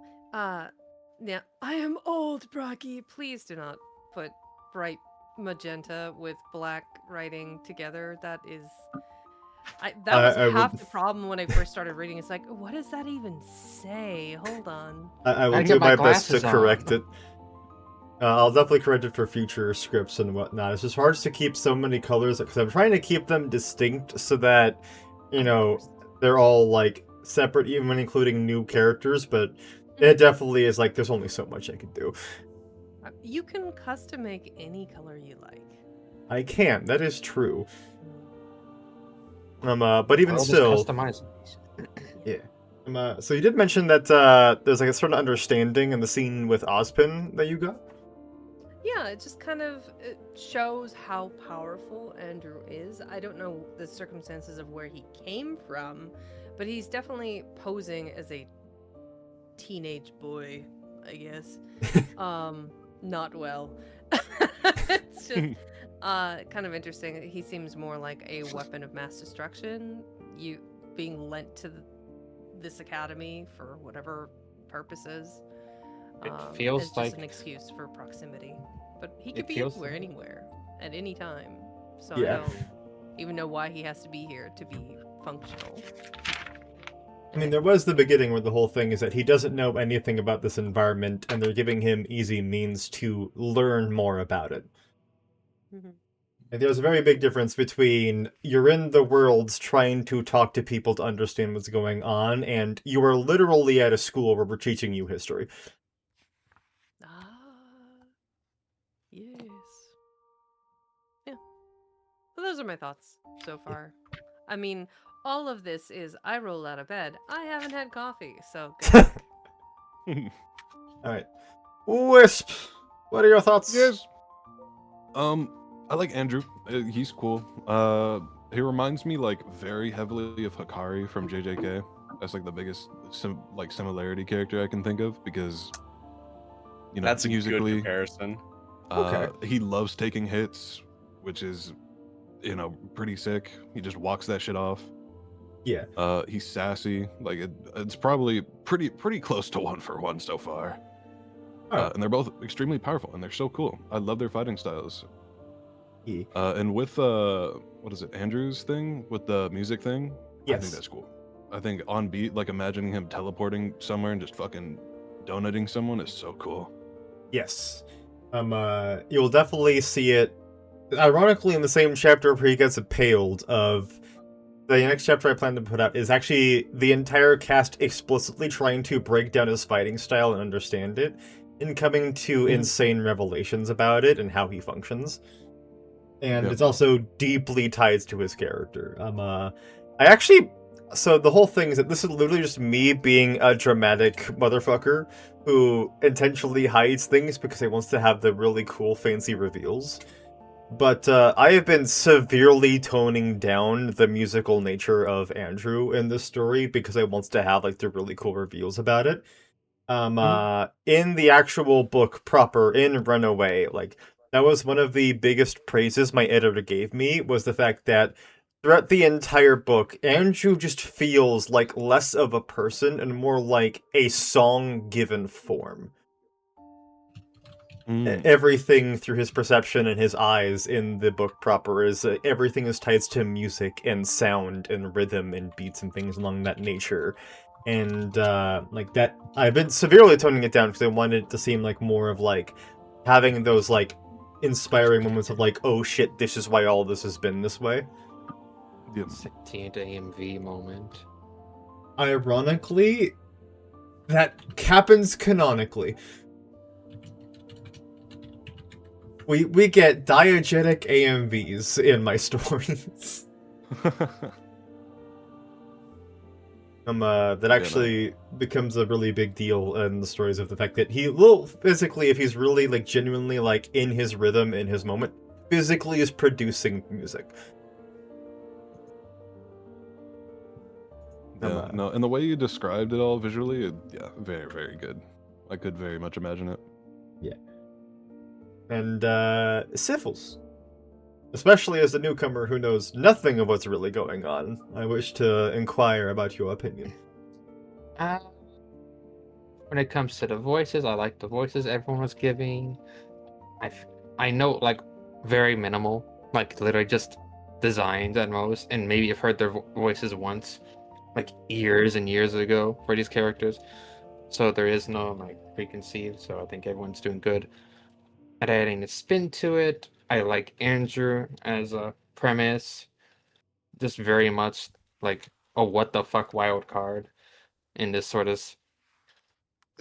Yeah, I am old, Bragi. Please do not put bright magenta with black writing together. That was half the problem when I first started reading. It's like, what does that even say? Hold on. I will do my best to correct it. I'll definitely correct it for future scripts and whatnot. It's just hard to keep so many colors because I'm trying to keep them distinct so that, they're all like separate, even including new characters, but it definitely is like there's only so much I can do. You can custom make any color you like. I can, that is true. But even still, customize. Yeah. So you did mention that there's like a certain understanding in the scene with Ozpin that you got. Yeah, it just kind of shows how powerful Andrew is. I don't know the circumstances of where he came from, but he's definitely posing as a teenage boy, I guess. Not well. It's just kind of interesting. He seems more like a weapon of mass destruction, you being lent to this academy for whatever purposes. It feels it's like just an excuse for proximity, but he could it be feels- anywhere, at any time. So Yeah. even know why he has to be here to be functional. I mean, there was the beginning where the whole thing is that he doesn't know anything about this environment, and they're giving him easy means to learn more about it. Mm-hmm. And there's a very big difference between you're in the world trying to talk to people to understand what's going on, and you are literally at a school where we're teaching you history. Yes. Yeah. So those are my thoughts so far. I mean, all of this is I roll out of bed. I haven't had coffee, so good. Alright. Wisp! What are your thoughts? Yes. I like Andrew. He's cool. He reminds me like very heavily of Hikari from JJK. That's like the biggest similarity character I can think of because you know That's a good musically comparison. he loves taking hits, which is pretty sick. He just walks that shit off. Yeah. He's sassy. Like it's probably pretty close to 1-for-1 so far. And they're both extremely powerful, and they're so cool. I love their fighting styles. Yeah. And with what is it, Andrew's thing with the music thing? Yes. I think that's cool. I think on beat, like imagining him teleporting somewhere and just fucking donating someone is so cool. Yes. You'll definitely see it, ironically, in the same chapter where he gets impaled. Of the next chapter I plan to put out is actually the entire cast explicitly trying to break down his fighting style and understand it, and coming to insane revelations about it and how he functions. And it's also deeply tied to his character. So the whole thing is that this is literally just me being a dramatic motherfucker who intentionally hides things because he wants to have the really cool, fancy reveals. But I have been severely toning down the musical nature of Andrew in this story because I want to have like the really cool reveals about it. In the actual book proper, in Runaway, like that was one of the biggest praises my editor gave me, was the fact that throughout the entire book, Andrew just feels like less of a person and more like a song given form. Everything through his perception and his eyes in the book proper is everything is tied to music and sound and rhythm and beats and things along that nature. And like that, I've been severely toning it down because I wanted it to seem like more of like having those like inspiring moments of like, oh shit, this is why all this has been this way. Sentient AMV moment. Ironically, that happens canonically. We get diegetic AMVs in my stories. That actually becomes a really big deal in the stories of the fact that he will physically, if he's really like genuinely like in his rhythm, in his moment, physically is producing music. Yeah, no, and the way you described it all visually, yeah, very, very good. I could very much imagine it. Yeah. And Syphils. Especially as a newcomer who knows nothing of what's really going on, I wish to inquire about your opinion. When it comes to the voices, I like the voices everyone was giving. I know like very minimal, like literally just designs at most, and maybe I've heard their voices once, like years and years ago for these characters. So there is no like preconceived. So I think everyone's doing good at adding a spin to it. I like Andrew as a premise, just very much like a what the fuck wild card in this sort of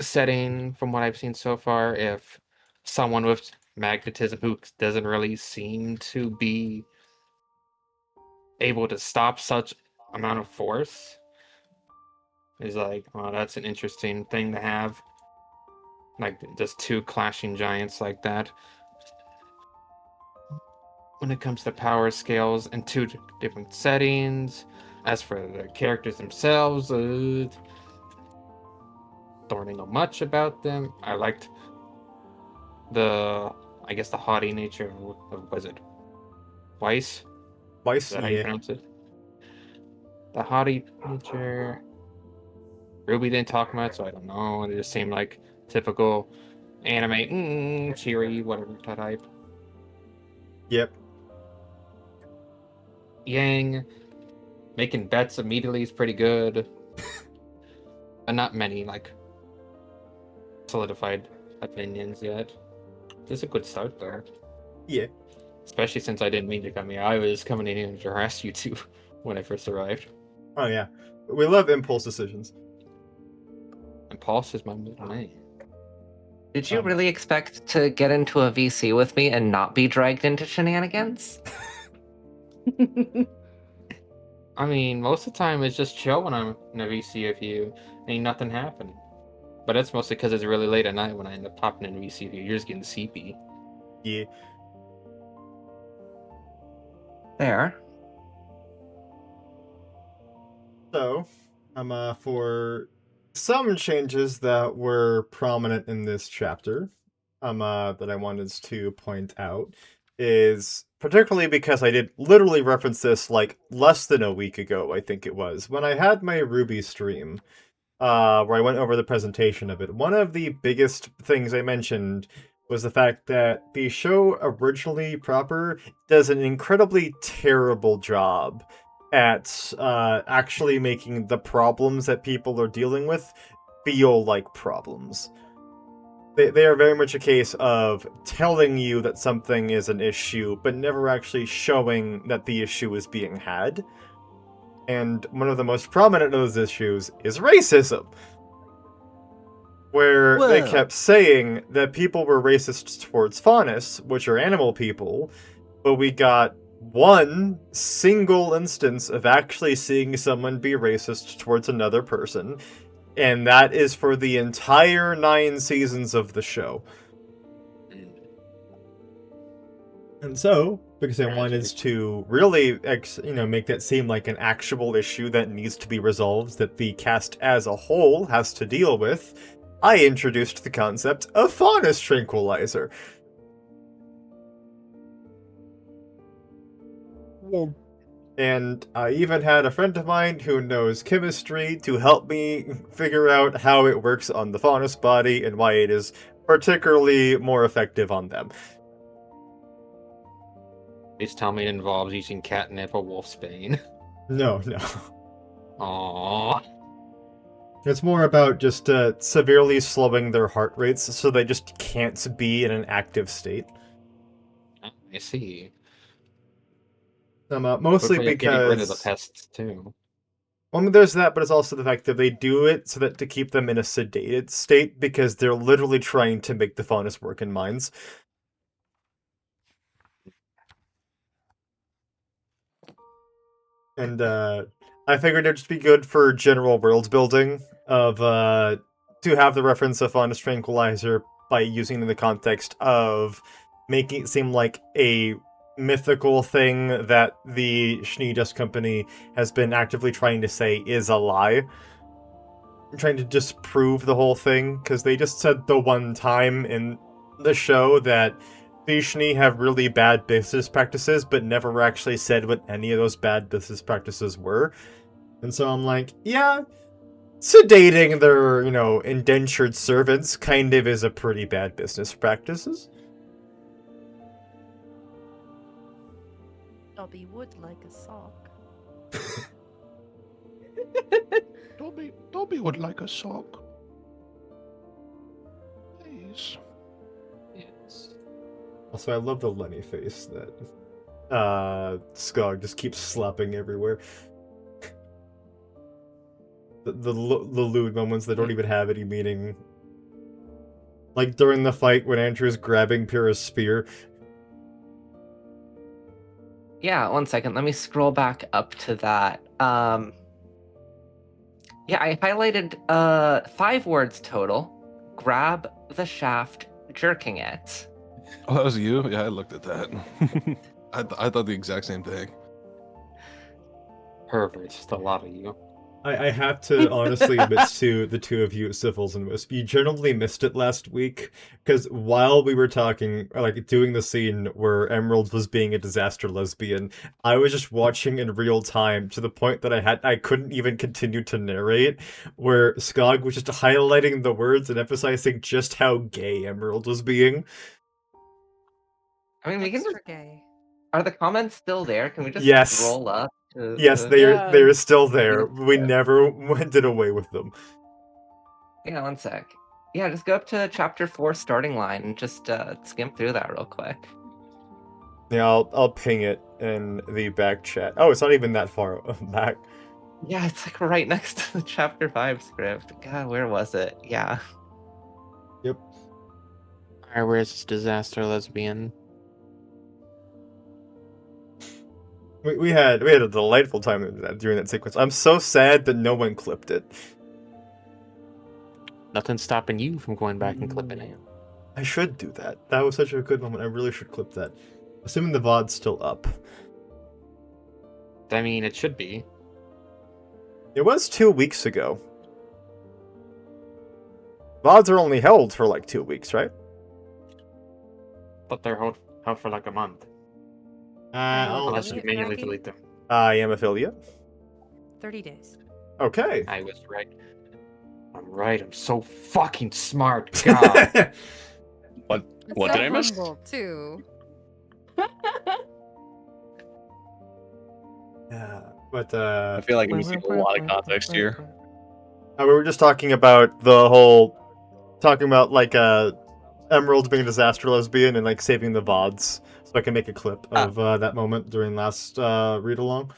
setting from what I've seen so far. If someone with magnetism who doesn't really seem to be able to stop such amount of force is like, well, that's an interesting thing to have. Like just two clashing giants like that. When it comes to power scales in two different settings. As for the characters themselves, don't really know much about them. I liked the haughty nature of was it Weiss? Weiss, Is that how you pronounce it? The haughty nature. RWBY didn't talk much, so I don't know. It just seemed like typical anime, cheery, whatever type. Yep. yang. Making bets immediately is pretty good. And not many, like, solidified opinions yet. This is a good start, though. Yeah. Especially since I didn't mean to come here. I was coming in here to harass you two when I first arrived. Oh, yeah. We love impulse decisions. Impulse is my middle name. Did you really expect to get into a VC with me and not be dragged into shenanigans? I mean, most of the time it's just chill when I'm in a VC with you. Ain't nothing happening. But that's mostly because it's really late at night when I end up popping in a VC with you. You're just getting sleepy. Yeah. There. So, for some changes that were prominent in this chapter, that I wanted to point out is particularly because I did literally reference this like less than a week ago, I think it was, when I had my RWBY stream, where I went over the presentation of it. One of the biggest things I mentioned was the fact that the show originally proper does an incredibly terrible job at actually making the problems that people are dealing with feel like problems. They are very much a case of telling you that something is an issue, but never actually showing that the issue is being had. And one of the most prominent of those issues is racism. Where they kept saying that people were racist towards faunus, which are animal people, but we got one single instance of actually seeing someone be racist towards another person, and that is for the entire 9 seasons of the show. And so, because I wanted to really, make that seem like an actual issue that needs to be resolved, that the cast as a whole has to deal with, I introduced the concept of faunus tranquilizer. And I even had a friend of mine who knows chemistry to help me figure out how it works on the faunus body and why it is particularly more effective on them. Please tell me it involves using catnip or wolfsbane. No. Aww. It's more about just severely slowing their heart rates so they just can't be in an active state. I see. Mostly because getting rid of the pests too. Well, I mean, there's that, but it's also the fact that they do it so that to keep them in a sedated state because they're literally trying to make the faunus work in mines. And I figured it'd just be good for general world building of to have the reference of faunus tranquilizer by using it in the context of making it seem like a mythical thing that the Schnee Dust Company has been actively trying to say is a lie. Trying to disprove the whole thing, because they just said the one time in the show that the Schnee have really bad business practices, but never actually said what any of those bad business practices were. And so I'm like, yeah, sedating their, indentured servants kind of is a pretty bad business practices. Dobby would like a sock. Dobby would like a sock. Please. Yes. Also, I love the Lenny face that Skog just keeps slapping everywhere. The lewd moments that don't even have any meaning. Like during the fight when Andrew's grabbing Pyrrha's spear. Yeah, 1 second. Let me scroll back up to that. Yeah, I highlighted 5 words total. Grab the shaft, jerking it. Oh, that was you? Yeah, I looked at that. I thought the exact same thing. Pervert, just a lot of you. I have to honestly admit to the two of you, Syphils and Wisp, you generally missed it last week, because while we were talking, doing the scene where Emerald was being a disaster lesbian, I was just watching in real time to the point that I couldn't even continue to narrate, where Skog was just highlighting the words and emphasizing just how gay Emerald was being. I mean, we can Extra gay. Are the comments still there? Can we just Yes. scroll up? Yes, they are still there. We never did away with them. Hang on one sec. Yeah, just go up to chapter 4 starting line and just skim through that real quick. Yeah, I'll ping it in the back chat. Oh, it's not even that far back. Yeah, it's like right next to the chapter 5 script. God, where was it? Yeah. Yep. Alright, where's this disaster lesbian? We had a delightful time during that sequence. I'm so sad that no one clipped it. Nothing's stopping you from going back and clipping it. I should do that. That was such a good moment. I really should clip that. Assuming the VOD's still up. I mean, it should be. It was 2 weeks ago. VODs are only held for like 2 weeks, right? But they're held for like a month. Unless you manually delete them. I am affiliate. 30 days. Okay. I was right. I'm right. I'm so fucking smart. God. What So did I miss? humble, too. Yeah, but I feel like I'm missing a lot of context here. we were just talking about the whole, like Emerald being a disaster lesbian and like saving the VODs, so I can make a clip of that moment during last read along.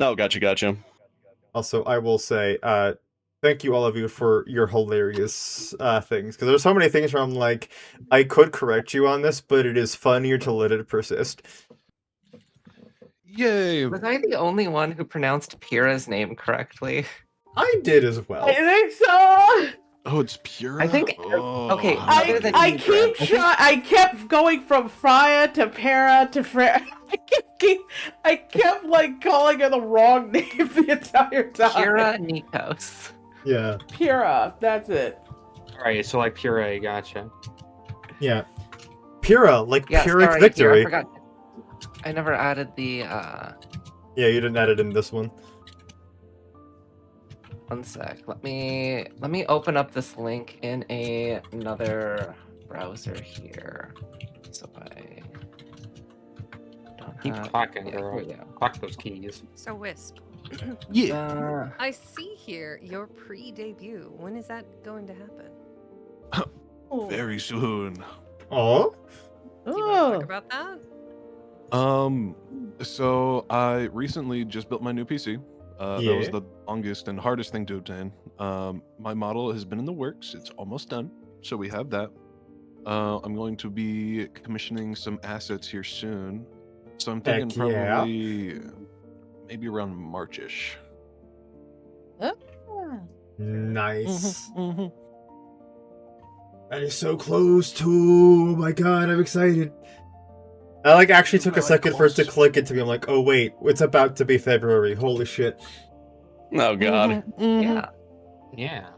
Oh, gotcha. Also, I will say, thank you all of you for your hilarious things, because there's so many things where I'm like, I could correct you on this, but it is funnier to let it persist. Yay! Was I the only one who pronounced Pyrrha's name correctly? I did as well. I think so. Oh, it's pure. I think. Okay, other than I Pyrrha, keep trying. I kept going from Freya to Para to Freya. I kept like calling her the wrong name the entire time. Pyrrha Nikos. Yeah. Pyrrha. That's it. Alright, so like puree, gotcha. Yeah. Pyrrha, like Yeah, Pyrrhic sorry, victory. I forgot. I never added the. Yeah, you didn't add it in this one. One sec. Let me open up this link in another browser here. So I don't Keep have. clocking, Yeah, girl. here we go. Clock those keys. So, Wisp. Yeah. I see here your pre-debut. When is that going to happen? Very soon. Oh. Do you want to talk about that? So I recently just built my new PC. That was Yeah. the longest and hardest thing to obtain. My model has been in the works. It's almost done. So we have that. I'm going to be commissioning some assets here soon. So I'm thinking Heck yeah. probably maybe around Marchish. Nice. That is so close to. Oh my god, I'm excited. I like actually took a second for it to click it to me. I'm like, oh wait, it's about to be February. Holy shit. Oh god. Yeah. Yeah.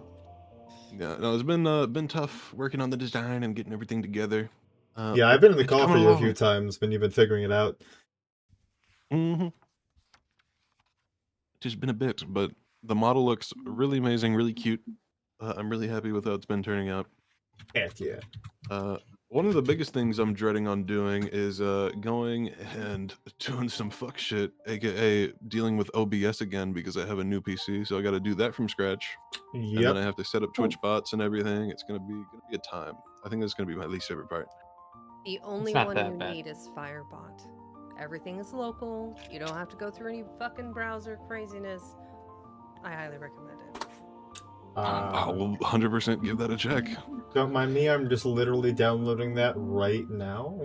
Yeah, no, it's been tough working on the design and getting everything together. Yeah, I've been in the it's call for coming you a few along. times when you've been figuring it out. Just been a bit, but the model looks really amazing, really cute. I'm really happy with how it's been turning out. Heck yeah. One of the biggest things I'm dreading on doing is going and doing some fuck shit, aka dealing with OBS again because I have a new PC, so I got to do that from scratch. And then I have to set up Twitch bots and everything. It's gonna be a time. I think that's gonna be my least favorite part. The only not one that you bad. need is Firebot. Everything is local. You don't have to go through any fucking browser craziness. I highly recommend it. I will 100% give that a check. Don't mind me, I'm just literally downloading that right now.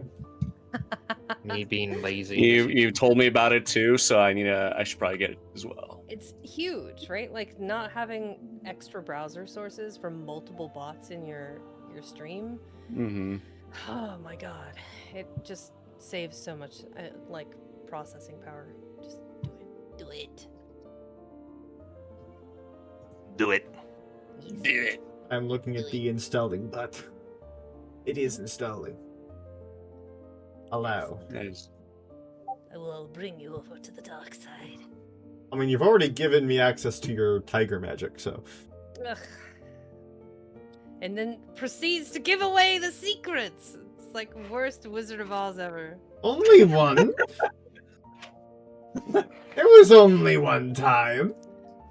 Me being lazy. You told me about it too, so I should probably get it as well. It's huge, right? Like not having extra browser sources from multiple bots in your stream. Mm-hmm. Oh my god, it just saves so much like processing power. Just do it. Do it. Do it. I'm looking at the installing bot. It is installing. Allow. Nice. I will bring you over to the dark side. I mean, you've already given me access to your tiger magic, so. Ugh. And then proceeds to give away the secrets. It's like worst Wizard of Oz ever. Only one? It was only one time.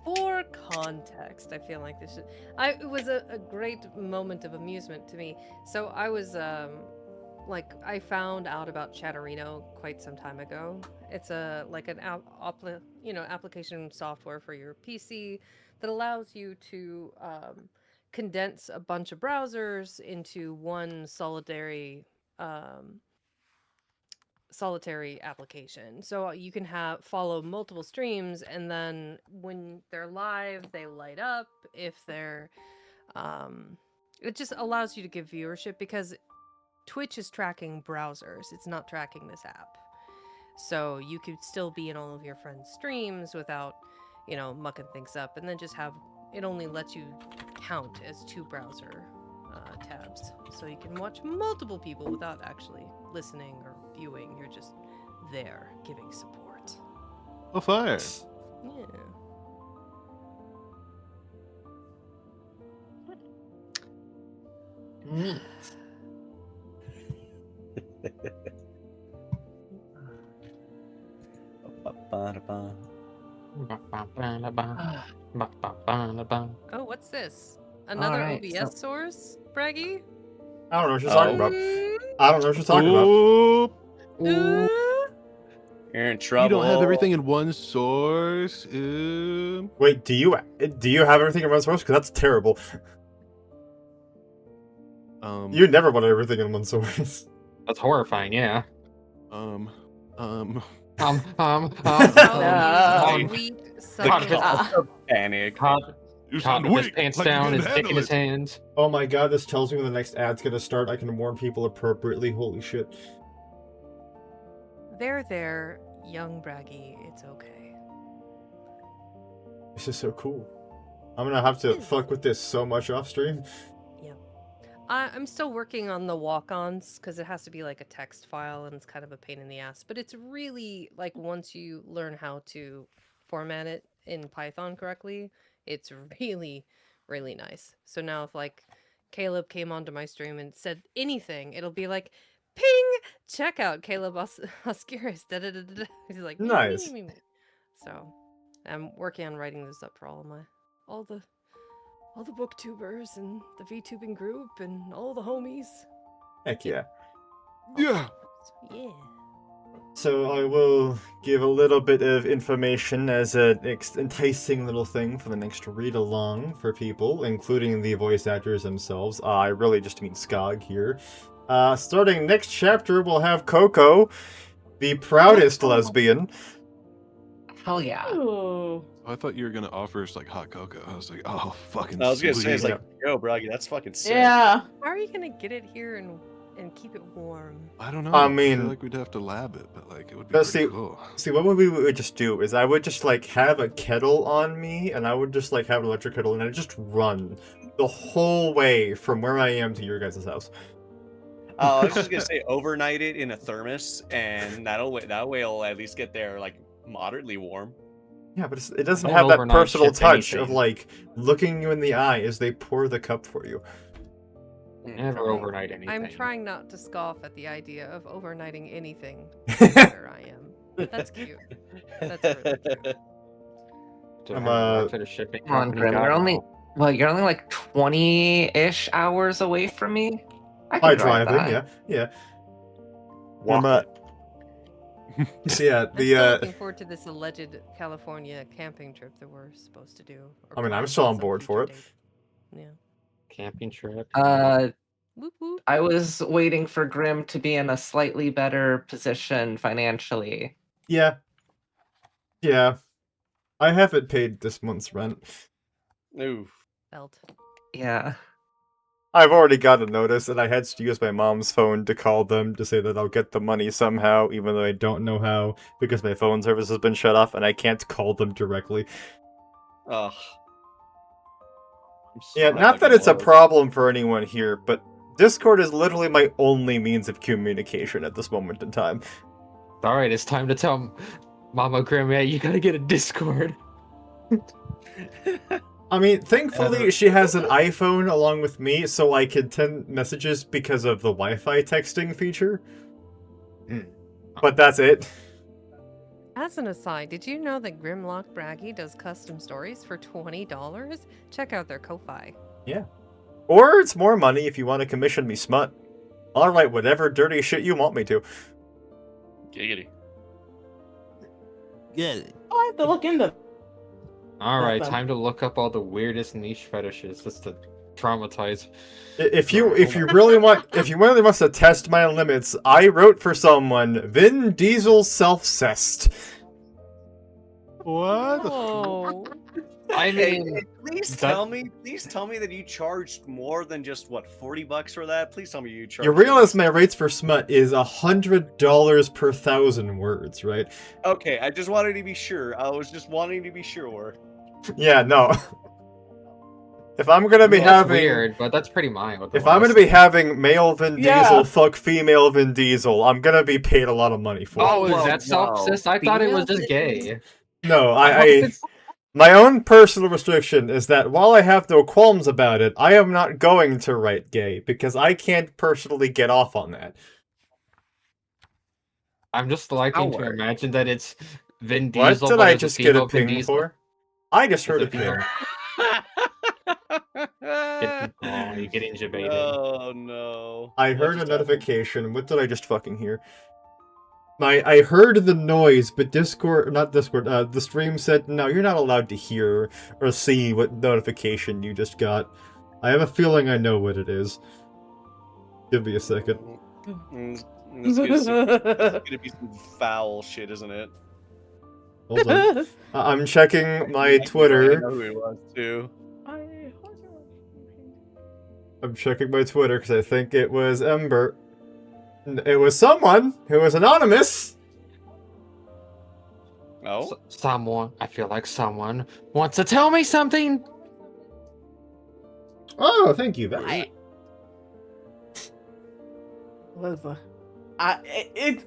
For context, I feel like this should. It was a great moment of amusement to me. So I was I found out about Chatterino quite some time ago. It's an application software for your PC that allows you to condense a bunch of browsers into one solitary application. So you can follow multiple streams, and then when they're live, they light up. If they're it just allows you to give viewership because Twitch is tracking browsers. It's not tracking this app. So you could still be in all of your friends' streams without, mucking things up, and then just it only lets you count as 2 browser tabs. So you can watch multiple people without actually listening or viewing. You're just there giving support. Oh, fire. Yeah. Neat. Oh, what's this? Another Alright, OBS source, Bragi? I don't know what you're talking about. I don't know what you're talking about. You're in trouble. You don't have everything in one source. Wait, do you have everything in one source? Because that's terrible. You never want everything in one source. That's horrifying, yeah. Panic. Todd with his pants down, his dick in his hands. Oh my god, this tells me when the next ad's gonna start. I can warn people appropriately. Holy shit. There, young Bragi. It's okay. This is so cool. I'm gonna have to fuck with this so much off stream. I'm still working on the walk-ons because it has to be like a text file and it's kind of a pain in the ass. But it's really like once you learn how to format it in Python correctly, it's really, really nice. So now if like Caleb came onto my stream and said anything, it'll be like, ping, check out Caleb Oscuris. He's like, nice. So I'm working on writing this up for all the booktubers and the VTubing group and all the homies. Heck yeah. Yeah. Yeah. So I will give a little bit of information as an enticing little thing for the next read-along for people, including the voice actors themselves. I really just mean Skog here. Starting next chapter, we'll have Coco, the proudest lesbian. Hell yeah. Ooh. I thought you were gonna offer us like hot cocoa. I was like, oh, fucking. I was gonna say, it's sweet. like, yo, Bragi, that's fucking sick. Yeah. How are you gonna get it here and keep it warm? I don't know. I mean, feel like we'd have to lab it, but like it would be pretty cool. See, what we would just do is I would just like have a kettle on me, and I would just like have an electric kettle, and I'd just run the whole way from where I am to your guys' house. I was just gonna say, overnight it in a thermos, and that way it'll at least get there like moderately warm. Yeah, but it doesn't Don't have that overnight personal ship touch of anything. like looking you in the eye as they pour the cup for you. Never overnight anything. I'm trying not to scoff at the idea of overnighting anything where I am. That's cute. That's really cute. I'm to the shipping Come on, company, Grim. God, You're only like 20-ish hours away from me. I By can drive driving, that. yeah. Walk So yeah, I'm still looking forward to this alleged California camping trip that we're supposed to do. I mean, I'm still on board for it. Yeah. camping trip. Whoop, whoop. I was waiting for Grim to be in a slightly better position financially. Yeah. I haven't paid this month's rent. Ooh. Belt. Yeah. I've already got a notice, and I had to use my mom's phone to call them to say that I'll get the money somehow, even though I don't know how, because my phone service has been shut off, and I can't call them directly. Ugh. Yeah, not that it's a problem for anyone here, but Discord is literally my only means of communication at this moment in time. Alright, it's time to tell Mama Grim, yeah, you gotta get a Discord. I mean, thankfully she has an iPhone along with me, so I can send messages because of the Wi-Fi texting feature. But that's it. As an aside, did you know that Grimlock Bragi does custom stories for $20? Check out their Ko-Fi. Yeah. Or it's more money if you want to commission me smut. I'll write whatever dirty shit you want me to. Giggity. I have to look into. All right, Nothing. time to look up all the weirdest niche fetishes just to traumatize. If you really want to test my limits, I wrote for someone Vin Diesel self-cessed. What? Oh. I mean, Hey, please tell me that you charged more than just what, $40 for that? Please tell me you charged. You realize my rates for smut is $100 per 1,000 words, right? Okay, I just wanted to be sure. I was just wanting to be sure. Yeah, no. If I'm gonna be that's having weird, but that's pretty mild. If I'm gonna be having male Vin Yeah. Diesel fuck female Vin Diesel, I'm gonna be paid a lot of money for it. Oh, is that self-cis? I thought it was just gay. No, I hope I it's- my own personal restriction is that while I have no qualms about it, I am not going to write gay because I can't personally get off on that. I'm just liking to imagine that it's Vin What Diesel. did but I it's just get female a Vin ping Diesel. for? I just heard a It's a ping. Oh, you're getting debated. Oh no. I heard a notification. What did I just fucking hear? I heard the noise, but the stream said, no, you're not allowed to hear or see what notification you just got. I have a feeling I know what it is. Give me a second. It's gonna be some foul shit, isn't it? Hold on. I'm checking my I Twitter. know who it was too. I'm checking my Twitter because I think it was Ember. It was someone who was anonymous. Oh? Someone. I feel like someone wants to tell me something. Oh, thank you, Val. Listen, it's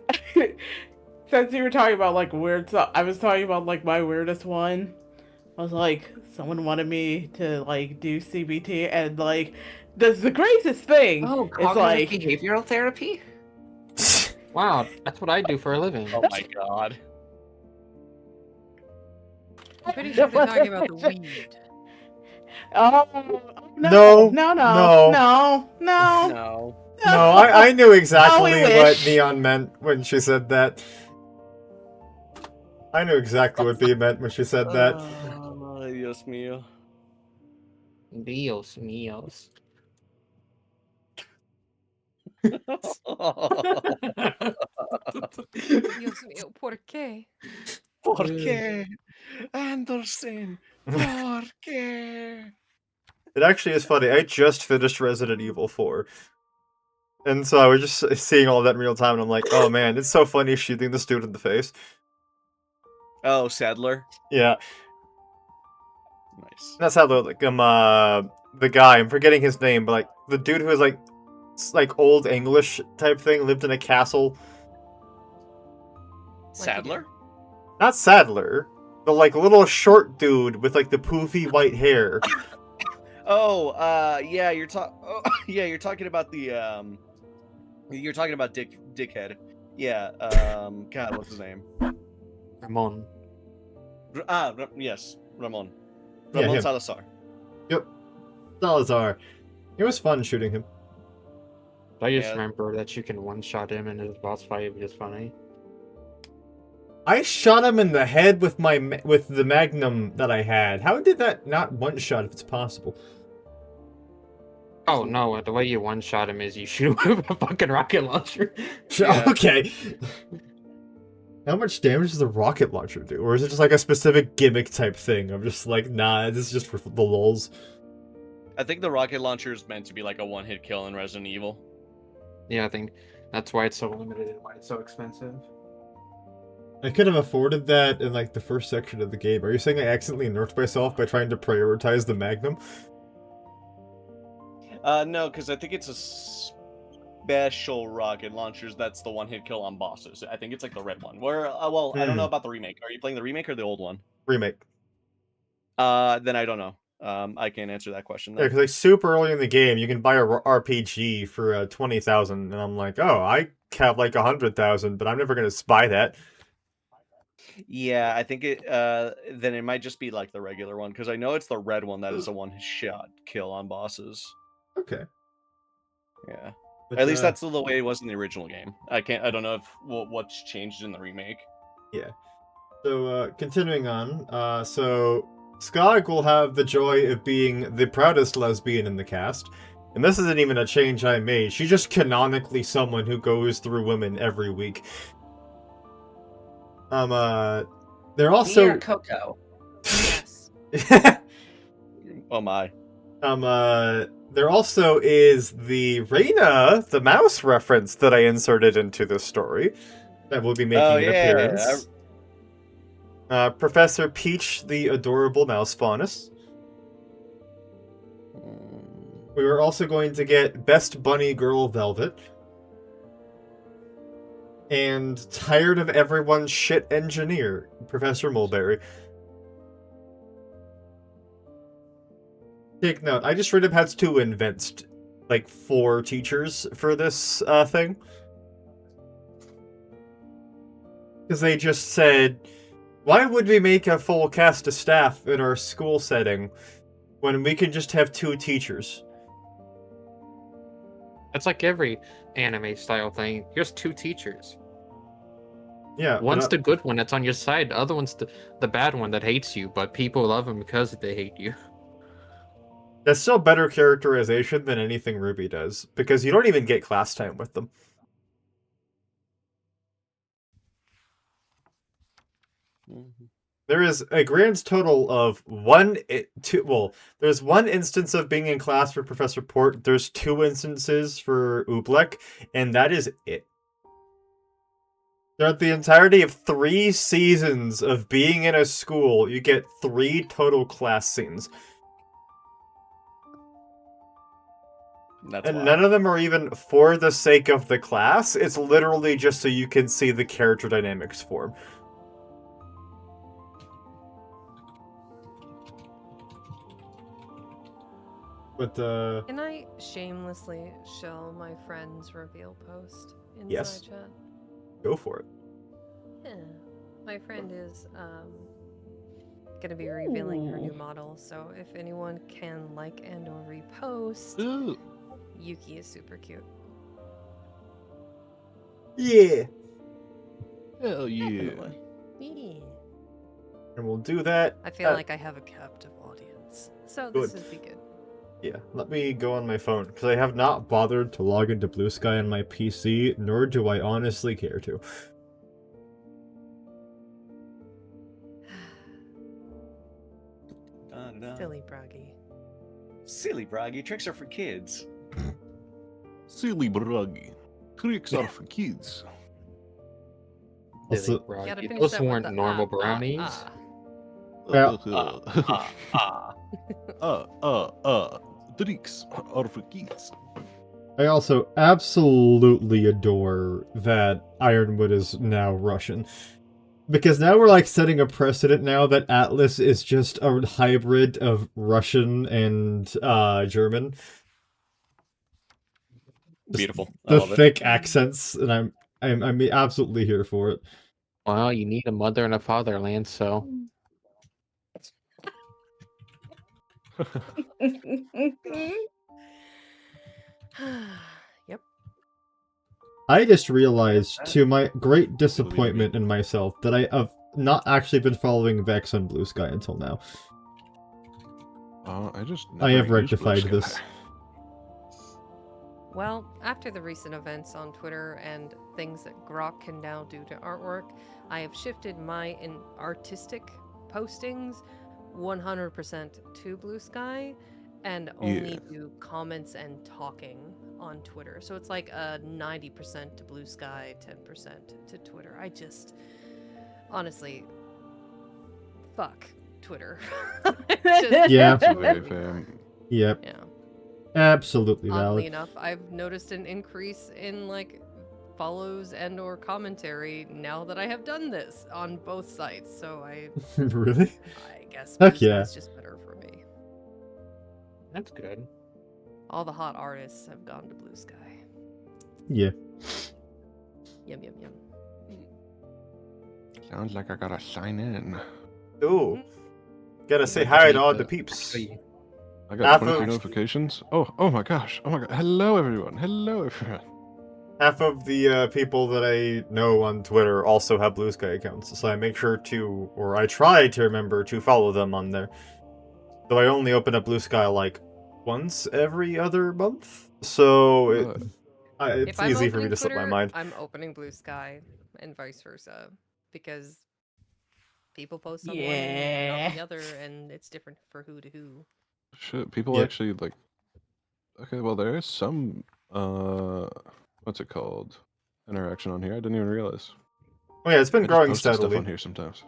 since you were talking about like weird stuff, I was talking about like my weirdest one. I was like, someone wanted me to like do CBT, and like, the craziest thing Oh, is cognitive like behavioral therapy? Wow, that's what I do for a living. Oh my god. I'm pretty sure they're talking about the weed. Oh No, no. No. No, I knew exactly we what wish. Neon meant when she said that. I knew exactly what B meant when she said that. Oh, Dios mío. Dios míos. Dios mío, ¿por qué? ¿Por qué? Anderson, ¿por qué? It actually is funny. I just finished Resident Evil 4. And so I was just seeing all that in real time, and I'm like, oh man, it's so funny shooting this dude in the face. Oh, Sadler? Yeah. Nice. Not Sadler, like, the guy, I'm forgetting his name, but like, the dude who was like old English type thing, lived in a castle. Sadler? Not Sadler. The like little short dude with like the poofy white hair. Oh, yeah, you're talking about the you're talking about Dickhead. Yeah, God, what's his name? Ramon. Yes, Ramon. Yeah, Ramon him. Salazar. Yep. Salazar. It was fun shooting him. I just Yeah. remember that you can one-shot him in his boss fight, which is funny. I shot him in the head with the magnum that I had. How did that not one shot if it's possible? Oh no, the way you one-shot him is you shoot him with a fucking rocket launcher. Yeah. Okay. How much damage does the rocket launcher do? Or is it just like a specific gimmick type thing? I'm just like, nah, this is just for the lulz. I think the rocket launcher is meant to be like a one-hit kill in Resident Evil. Yeah, I think that's why it's so limited and why it's so expensive. I could have afforded that in like the first section of the game. Are you saying I accidentally nerfed myself by trying to prioritize the magnum? No, because I think it's a special rocket launchers that's the one-hit kill on bosses. I think it's like the red one. Where, well, I don't know about the remake. Are you playing the remake or the old one? Remake. Then I don't know. I can't answer that question. Yeah, Then. because like super early in the game, you can buy a RPG for 20,000, and I'm like, oh, I have like 100,000, but I'm never gonna buy that. Yeah, I think it. Then it might just be like the regular one because I know it's the red one that is the one-shot kill on bosses. Okay. Yeah. But, At least that's the way it was in the original game. I don't know if what's changed in the remake. Yeah. So continuing on, so Skog will have the joy of being the proudest lesbian in the cast. And this isn't even a change I made. She's just canonically someone who goes through women every week. They're also Me or Coco. Yes. Oh my. There also is the Reina, the mouse reference that I inserted into this story that will be making an appearance. Professor Peach, the adorable mouse faunus. We were also going to get Best Bunny Girl Velvet. And Tired of Everyone's Shit Engineer, Professor Mulberry. Take note, I just straight up had to invent like 4 teachers for this thing. Because they just said, why would we make a full cast of staff in our school setting when we can just have 2 teachers? That's like every anime style thing. Here's 2 teachers. Yeah. One's the good one that's on your side. The other one's the bad one that hates you, but people love him because they hate you. That's still better characterization than anything RWBY does, because you don't even get class time with them. There is a grand total of there's 1 instance of being in class for Professor Port, there's 2 instances for Oobleck, and that is it. Throughout the entirety of 3 seasons of being in a school, you get 3 total class scenes. And none of them are even for the sake of the class, it's literally just so you can see the character dynamics form. But, Can I shamelessly show my friend's reveal post inside yes. chat? Go for it. Yeah. My friend is gonna be revealing her new model, so if anyone can like and or repost, Yuki is super cute. Yeah. Hell yeah. Yeah. And we'll do that. I feel like I have a captive audience, so this Good. would be good. Yeah, let me go on my phone, because I have not bothered to log into Blue Sky on my PC, nor do I honestly care to. Silly Bragi. Silly Bragi. Tricks are for kids. Silly Bragi. Tricks are for kids. Also, those weren't normal brownies. Tricks are for kids. I also absolutely adore that Ironwood is now Russian. Because now we're like setting a precedent now that Atlas is just a hybrid of Russian and German. Beautiful. The thick accents, and I'm absolutely here for it. Well, you need a mother and a fatherland, so. Yep. I just realized, to my great disappointment in myself, that I have not actually been following Vex on Blue Sky until now. I have rectified this. Well, after the recent events on Twitter and things that Grok can now do to artwork, I have shifted my artistic postings 100% to Blue Sky and only do comments and talking on Twitter. So it's like a 90% to Blue Sky, 10% to Twitter. I just, honestly, fuck Twitter. Yeah. Yep. Yeah. Absolutely valid. Oddly enough, I've noticed an increase in like follows and or commentary now that I have done this on both sites. So I really? I guess Heck yeah. it's just better for me. That's good. All the hot artists have gone to Blue Sky. Yeah. Yum yum yum. Sounds like I gotta sign in. Ooh. Gotta say Like hi to to all take the the- peeps. I got 23 notifications. Oh my gosh. Oh my god. Hello everyone. Hello everyone. Half of the people that I know on Twitter also have Blue Sky accounts, so I make sure to, or I try to remember to follow them on there. Though I only open up Blue Sky like once every other month, so it's If I'm easy for me opening to slip my Twitter, mind. I'm opening Blue Sky, and vice versa, because people post on one and not the other, and it's different for who to who. Shit, people actually like. Okay, well there is some what's it called? Interaction on here. I didn't even realize. Oh yeah, it's been I just growing posted steadily. stuff on here sometimes.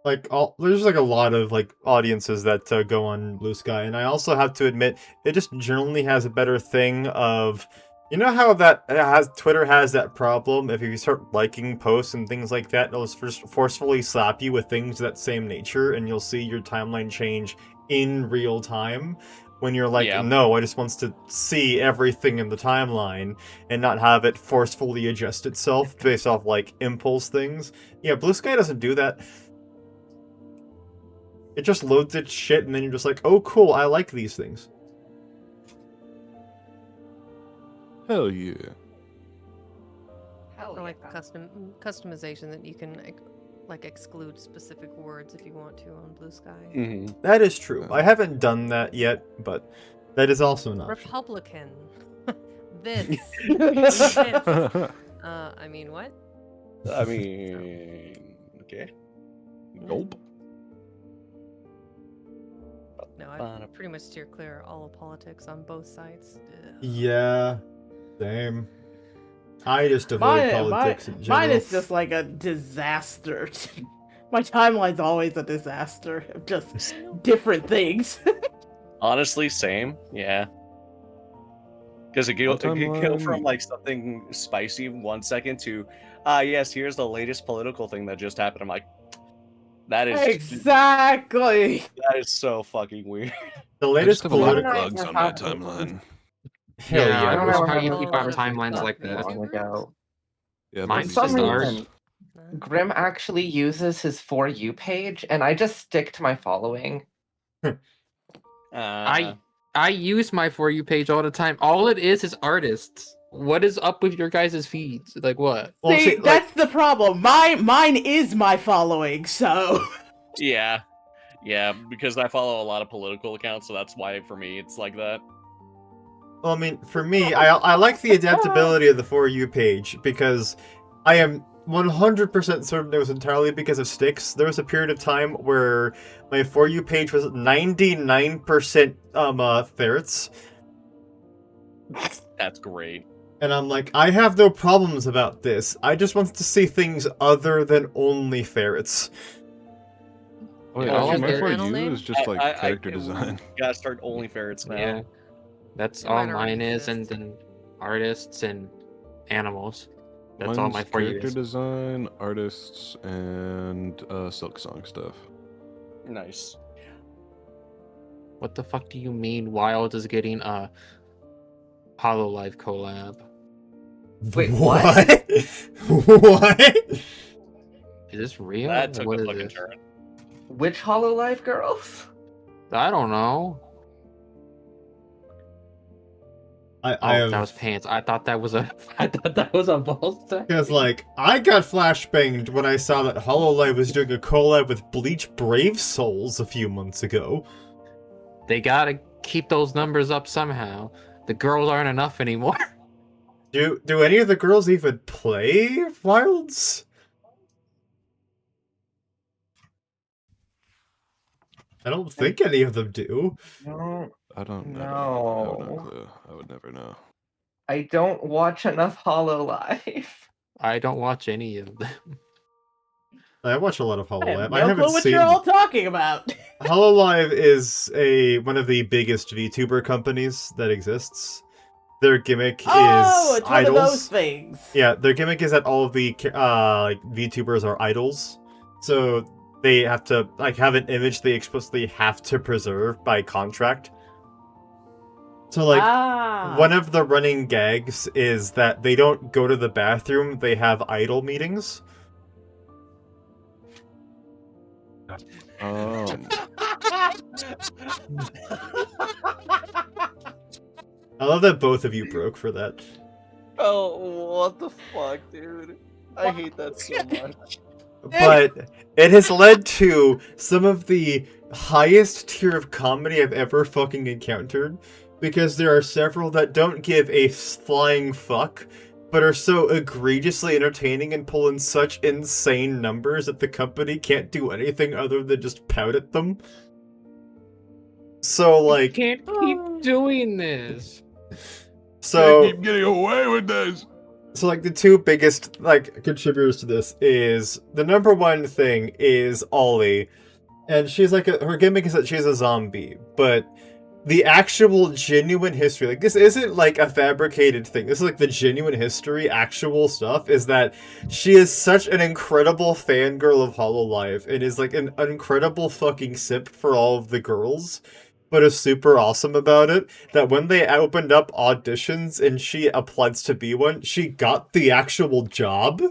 Like there's like a lot of like audiences that go on Blue Sky, and I also have to admit it just generally has a better thing of, you know how that Twitter has that problem if you start liking posts and things like that, it'll just forcefully slap you with things of that same nature, and you'll see your timeline change in real time. When you're like, no, I just wants to see everything in the timeline and not have it forcefully adjust itself based off like impulse things. Yeah, Blue Sky doesn't do that. It just loads its shit, and then you're just like, oh, cool, I like these things. Hell yeah. Or like customization that you can like exclude specific words if you want to on Blue Sky. That is true. I haven't done that yet, but that is also an option. Republican. This. This. I mean, what? I mean, okay. Nope. No, I pretty much steer clear of all of politics on both sides. Yeah, same. I just avoid politics in general. Mine is just like a disaster. My timeline's always a disaster of just different things. Honestly, same. Yeah. Because it can go from like something spicy 1 second to, yes, here's the latest political thing that just happened. I'm like, that is exactly. That is so fucking weird. The latest I just have a lot of bugs on my timeline. Hell yeah, I don't know how you have keep a our lot of timelines not like that. Long ago. Yeah, Mine's For some just ours. reason, Grim actually uses his For You page, and I just stick to my following. I use my For You page all the time. All it is artists. What is up with your guys' feeds? Like what? Well, see, that's the problem. Mine is my following, so. Yeah, because I follow a lot of political accounts, so that's why for me it's like that. Well, I mean, for me, I like the adaptability of the For You page because I am 100% certain it was entirely because of sticks. There was a period of time where my For You page was 99% ferrets. That's great. And I'm like, I have no problems about this. I just want to see things other than only ferrets. Oh yeah, all my For You is just like character design. Gotta start only ferrets now. Yeah. That's It all might already mine is, and exist. then artists and animals. That's all Mine's my For You character is. design, artists, and Silk Song stuff. Nice. What the fuck do you mean Wild is getting a Hololive collab? Wait, what? What? Is this real? That took What a is fucking this? turn. Which Hololive girls? I don't know. I that was pants. I thought that was a balls tag. Because, like, I got flashbanged when I saw that Hololive was doing a collab with Bleach Brave Souls a few months ago. They gotta keep those numbers up somehow. The girls aren't enough anymore. Do any of the girls even play Wilds? I don't think any of them do. No. I don't know. I have no clue. I would never know. I don't watch enough Hololive. I don't watch any of them. I watch a lot of I have Hololive. I no haven't clue what seen. you're all talking about. Hololive is one of the biggest VTuber companies that exists. Their gimmick is It's one idols. of those things. Yeah, their gimmick is that all of the like VTubers are idols, so they have to like have an image they explicitly have to preserve by contract. So, like, Ah. one of the running gags is that they don't go to the bathroom, they have idle meetings. Oh. I love that both of you broke for that. Oh, what the fuck, dude? I hate that so much. But it has led to some of the highest tier of comedy I've ever fucking encountered, because there are several that don't give a flying fuck, but are so egregiously entertaining and pull in such insane numbers that the company can't do anything other than just pout at them. So, like... You can't keep doing this. So... Can't keep getting away with this! So, like, the two biggest, like, contributors to this is... The number one thing is Ollie. And she's like... her gimmick is that she's a zombie. But the actual genuine history... Like, this isn't, like, a fabricated thing. This is, like, the genuine history, actual stuff, is that she is such an incredible fangirl of Hololive and is, like, an incredible fucking simp for all of the girls, but is super awesome about it, that when they opened up auditions and she applied to be one, she got the actual job,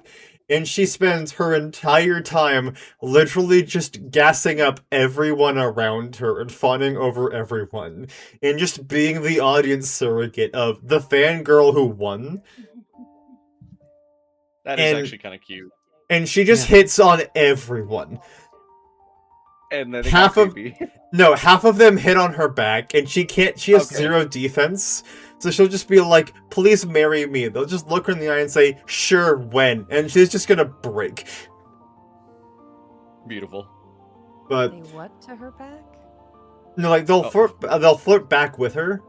and she spends her entire time literally just gassing up everyone around her and fawning over everyone, and just being the audience surrogate of the fangirl who won. That is actually kind of cute. And she just hits on everyone. And then half of them hit on her back, and she has zero defense, so she'll just be like, please marry me. They'll just look her in the eye and say, sure, when, and she's just gonna break. Beautiful. But They what to her back? no, like, they'll flirt back with her.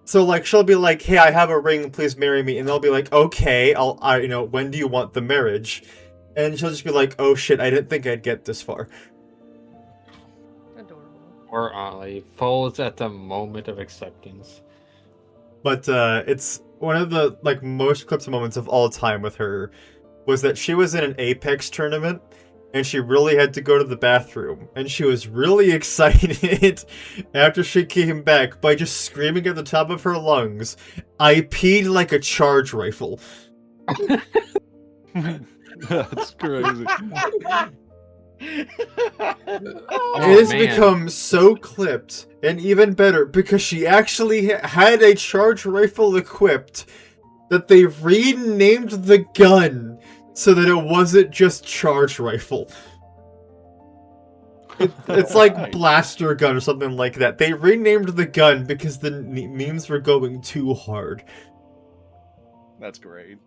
So, like, she'll be like, hey, I have a ring, please marry me, and they'll be like, okay, when do you want the marriage? And she'll just be like, oh shit, I didn't think I'd get this far. Adorable. Or Ollie folds at the moment of acceptance. But it's one of the, like, most clips moments of all time with her was that she was in an Apex tournament and she really had to go to the bathroom, and she was really excited after she came back by just screaming at the top of her lungs, I peed like a charge rifle. That's crazy. It has become so clipped, and even better, because she actually had a charge rifle equipped, that they renamed the gun so that it wasn't just charge rifle. It's like blaster gun or something like that. They renamed the gun because the memes were going too hard. That's great.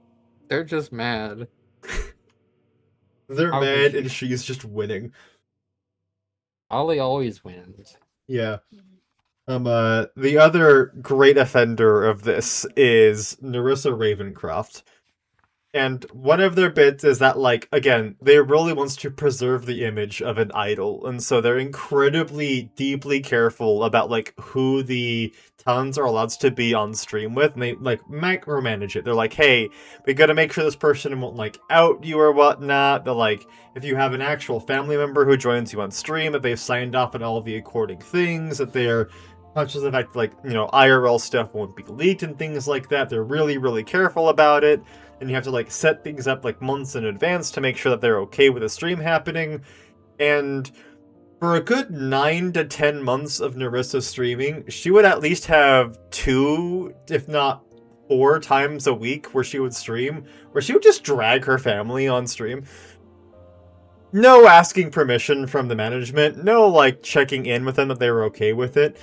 They're just mad. They're mad and she's just winning. Ollie always wins. Yeah. The other great offender of this is Narissa Ravencroft. And one of their bits is that, like, again, they really wants to preserve the image of an idol, and so they're incredibly deeply careful about, like, who the talents are allowed to be on stream with, and they, like, micromanage it. They're like, hey, we gotta make sure this person won't, like, out you or whatnot. They're like, if you have an actual family member who joins you on stream, that they've signed off on all the according things, that they're conscious of the fact, like, IRL stuff won't be leaked and things like that. They're really, really careful about it. And you have to, like, set things up, like, months in advance to make sure that they're okay with the stream happening. And for a good 9 to 10 months of Narissa streaming, she would at least have 2, if not 4 times a week where she would stream, where she would just drag her family on stream. No asking permission from the management, no, like, checking in with them that they were okay with it.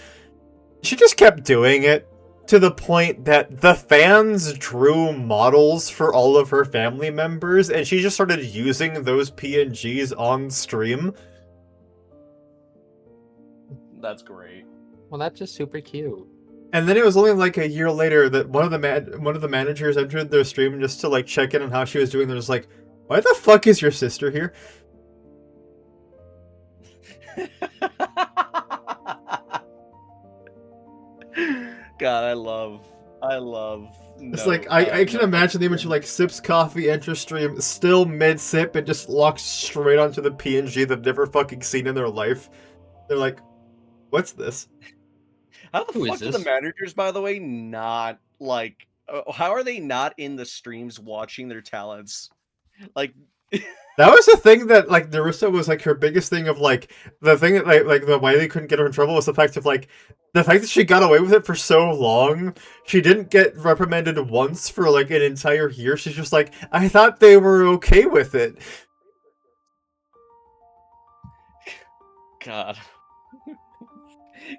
She just kept doing it, to the point that the fans drew models for all of her family members, and she just started using those PNGs on stream. That's great. Well, that's just super cute. And then it was only like a year later that one of the managers entered their stream just to, like, check in on how she was doing. They're just like, why the fuck is your sister here? God, I love. It's like, I can imagine the image of, like, sips coffee, enter stream, still mid-sip, and just locks straight onto the PNG they've never fucking seen in their life. They're like, what's this? How the Who fuck is do the this? managers, by the way, not like? How are they not in the streams watching their talents? Like, That was the thing that like Narissa was like her biggest thing of like the thing that like the why they couldn't get her in trouble was the fact of like the fact that she got away with it for so long. She didn't get reprimanded once for like an entire year. She's just like, I thought they were okay with it. God,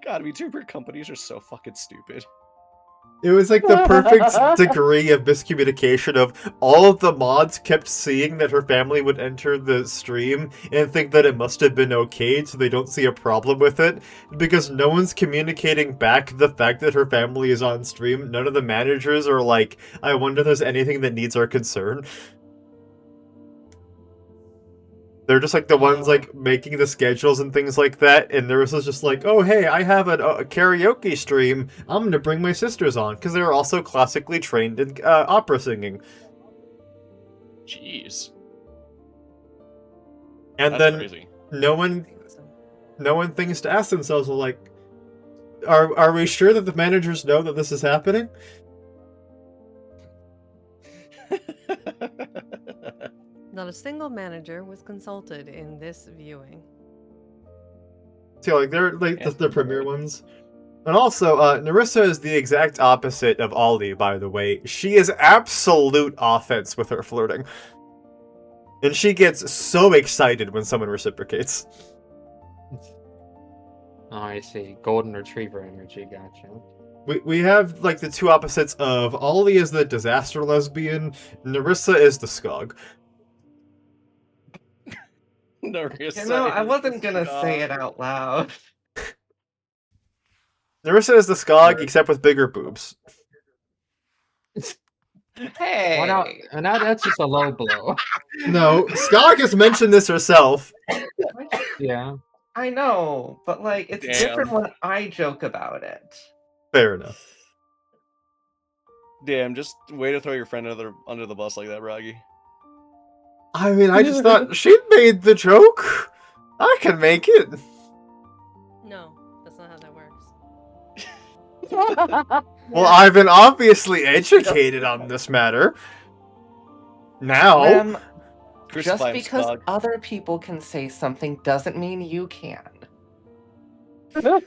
God, VTuber companies are so fucking stupid. It was like the perfect degree of miscommunication of all of the mods kept seeing that her family would enter the stream and think that it must have been okay, so they don't see a problem with it. Because no one's communicating back the fact that her family is on stream. None of the managers are like, I wonder if there's anything that needs our concern. They're just like the ones like making the schedules and things like that, and there was just like, oh hey, I have a karaoke stream. I'm gonna bring my sisters on because they're also classically trained in opera singing. Jeez. And That's then crazy. no one thinks to ask themselves, well, like, are we sure that the managers know that this is happening? Not a single manager was consulted in this viewing. See, like they're like the premier ones. And also, Narissa is the exact opposite of Ollie, by the way. She is absolute offense with her flirting. And she gets so excited when someone reciprocates. Oh, I see. Golden Retriever energy, gotcha. We have, like, the two opposites of Ollie is the disaster lesbian, Narissa is the Skog. Narissa You know, I is wasn't the gonna say Skog. it out loud. Narissa is the Skog, except with bigger boobs. Hey! Well, now that's just a low blow. No, Skog has mentioned this herself. Yeah. I know, but like, it's different when I joke about it. Fair enough. Damn, just way to throw your friend under the bus like that, Bragi. I mean, I just thought she made the joke. I can make it. No, that's not how that works. Well, I've been obviously educated on this matter. Now, Just because other people can say something doesn't mean you can. So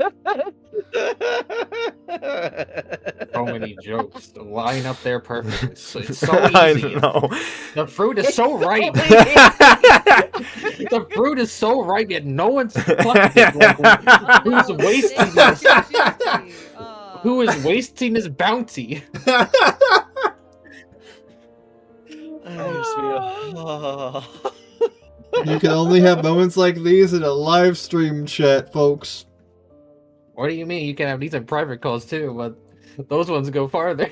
many jokes to line up there perfectly. It's so I easy. know. The fruit is so ripe. The fruit is so ripe, yet no one's plucked it. Like, who's wasting this? Who is wasting this bounty? You can only have moments like these in a live stream chat, folks. What do you mean? You can have these in private calls too, but those ones go farther.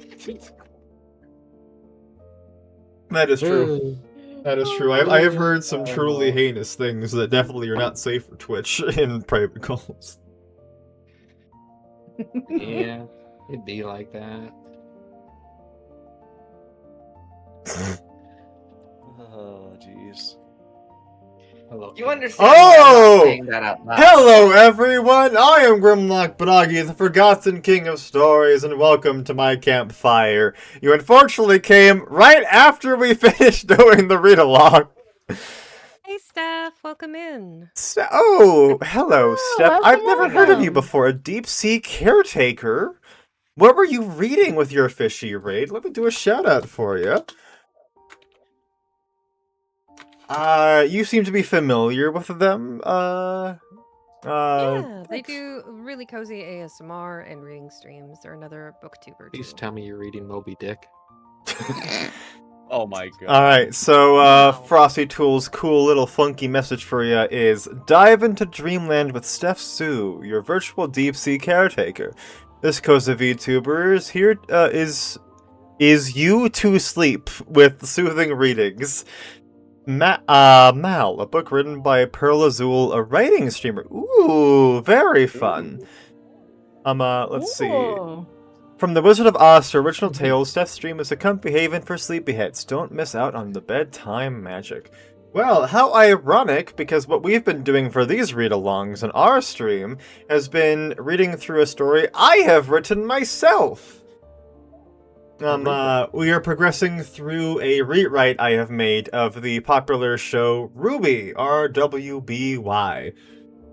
that is true. That is true. I have heard some truly heinous things that definitely are not safe for Twitch in private calls. Yeah, it'd be like that. Oh, jeez. Hello. You understand why I'm not saying that out loud. Hello everyone! I am Grimlock Bragi, the Forgotten King of Stories, and welcome to my campfire. You unfortunately came right after we finished doing the read-along. Hey, Steph, welcome in. Oh, hello, Steph. I've never heard of you welcome. before. A deep-sea caretaker? What were you reading with your fishy raid? Let me do a shout-out for you. You seem to be familiar with them, Yeah, they do really cozy ASMR and reading streams. They're another booktuber Please too. tell me you're reading Moby Dick. Oh my god. Alright, so, Frosty Tool's cool little funky message for you is, dive into dreamland with Steph Sue, your virtual deep-sea caretaker. This cozy VTuber is here, is you to sleep with soothing readings. Mal, a book written by Pearl Azul, a writing streamer. Ooh, very fun. Let's see. From The Wizard of Oz to original tales, Steph's stream is a comfy haven for sleepyheads. Don't miss out on the bedtime magic. Well, how ironic, because what we've been doing for these read-alongs on our stream has been reading through a story I have written myself. We are progressing through a rewrite I have made of the popular show RWBY, RWBY.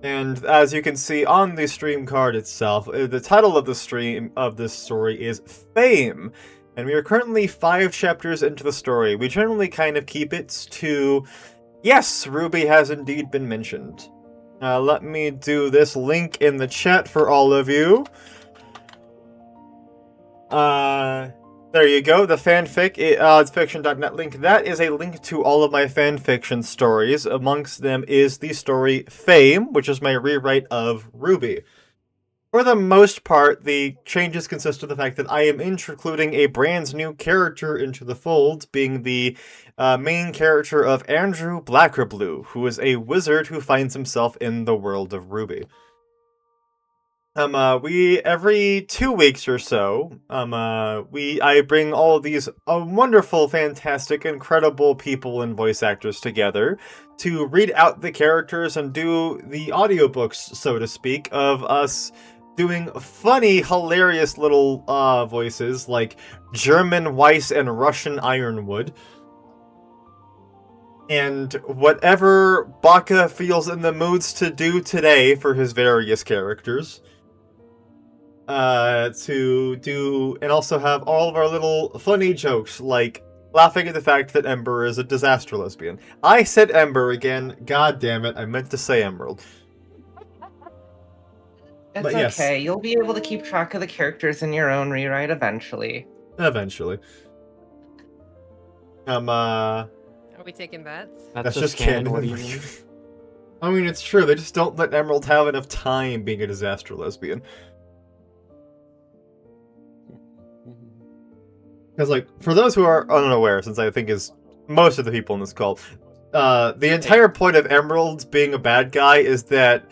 And as you can see on the stream card itself, the title of the stream of this story is Fame. And we are currently 5 chapters into the story. We generally kind of keep it to, yes, RWBY has indeed been mentioned. Let me do this link in the chat for all of you. There you go, the fanfic, it's fiction.net link. That is a link to all of my fanfiction stories. Amongst them is the story Fame, which is my rewrite of RWBY. For the most part, the changes consist of the fact that I am including a brand new character into the fold, being the main character of Andrew Blackerblue, who is a wizard who finds himself in the world of RWBY. We every 2 weeks or so, I bring all of these wonderful, fantastic, incredible people and voice actors together to read out the characters and do the audiobooks, so to speak, of us doing funny, hilarious little voices like German Weiss and Russian Ironwood. And whatever Baka feels in the moods to do today for his various characters. To do, and also have all of our little funny jokes, like laughing at the fact that Ember is a disaster lesbian. I said Ember again, god damn it, I meant to say Emerald. It's But yes. okay, you'll be able to keep track of the characters in your own rewrite eventually. Eventually. Are we taking bets? That's just canon. What do you mean? I mean, it's true, they just don't let Emerald have enough time being a disaster lesbian. Because, like, for those who are unaware, since I think is most of the people in this call, the entire point of Emerald being a bad guy is that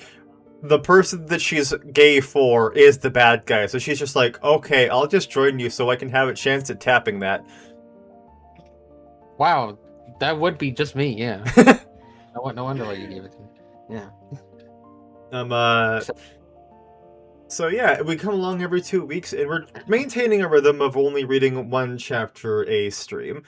the person that she's gay for is the bad guy. So she's just like, okay, I'll just join you so I can have a chance at tapping that. Wow, that would be just me, yeah. No wonder why you gave it to me. Yeah. So yeah, we come along every 2 weeks, and we're maintaining a rhythm of only reading 1 chapter a stream.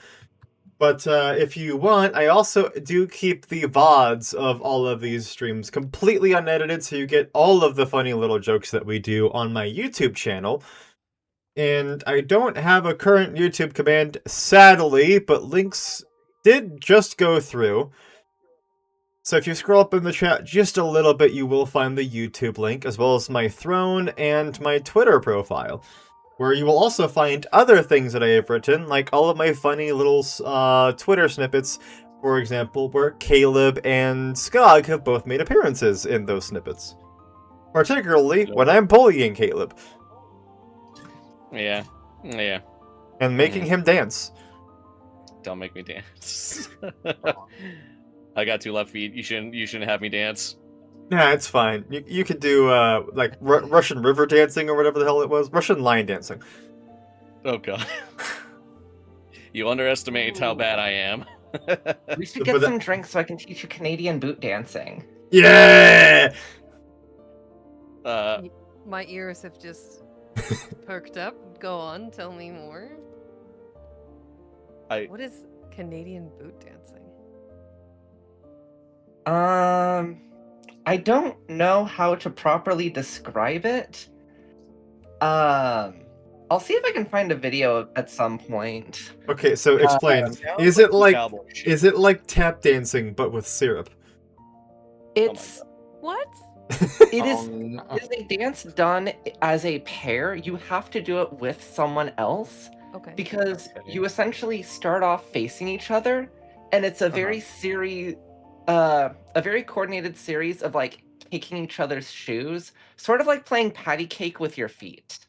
But if you want, I also do keep the VODs of all of these streams completely unedited, so you get all of the funny little jokes that we do on my YouTube channel. And I don't have a current YouTube command, sadly, but links did just go through. So if you scroll up in the chat just a little bit, you will find the YouTube link, as well as my throne and my Twitter profile, where you will also find other things that I have written, like all of my funny little Twitter snippets, for example, where Caleb and Skog have both made appearances in those snippets. Particularly when I'm bullying Caleb. Yeah. And making him dance. Don't make me dance. I got 2 left feet. You shouldn't have me dance. Nah, it's fine. You could do like Russian river dancing or whatever the hell it was. Russian lion dancing. Oh god. You underestimate how bad I am. We should get some drinks so I can teach you Canadian boot dancing. Yeah. My ears have just perked up. Go on, tell me more. What is Canadian boot dancing? I don't know how to properly describe it. I'll see if I can find a video at some point. Okay, so explain. Is it like tap dancing but with syrup? It's what? It is a dance done as a pair. You have to do it with someone else. Okay. Because you essentially start off facing each other, and it's a very a very coordinated series of like kicking each other's shoes, sort of like playing patty cake with your feet.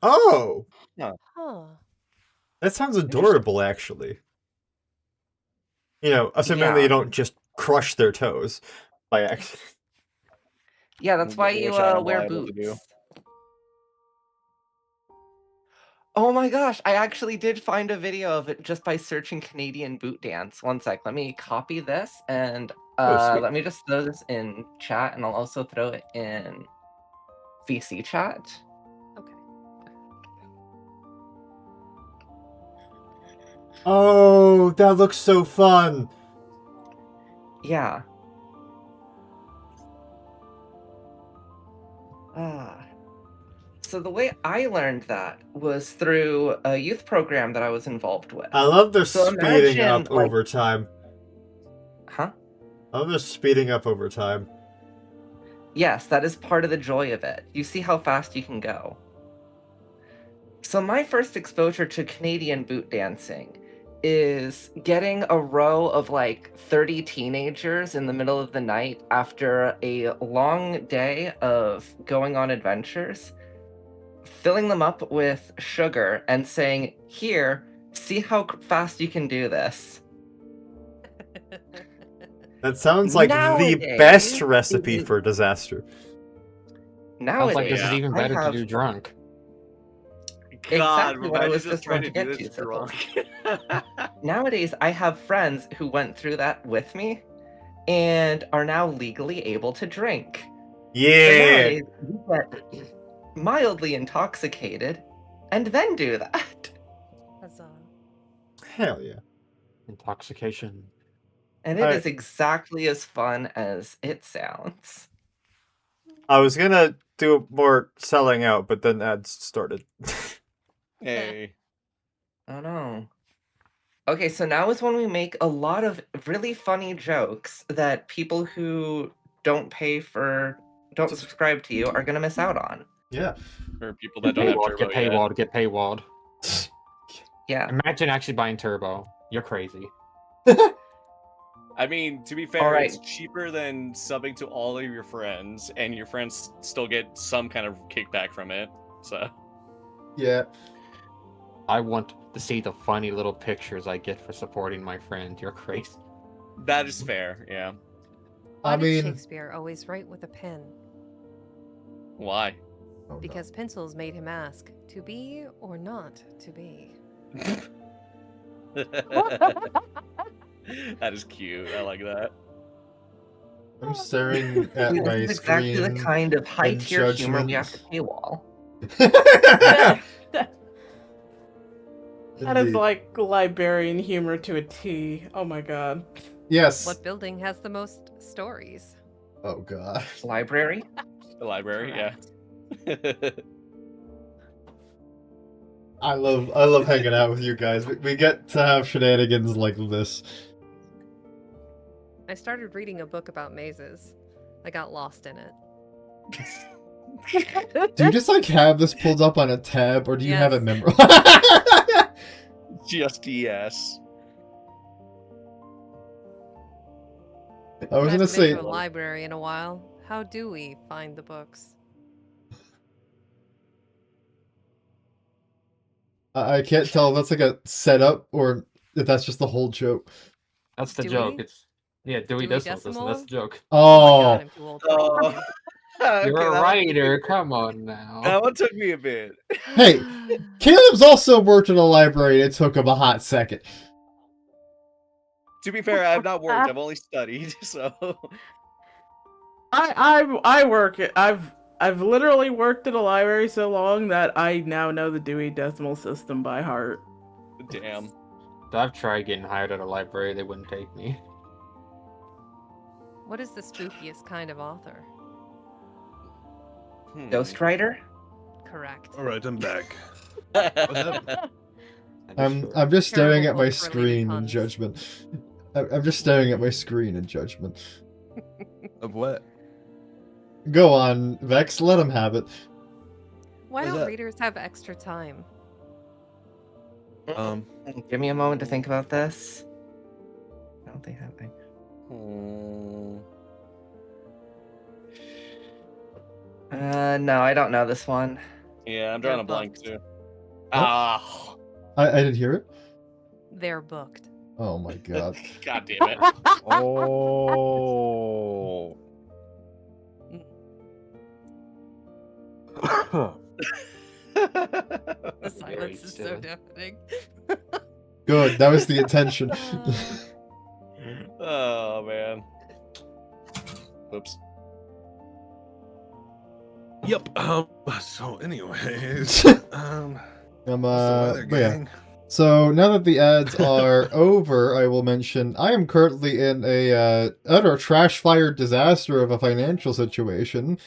Oh. Huh. That sounds adorable, actually. You know, assuming that you don't just crush their toes by accident. Yeah, that's why you Which I'm wear liable to boots. Oh my gosh, I actually did find a video of it just by searching Canadian boot dance. One sec, let me copy this and Oh, sweet. let me just throw this in chat, and I'll also throw it in VC chat. Okay. Oh, that looks so fun. Yeah. Ah. So the way I learned that was through a youth program that I was involved with. I love their So speeding imagine, up like- over time. Huh? I love their speeding up over time. Yes, that is part of the joy of it. You see how fast you can go. So my first exposure to Canadian boot dancing is getting a row of like 30 teenagers in the middle of the night after a long day of going on adventures, filling them up with sugar and saying, "Here, see how fast you can do this." That sounds like the Nowadays, best recipe for disaster. Nowadays, Sounds like this is even I better to have do drunk. God, exactly what I imagine was just just trying going to to do get this to. Sybil. drunk. Nowadays, I have friends who went through that with me and are now legally able to drink. So Yeah. nowadays, you get mildly intoxicated and then do that. Huzzah. Hell yeah. Intoxication. And it I- is exactly as fun as it sounds. I was gonna do more selling out, but then ads started. Hey. Oh no. Okay, so now is when we make a lot of really funny jokes that people who don't subscribe to you are gonna miss out on. Yeah. For people that don't have Paywalled, turbo get yet. paywalled, get paywalled. Yeah. Imagine actually buying turbo. You're crazy. I mean, to be fair, Alright. it's cheaper than subbing to all of your friends, and your friends still get some kind of kickback from it. So Yeah. I want to see the funny little pictures I get for supporting my friend. You're crazy. that is fair. Yeah. Why I did mean, Shakespeare always write with a pen? Why? oh, no. Because pencils made him ask, to be or not to be? That is cute. I like that. I'm staring at Dude, my this is exactly the screen. kind of high in tier humor we judgment. have to paywall. That is Indeed. like librarian humor to a T. Oh my god. Yes. What building has the most stories? Oh god. Library? The library, yeah. I love hanging out with you guys. We get to have shenanigans like this. I started reading a book about mazes. I got lost in it. Do you just like have this pulled up on a tab, or do you have it Yes. memorized? Just yes. I was gonna Haven't say, been to a library in a while. How do we find the books? I can't tell if that's like a setup or if that's just the whole joke. That's the Dewey? joke. It's Dewey Dewey Decimal. Decimal? That's the joke. Oh my god, Oh, I'm too old for that. You're Okay, a that one took me writer. a bit. Come on now. That one took me a bit. hey, Caleb's also worked in a library. It took him a hot second. To be fair, I've not worked. I've only studied. So I work it. I've literally worked at a library so long that I now know the Dewey Decimal System by heart. damn. I've tried getting hired at a library. They wouldn't take me. What is the spookiest kind of author? Ghostwriter? Correct. All right, I'm back. I'm just staring at Terrible my book for leading screen in puns. judgment. I'm just staring at my screen in judgment. Of what? Go on, Vex. Let him have it. Why What's don't that? readers have extra time? Give me a moment to think about this. I don't think that. No, I don't know this one. Yeah, I'm drawing a They're blank booked. too. Ah, I didn't hear it. They're booked. Oh my god. god damn it. Oh. The silence is so deafening. Good, that was the intention. Oh man. Oops. Yep. So, anyways, I'm what's the weather, but yeah. gang? So now that the ads are over, I will mention I am currently in a utter trash fire disaster of a financial situation.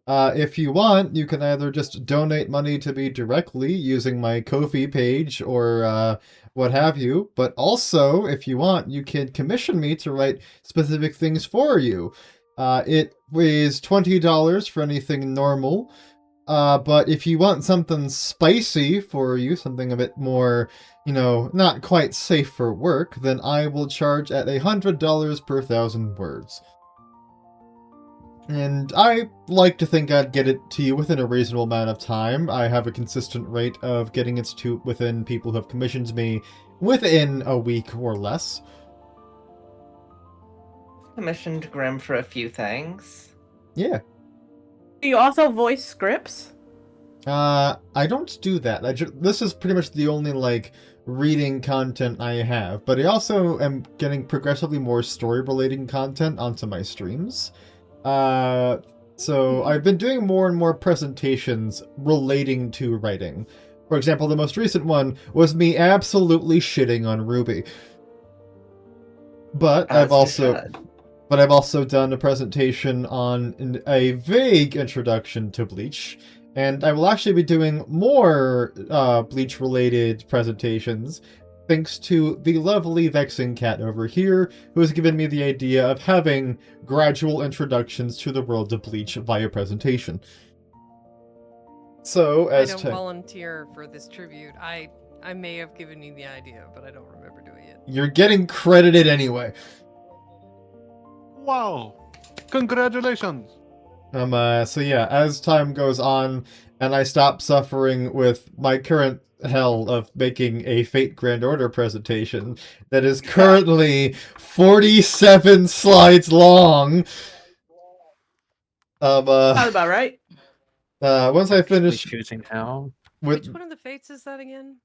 If you want, you can either just donate money to me directly using my Ko-fi page or what have you, but also, if you want, you can commission me to write specific things for you. It is $20 for anything normal, but if you want something spicy for you, something a bit more, not quite safe for work, then I will charge at $100 per 1,000 words. And I like to think I'd get it to you within a reasonable amount of time. I have a consistent rate of getting it to within people who have commissioned me within a week or less. Commissioned Grim for a few things. Yeah. Do you also voice scripts? I don't do that. This is pretty much the only, reading content I have, but I also am getting progressively more story-related content onto my streams. So I've been doing more and more presentations relating to writing. For example, the most recent one was me absolutely shitting on RWBY. But I've also done a presentation on a vague introduction to Bleach, and I will actually be doing more Bleach-related presentations, thanks to the lovely Vexing Cat over here, who has given me the idea of having gradual introductions to the world of Bleach via presentation. So, I don't volunteer for this tribute. I may have given you the idea, but I don't remember doing it. You're getting credited anyway. Wow! Congratulations! So yeah, as time goes on, and I stop suffering with my current hell of making a Fate Grand Order presentation that is currently 47 slides long. Sounds about right. Once I finish choosing how. Which one of the fates is that again?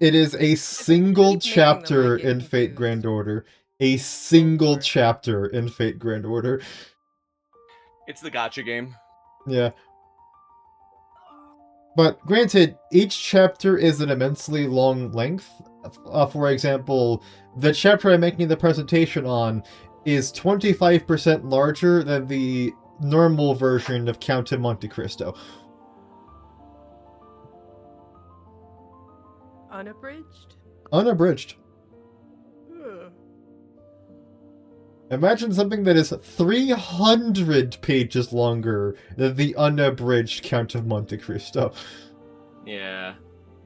It is a single chapter in Fate Grand Order. A single chapter in Fate Grand Order. It's the gacha game. Yeah. But granted, each chapter is an immensely long length. For example, the chapter I'm making the presentation on is 25% larger than the normal version of Count of Monte Cristo. Unabridged? Unabridged. Imagine something that is 300 pages longer than the unabridged Count of Monte Cristo. Yeah.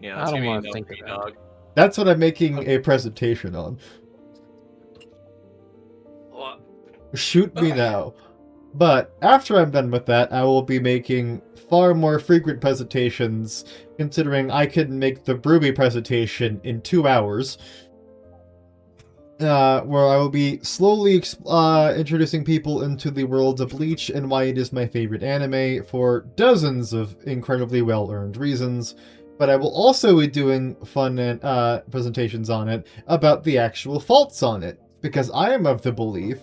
Yeah, I that's don't gonna want be to think no about it. That's what I'm making a presentation on. Shoot me now. But after I'm done with that, I will be making far more frequent presentations, considering I can make the RWBY presentation in 2 hours. Where I will be slowly introducing people into the world of Bleach and why it is my favorite anime for dozens of incredibly well-earned reasons. But I will also be doing fun presentations on it about the actual faults on it, because I am of the belief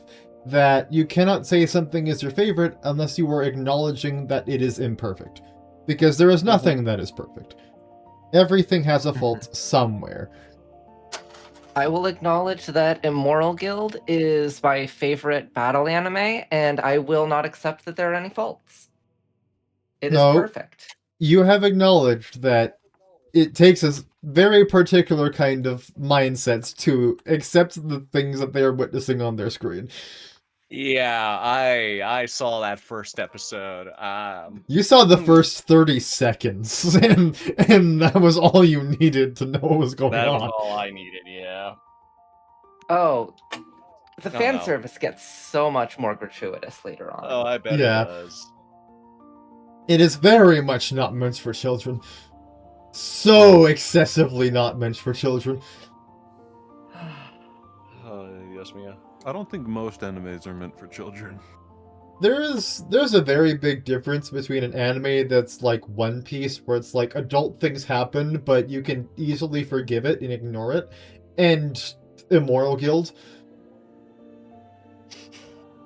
that you cannot say something is your favorite unless you are acknowledging that it is imperfect. Because there is nothing that is perfect. Everything has a fault somewhere. I will acknowledge that Immoral Guild is my favorite battle anime, and I will not accept that there are any faults. It is perfect. You have acknowledged that it takes a very particular kind of mindsets to accept the things that they are witnessing on their screen. Yeah, I saw that first episode. You saw the first 30 seconds, and that was all you needed to know what was going on. That was all I needed, yeah. Oh, the fan no. service gets so much more gratuitous later on. Oh, I bet Yeah. it does. It is very much not meant for children. So excessively not meant for children. Yes, Mia. I don't think most animes are meant for children. there's a very big difference between an anime that's like One Piece, where it's like adult things happen, but you can easily forgive it and ignore it, and Immoral Guild.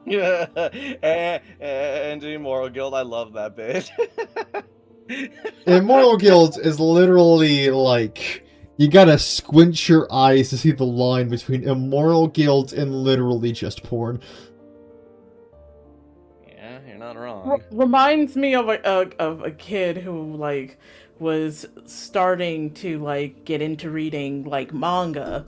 Yeah, and Immoral Guild, I love that bit. Immoral Guild is literally like you gotta squint your eyes to see the line between Immoral Guild and literally just porn. Yeah, you're not wrong. Reminds me of a kid who like was starting to like get into reading like manga.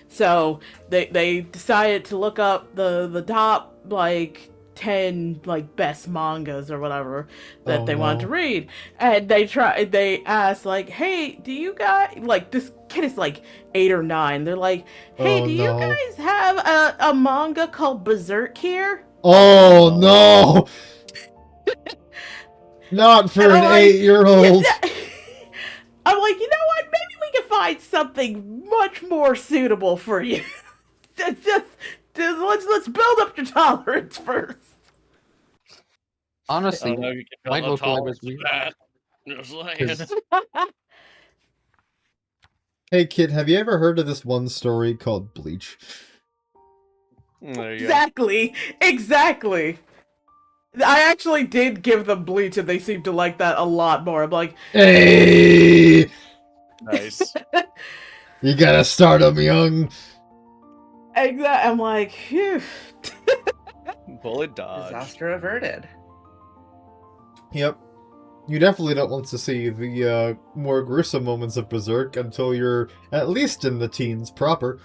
So they decided to look up the top like 10 like best mangas or whatever that they wanted to read, and they asked like, hey, do you guys, like, this kid is like 8 or 9, they're like, hey, do you guys have a manga called Berserk here? Oh no! Not for an 8-year-old. I'm like, you know what? Maybe we can find something much more suitable for you. just let's build up your tolerance first. Honestly, my local library. Just saying. Hey kid, have you ever heard of this one story called Bleach? Exactly. I actually did give them Bleach, and they seemed to like that a lot more. I'm like, hey, nice. You gotta start them young. Exactly. I'm like, phew. Bullet dodge. Disaster averted. Yep. You definitely don't want to see the more gruesome moments of Berserk until you're at least in the teens proper.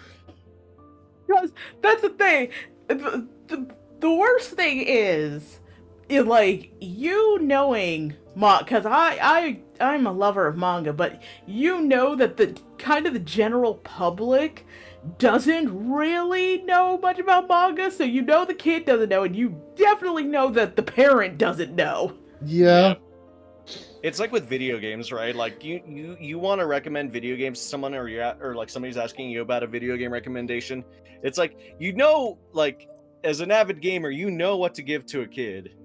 Because that's the thing. The worst thing is, like, you knowing because I'm a lover of manga, but you know that the kind of the general public doesn't really know much about manga, so you know the kid doesn't know, and you definitely know that the parent doesn't know. Yeah. It's like with video games, right? Like you want to recommend video games to someone, or like somebody's asking you about a video game recommendation. It's like, you know, like as an avid gamer, you know what to give to a kid.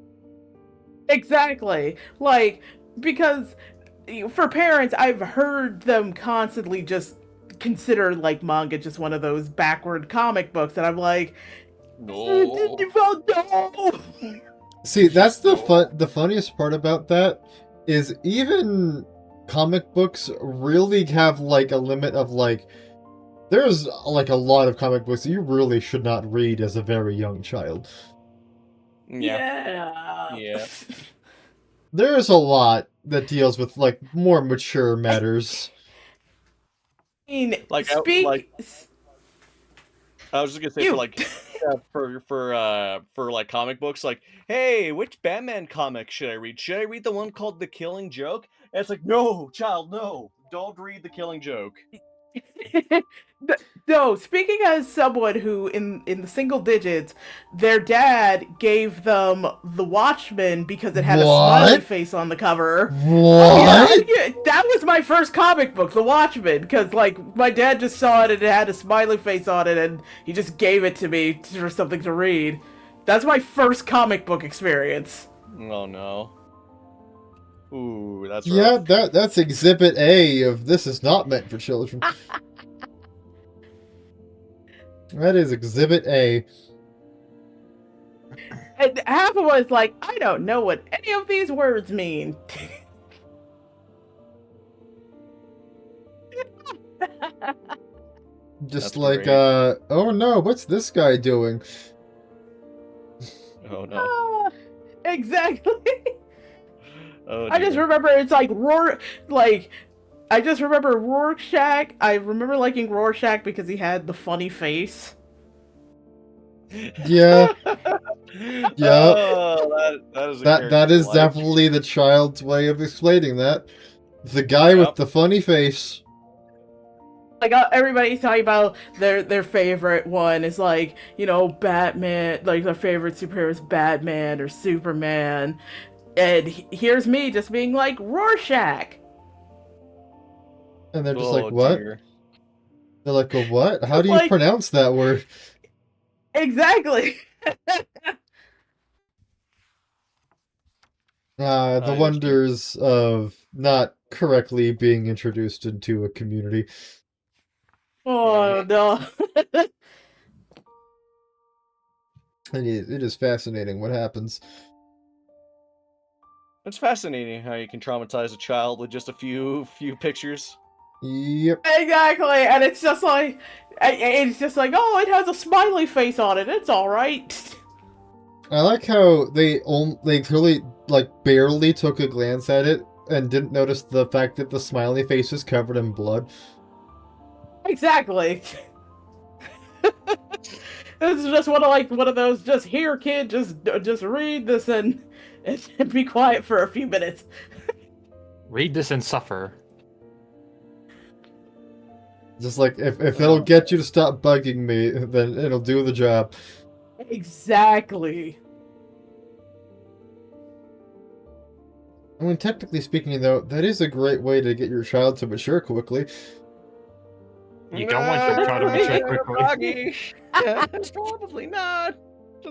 Exactly. Like, because for parents, I've heard them constantly just consider like manga just one of those backward comic books, and I'm like, no. See, that's the funniest part about that is even comic books really have like a limit of like, there's like a lot of comic books that you really should not read as a very young child. Yeah. There's a lot that deals with like more mature matters. I mean, like I was just gonna say, for like for like comic books, like, hey, which Batman comic should I read? Should I read the one called The Killing Joke? And it's like, no, child, no, don't read The Killing Joke. No, speaking as someone who, in the single digits, their dad gave them The Watchmen because it had a smiley face on the cover. What? Yeah, that was my first comic book, The Watchmen, because like my dad just saw it and it had a smiley face on it, and he just gave it to me for something to read. That's my first comic book experience. Oh no. Ooh, that's rough. Yeah, that's Exhibit A of this is not meant for children. That is Exhibit A. And half of it was like, I don't know what any of these words mean. Just like, oh no, what's this guy doing? Oh no. Exactly. Oh, I just remember it's like I just remember Rorschach. I remember liking Rorschach because he had the funny face. Yeah. Yeah. Oh, that is definitely the child's way of explaining that. The guy with the funny face. Like, everybody's talking about their favorite one is like, you know, Batman, like their favorite superhero is Batman or Superman. And here's me just being like, Rorschach. And they're just like, what? Dear. They're like, well, what? How do you pronounce that word? Exactly. The Yoshi. wonders of not correctly being introduced into a community. Oh no. And it is fascinating what happens. It's fascinating how you can traumatize a child with just a few pictures. Yep. Exactly, and it's just like, oh, it has a smiley face on it. It's all right. I like how they clearly like barely took a glance at it and didn't notice the fact that the smiley face is covered in blood. Exactly. It's just one of those. Just here, kid. Just read this and be quiet for a few minutes. Read this and suffer. Just like if it'll get you to stop bugging me, then it'll do the job. Exactly. I mean, technically speaking, though, that is a great way to get your child to mature quickly. You don't want your child to mature quickly. Probably not.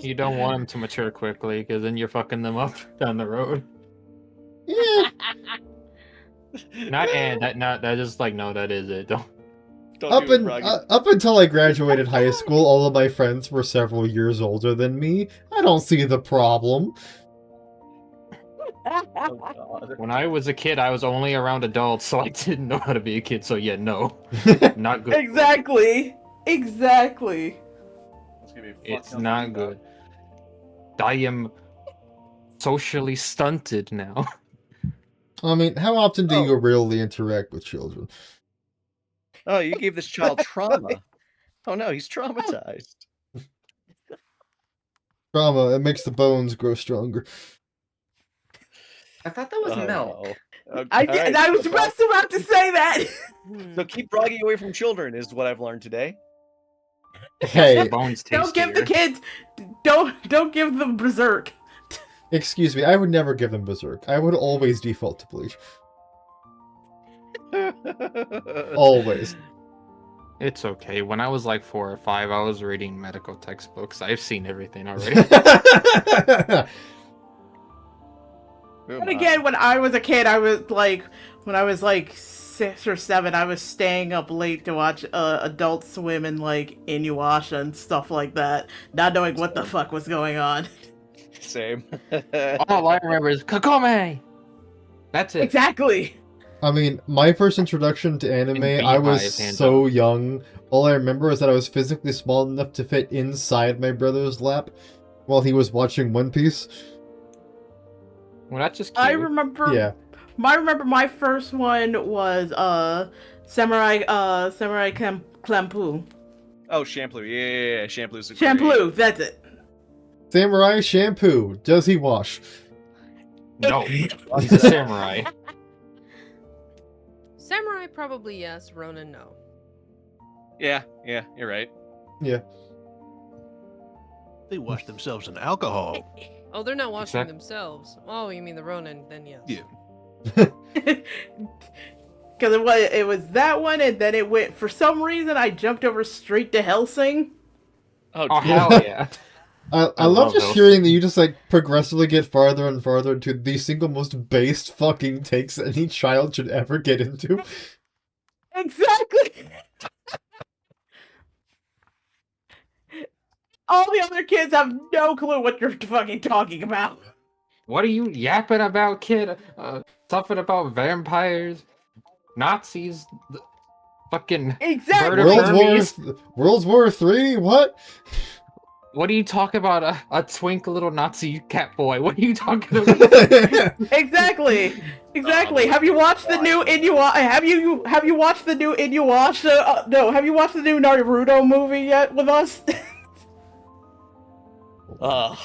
You don't want them to mature quickly, because then you're fucking them up down the road. Yeah. Not and that just like no, that is it. Don't Up until I graduated high school, all of my friends were several years older than me. I don't see the problem. When I was a kid, I was only around adults, so I didn't know how to be a kid. So yeah, no, not good. Exactly. It's not good. I am socially stunted now. I mean, how often do you really interact with children? Oh, you gave this child trauma. Oh no, he's traumatized. Trauma, it makes the bones grow stronger. I thought that was milk. No. Okay, I did. alright, I was so just about to say that. So keep Bragi away from children is what I've learned today. Hey, bones Don't give the kids. Don't give them berserk. excuse me, I would never give them berserk. I would always default to bleach. Always. It's okay. When I was like 4 or 5, I was reading medical textbooks. I've seen everything already. And again, when I was a kid, when I was like 6 or 7, I was staying up late to watch Adult Swim and like Inuyasha and stuff like that, not knowing what the fuck was going on. Same. All I remember is Kakome. That's it. Exactly. I mean, my first introduction to anime, I was so young. All I remember is that I was physically small enough to fit inside my brother's lap while he was watching One Piece. Well, that's just cute. I remember. Yeah. I remember my first one was Samurai Champloo. Oh, Champloo. Yeah. Champloo's a Champloo, that's it. Samurai Shampoo. Does he wash? No, he's a samurai. Samurai probably yes, Ronin no. Yeah, you're right. Yeah. They wash themselves in alcohol. Oh, they're not washing themselves. Oh, you mean the Ronin? Then yes. Yeah. Because it was that one, and then it went. For some reason, I jumped over straight to Helsing. Oh hell yeah! I love just hearing that you just like progressively get farther and farther into the single most based fucking takes any child should ever get into. Exactly. All the other kids have no clue what you're fucking talking about. What are you yapping about, kid? Something about vampires, Nazis, fucking exactly. World War III? What? What are you talking about? A twink little Nazi cat boy? What are you talking about? Exactly. Have you watched the new Inuyasha? Have you watched the new Inuyasha? No. Have you watched the new Naruto movie yet with us? No.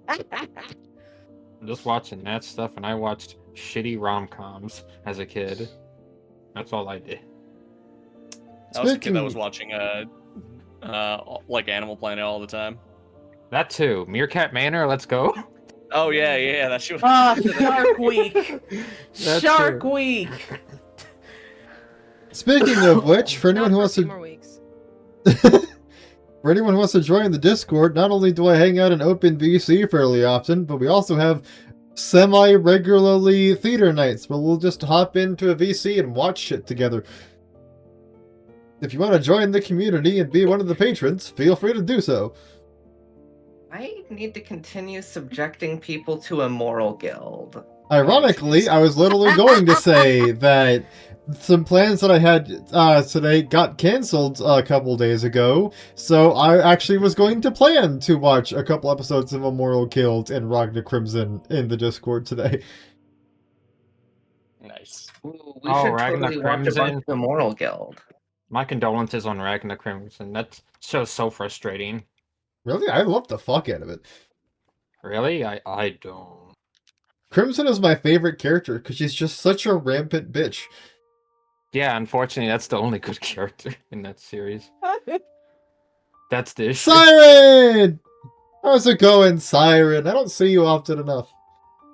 I'm just watching that stuff, and I watched shitty rom-coms as a kid. That's all I did. I was the kid that was watching like Animal Planet all the time. That too. Meerkat Manor, let's go. Oh yeah, that shit. Shark Week. Shark Week. Speaking of which, for anyone who wants to... more weeks. For anyone who wants to join the Discord, not only do I hang out in open VC fairly often, but we also have semi-regularly theater nights where we'll just hop into a VC and watch shit together. If you want to join the community and be one of the patrons, feel free to do so. I need to continue subjecting people to a moral guild. Ironically, I was literally going to say that some plans that I had today got cancelled a couple days ago, so I actually was going to plan to watch a couple episodes of Immortal Guild and Ragnar Crimson in the Discord today. Nice. Ooh, we should totally watch a bunch of Immortal Guild. My condolences on Ragnar Crimson. That's so frustrating. Really? I love the fuck out of it. Really? I don't. Crimson is my favorite character because she's just such a rampant bitch. Yeah, unfortunately, that's the only good character in that series. That's the issue. Siren! How's it going, Siren? I don't see you often enough.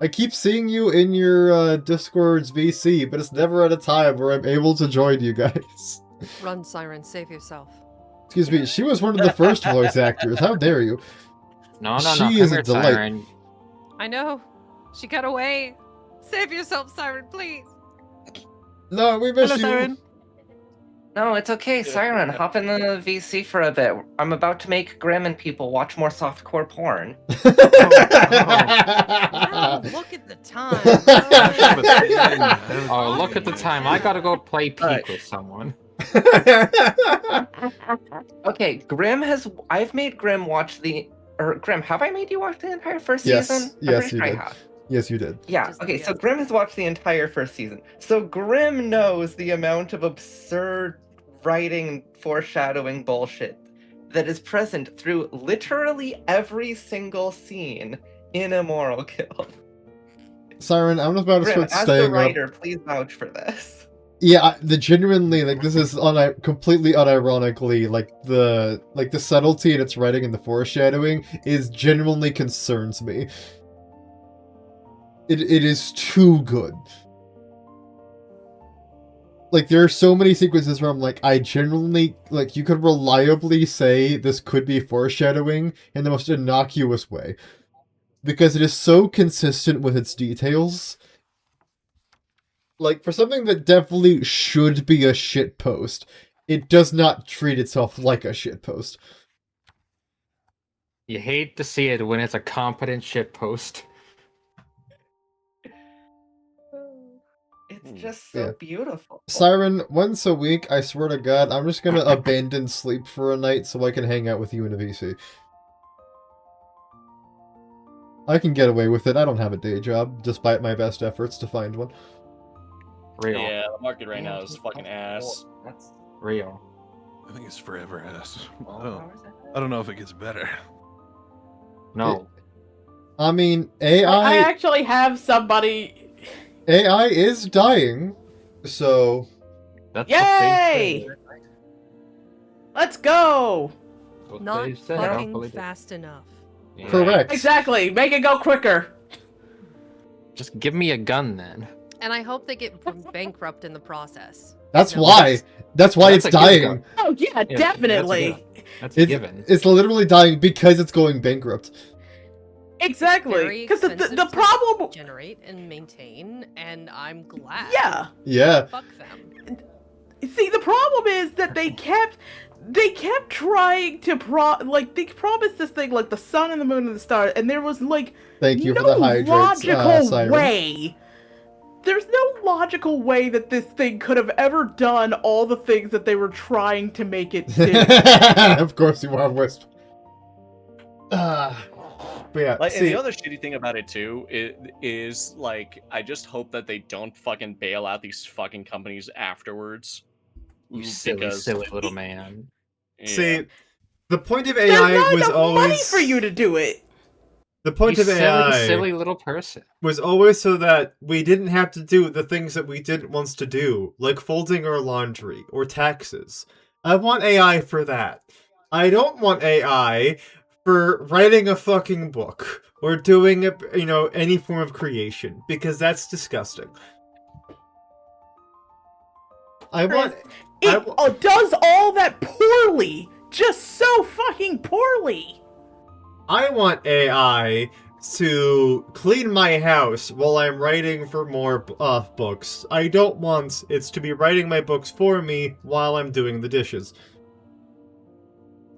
I keep seeing you in your Discord's VC, but it's never at a time where I'm able to join you guys. Run, Siren, save yourself. Excuse me, she was one of the first voice actors. How dare you? No, She is a delight. Siren. I know. She got away. Save yourself, Siren, please. No, we miss you. Siren. No, it's okay, Siren. Hop in the VC for a bit. I'm about to make Grim and people watch more softcore porn. Wow, look at the time. Oh, look at the time. I gotta go play Peak with someone. Okay, I've made Grim watch Grim, have I made you watch the entire first season? Yes, you did. Yes, you did. Yeah, okay, so Grim has watched the entire first season. So Grim knows the amount of absurd writing, foreshadowing bullshit that is present through literally every single scene in Immortal Guild. Siren, I'm about to Grim, start as staying the writer, up. please vouch for this. Yeah, genuinely, like, this is completely unironically, the subtlety in its writing and the foreshadowing is genuinely concerns me. It is too good. Like, there are so many sequences where I'm like, I genuinely, like, you could reliably say this could be foreshadowing in the most innocuous way. Because it is so consistent with its details. Like, for something that definitely should be a shitpost, it does not treat itself like a shitpost. You hate to see it when it's a competent shitpost. It's just so beautiful. Siren, once a week, I swear to God, I'm just gonna abandon sleep for a night so I can hang out with you in a VC. I can get away with it. I don't have a day job, despite my best efforts to find one. Real. Yeah, the market right now is fucking ass. That's real. I think it's forever ass. I don't know if it gets better. No. I mean, I AI actually have somebody. AI is dying, so... That's Yay! Let's go! Not said, fucking fast enough. Yeah. Correct. Exactly. Make it go quicker. Just give me a gun then. And I hope they get bankrupt in the process. That's No. why. That's why it's a good dying. gun. Oh yeah, definitely. That's a given. It's literally dying because it's going bankrupt. Exactly. Because the problem. Generate and maintain, and I'm glad. Yeah. Yeah. Fuck them. See, the problem is that they kept trying to they promised this thing like the sun and the moon and the stars, and there was like Thank you no for the hydrates, logical Siren. way. There's no logical way that this thing could have ever done all the things that they were trying to make it do. Of course you are, Wisp. But yeah, Like, and see, the other shitty thing about it too is like, I just hope that they don't fucking bail out these fucking companies afterwards. You silly little man. See, the point of There's AI not was enough always money for you to do it. the point You of AI silly little person. was always so that we didn't have to do the things that we didn't want to do, like folding our laundry or taxes. I want AI for that. I don't want AI for writing a fucking book or doing any form of creation, because that's disgusting. It does all that poorly, just so fucking poorly. I want AI to clean my house while I'm writing for more books. I don't want it to be writing my books for me while I'm doing the dishes.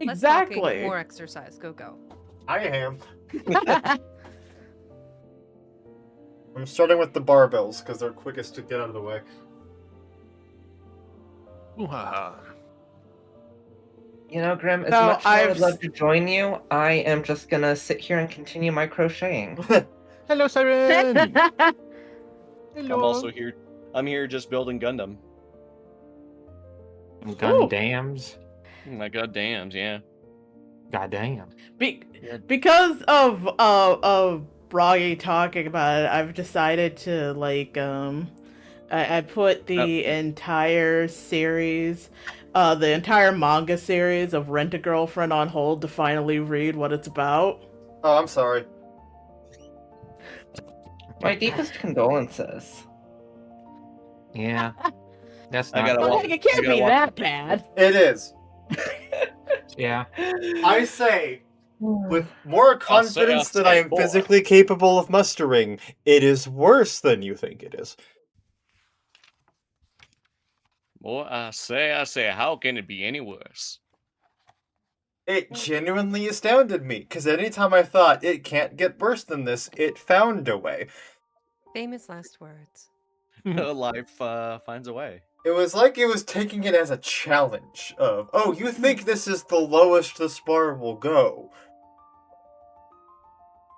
Less Exactly. talking, more exercise. Go. I am. I'm starting with the barbells because they're quickest to get out of the way. Ooh-ha-ha. You know, Grim, as No, much as I would I've love to join you, I am just gonna sit here and continue my crocheting. Hello, Siren! I'm also here. I'm here just building Gundam. Gundams. Oh my god, dams, yeah. Goddamn. Because of Bragi talking about it, I've decided to like I put the entire series, the entire manga series of Rent a Girlfriend on hold to finally read what it's about. Oh, I'm sorry. My deepest condolences. Yeah. That's I not gotta But walk. like, it can't be that bad. It is. Yeah. I say, with more confidence than I am boy. physically capable of mustering, it is worse than you think it is. Boy, I say, how can it be any worse? It genuinely astounded me, because anytime I thought it can't get worse than this, it found a way. Famous last words. Life finds a way. It was like it was taking it as a challenge of, oh, you think this is the lowest this bar will go.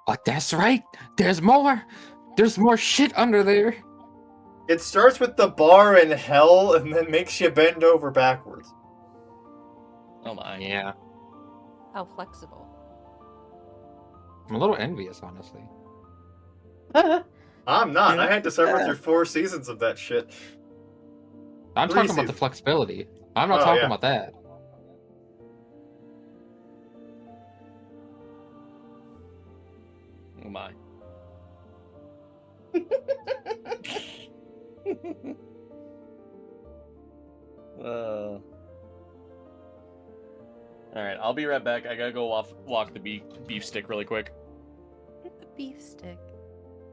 But that's right. There's more. There's more shit under there. It starts with the bar in hell and then makes you bend over backwards. Oh my. Yeah. How flexible. I'm a little envious, honestly. I'm not. I had to suffer through 4 seasons of that shit. I'm 3 talking about the seasons. flexibility. I'm not Oh, talking yeah. about that. Oh my. Alright, I'll be right back. I gotta go walk the beef stick really quick. The beef stick.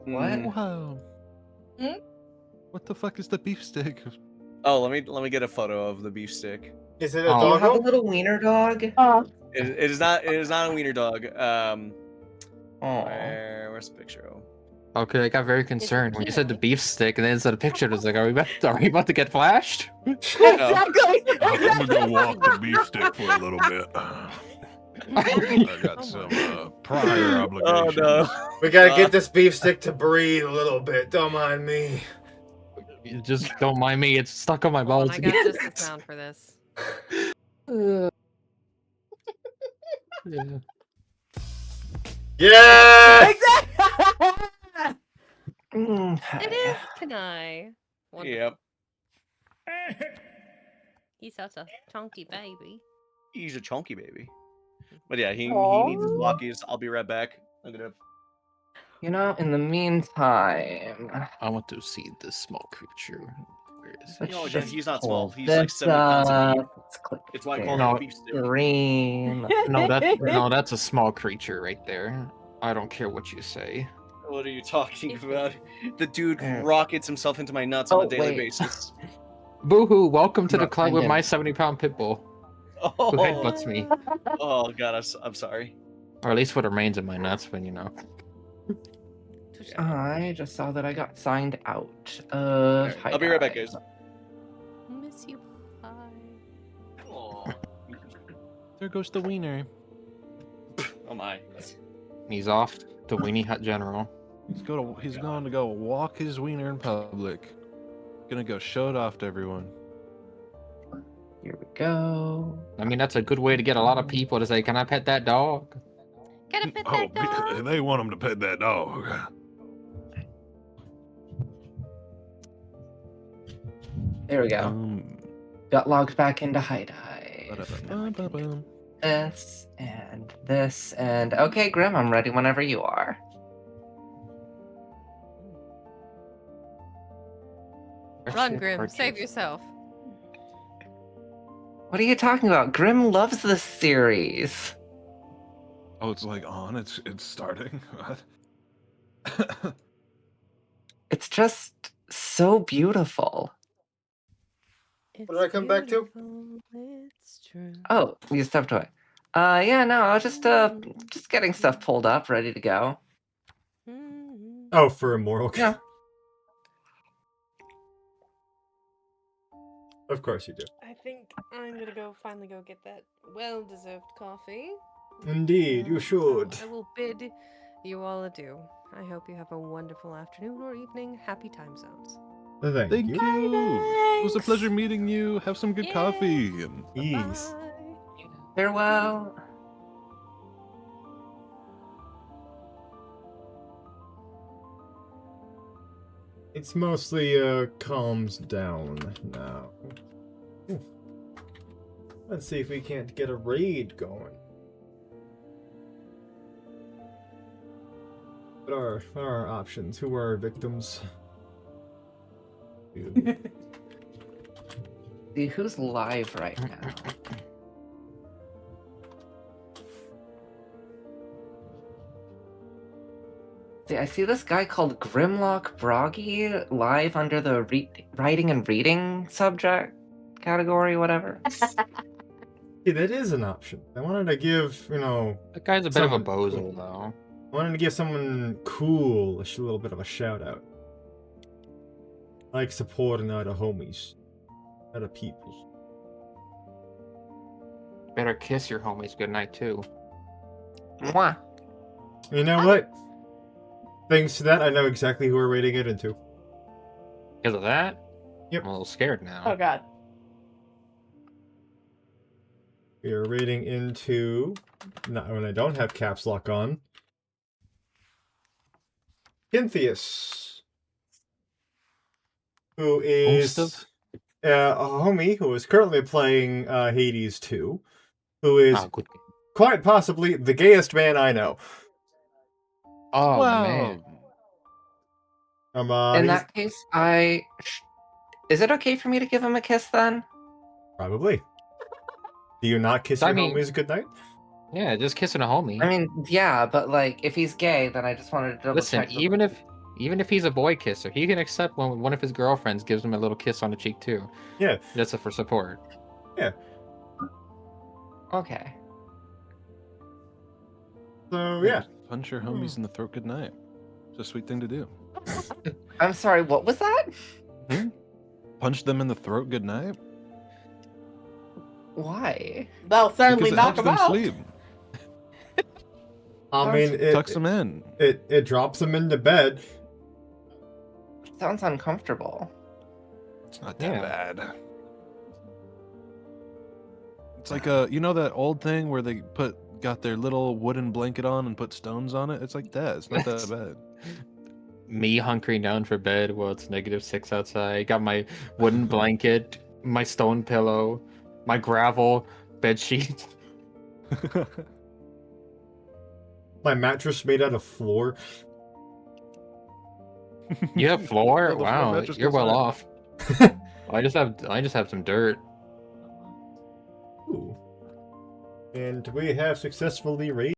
What? Wow. What the fuck is the beef stick? Oh, let me get a photo of the beef stick. Is it a Do you have a doggo? little wiener dog? It is not a wiener dog. Aw. Where's the picture? Okay, I got very concerned when you said the beef stick, and then instead of picture, it was like, are we about to get flashed? Exactly. I'm gonna go walk the beef stick for a little bit. I got some prior obligations. Oh no. We gotta get this beef stick to breathe a little bit. Don't mind me. You just don't mind me. It's stuck on my Hold balls on, I got again. just the sound for this. Yeah. Yeah! It is Kanai. Yep. He's such a chunky baby. He's a chunky baby. But yeah, he needs his walkies. I'll be right back. I'm gonna. You know, in the meantime, I want to see this small creature. Where is it? No, he's not small. pull He's like 70 pounds of beef. Let's click It's why I call him a beef stick. green. No, that's a small creature right there. I don't care what you say. What are you talking about? The dude rockets himself into my nuts on a daily basis. Boo-hoo, welcome to the Not club with kind my of- 70-pound pit bull. Oh, Who headbutts me. Oh god, I'm sorry. Or at least what remains of my nuts, but you know. I just saw that I got signed out of. I'll be right back, guys. Miss you. Bye. Oh, There goes the wiener. oh my. He's off to Weenie Hut General. He's going to go walk his wiener in public. Gonna go show it off to everyone. Here we go. I mean, that's a good way to get a lot of people to say, can I pet that dog? Gotta pet Oh, that dog. they want him to pet that dog. There we go. Got logged back into Hide. Ba-da-ba-ba-ba-bum. This and this and okay, Grim, I'm ready whenever you are. Run, Grim. Save yourself. What are you talking about? Grim loves this series. Oh, it's like on. It's starting. What? It's just so beautiful. It's What did I come back to? It's true. Oh, you stepped away. Yeah, no, I was just getting stuff pulled up, ready to go. Oh, for Immoral. Yeah. Of course you do. I think I'm gonna finally go get that well-deserved coffee. Indeed, you should. I will bid you all adieu. I hope you have a wonderful afternoon or evening. Happy time zones. Thank you. It was a pleasure meeting you. Have some good coffee. And... Ease. Farewell. It's mostly calms down now. Ooh. Let's see if we can't get a raid going. What are our options? Who are our victims? See who's live right now. See, I see this guy called Grimlock Bragi live under the writing and reading subject category, whatever. Yeah, that is an option. I wanted to give, That guy's a bit of a someone bozo, cool. though. I wanted to give someone cool a little bit of a shout out. I like supporting other homies, other people. Better kiss your homies goodnight, too. Mwah. You know what? Thanks to that, I know exactly who we're raiding it into. Because of that? Yep. I'm a little scared now. Oh god. We are raiding into... Not when I don't have caps lock on. Cynthius. Who is a homie who is currently playing Hades 2. Who is quite possibly the gayest man I know. Oh, Wow. man. In that case, is it okay for me to give him a kiss then? Probably. Do you not kiss your homies goodnight? Yeah, just kissing a homie. I mean, yeah, but like, if he's gay, then I just wanted to double Listen, check. even if he's a boy kisser, he can accept when one of his girlfriends gives him a little kiss on the cheek too. Yeah. Just for support. Yeah. Okay. So yeah. Punch your homies in the throat goodnight. It's a sweet thing to do. I'm sorry, what was that? Punch them in the throat goodnight? Why? That'll certainly Because it knock helps him them out. sleep. I mean, Tucks them in. It drops them into bed. Sounds uncomfortable. It's not that bad. It's like that old thing where they got their little wooden blanket on and put stones on it? It's like that. It's not that bad. Me hunkering down for bed while it's -6 outside. Got my wooden blanket, my stone pillow, my gravel bed sheet. My mattress made out of floor. You have floor? The floor Wow, mattress you're goes well high. off. I just have some dirt. Ooh. And we have successfully raided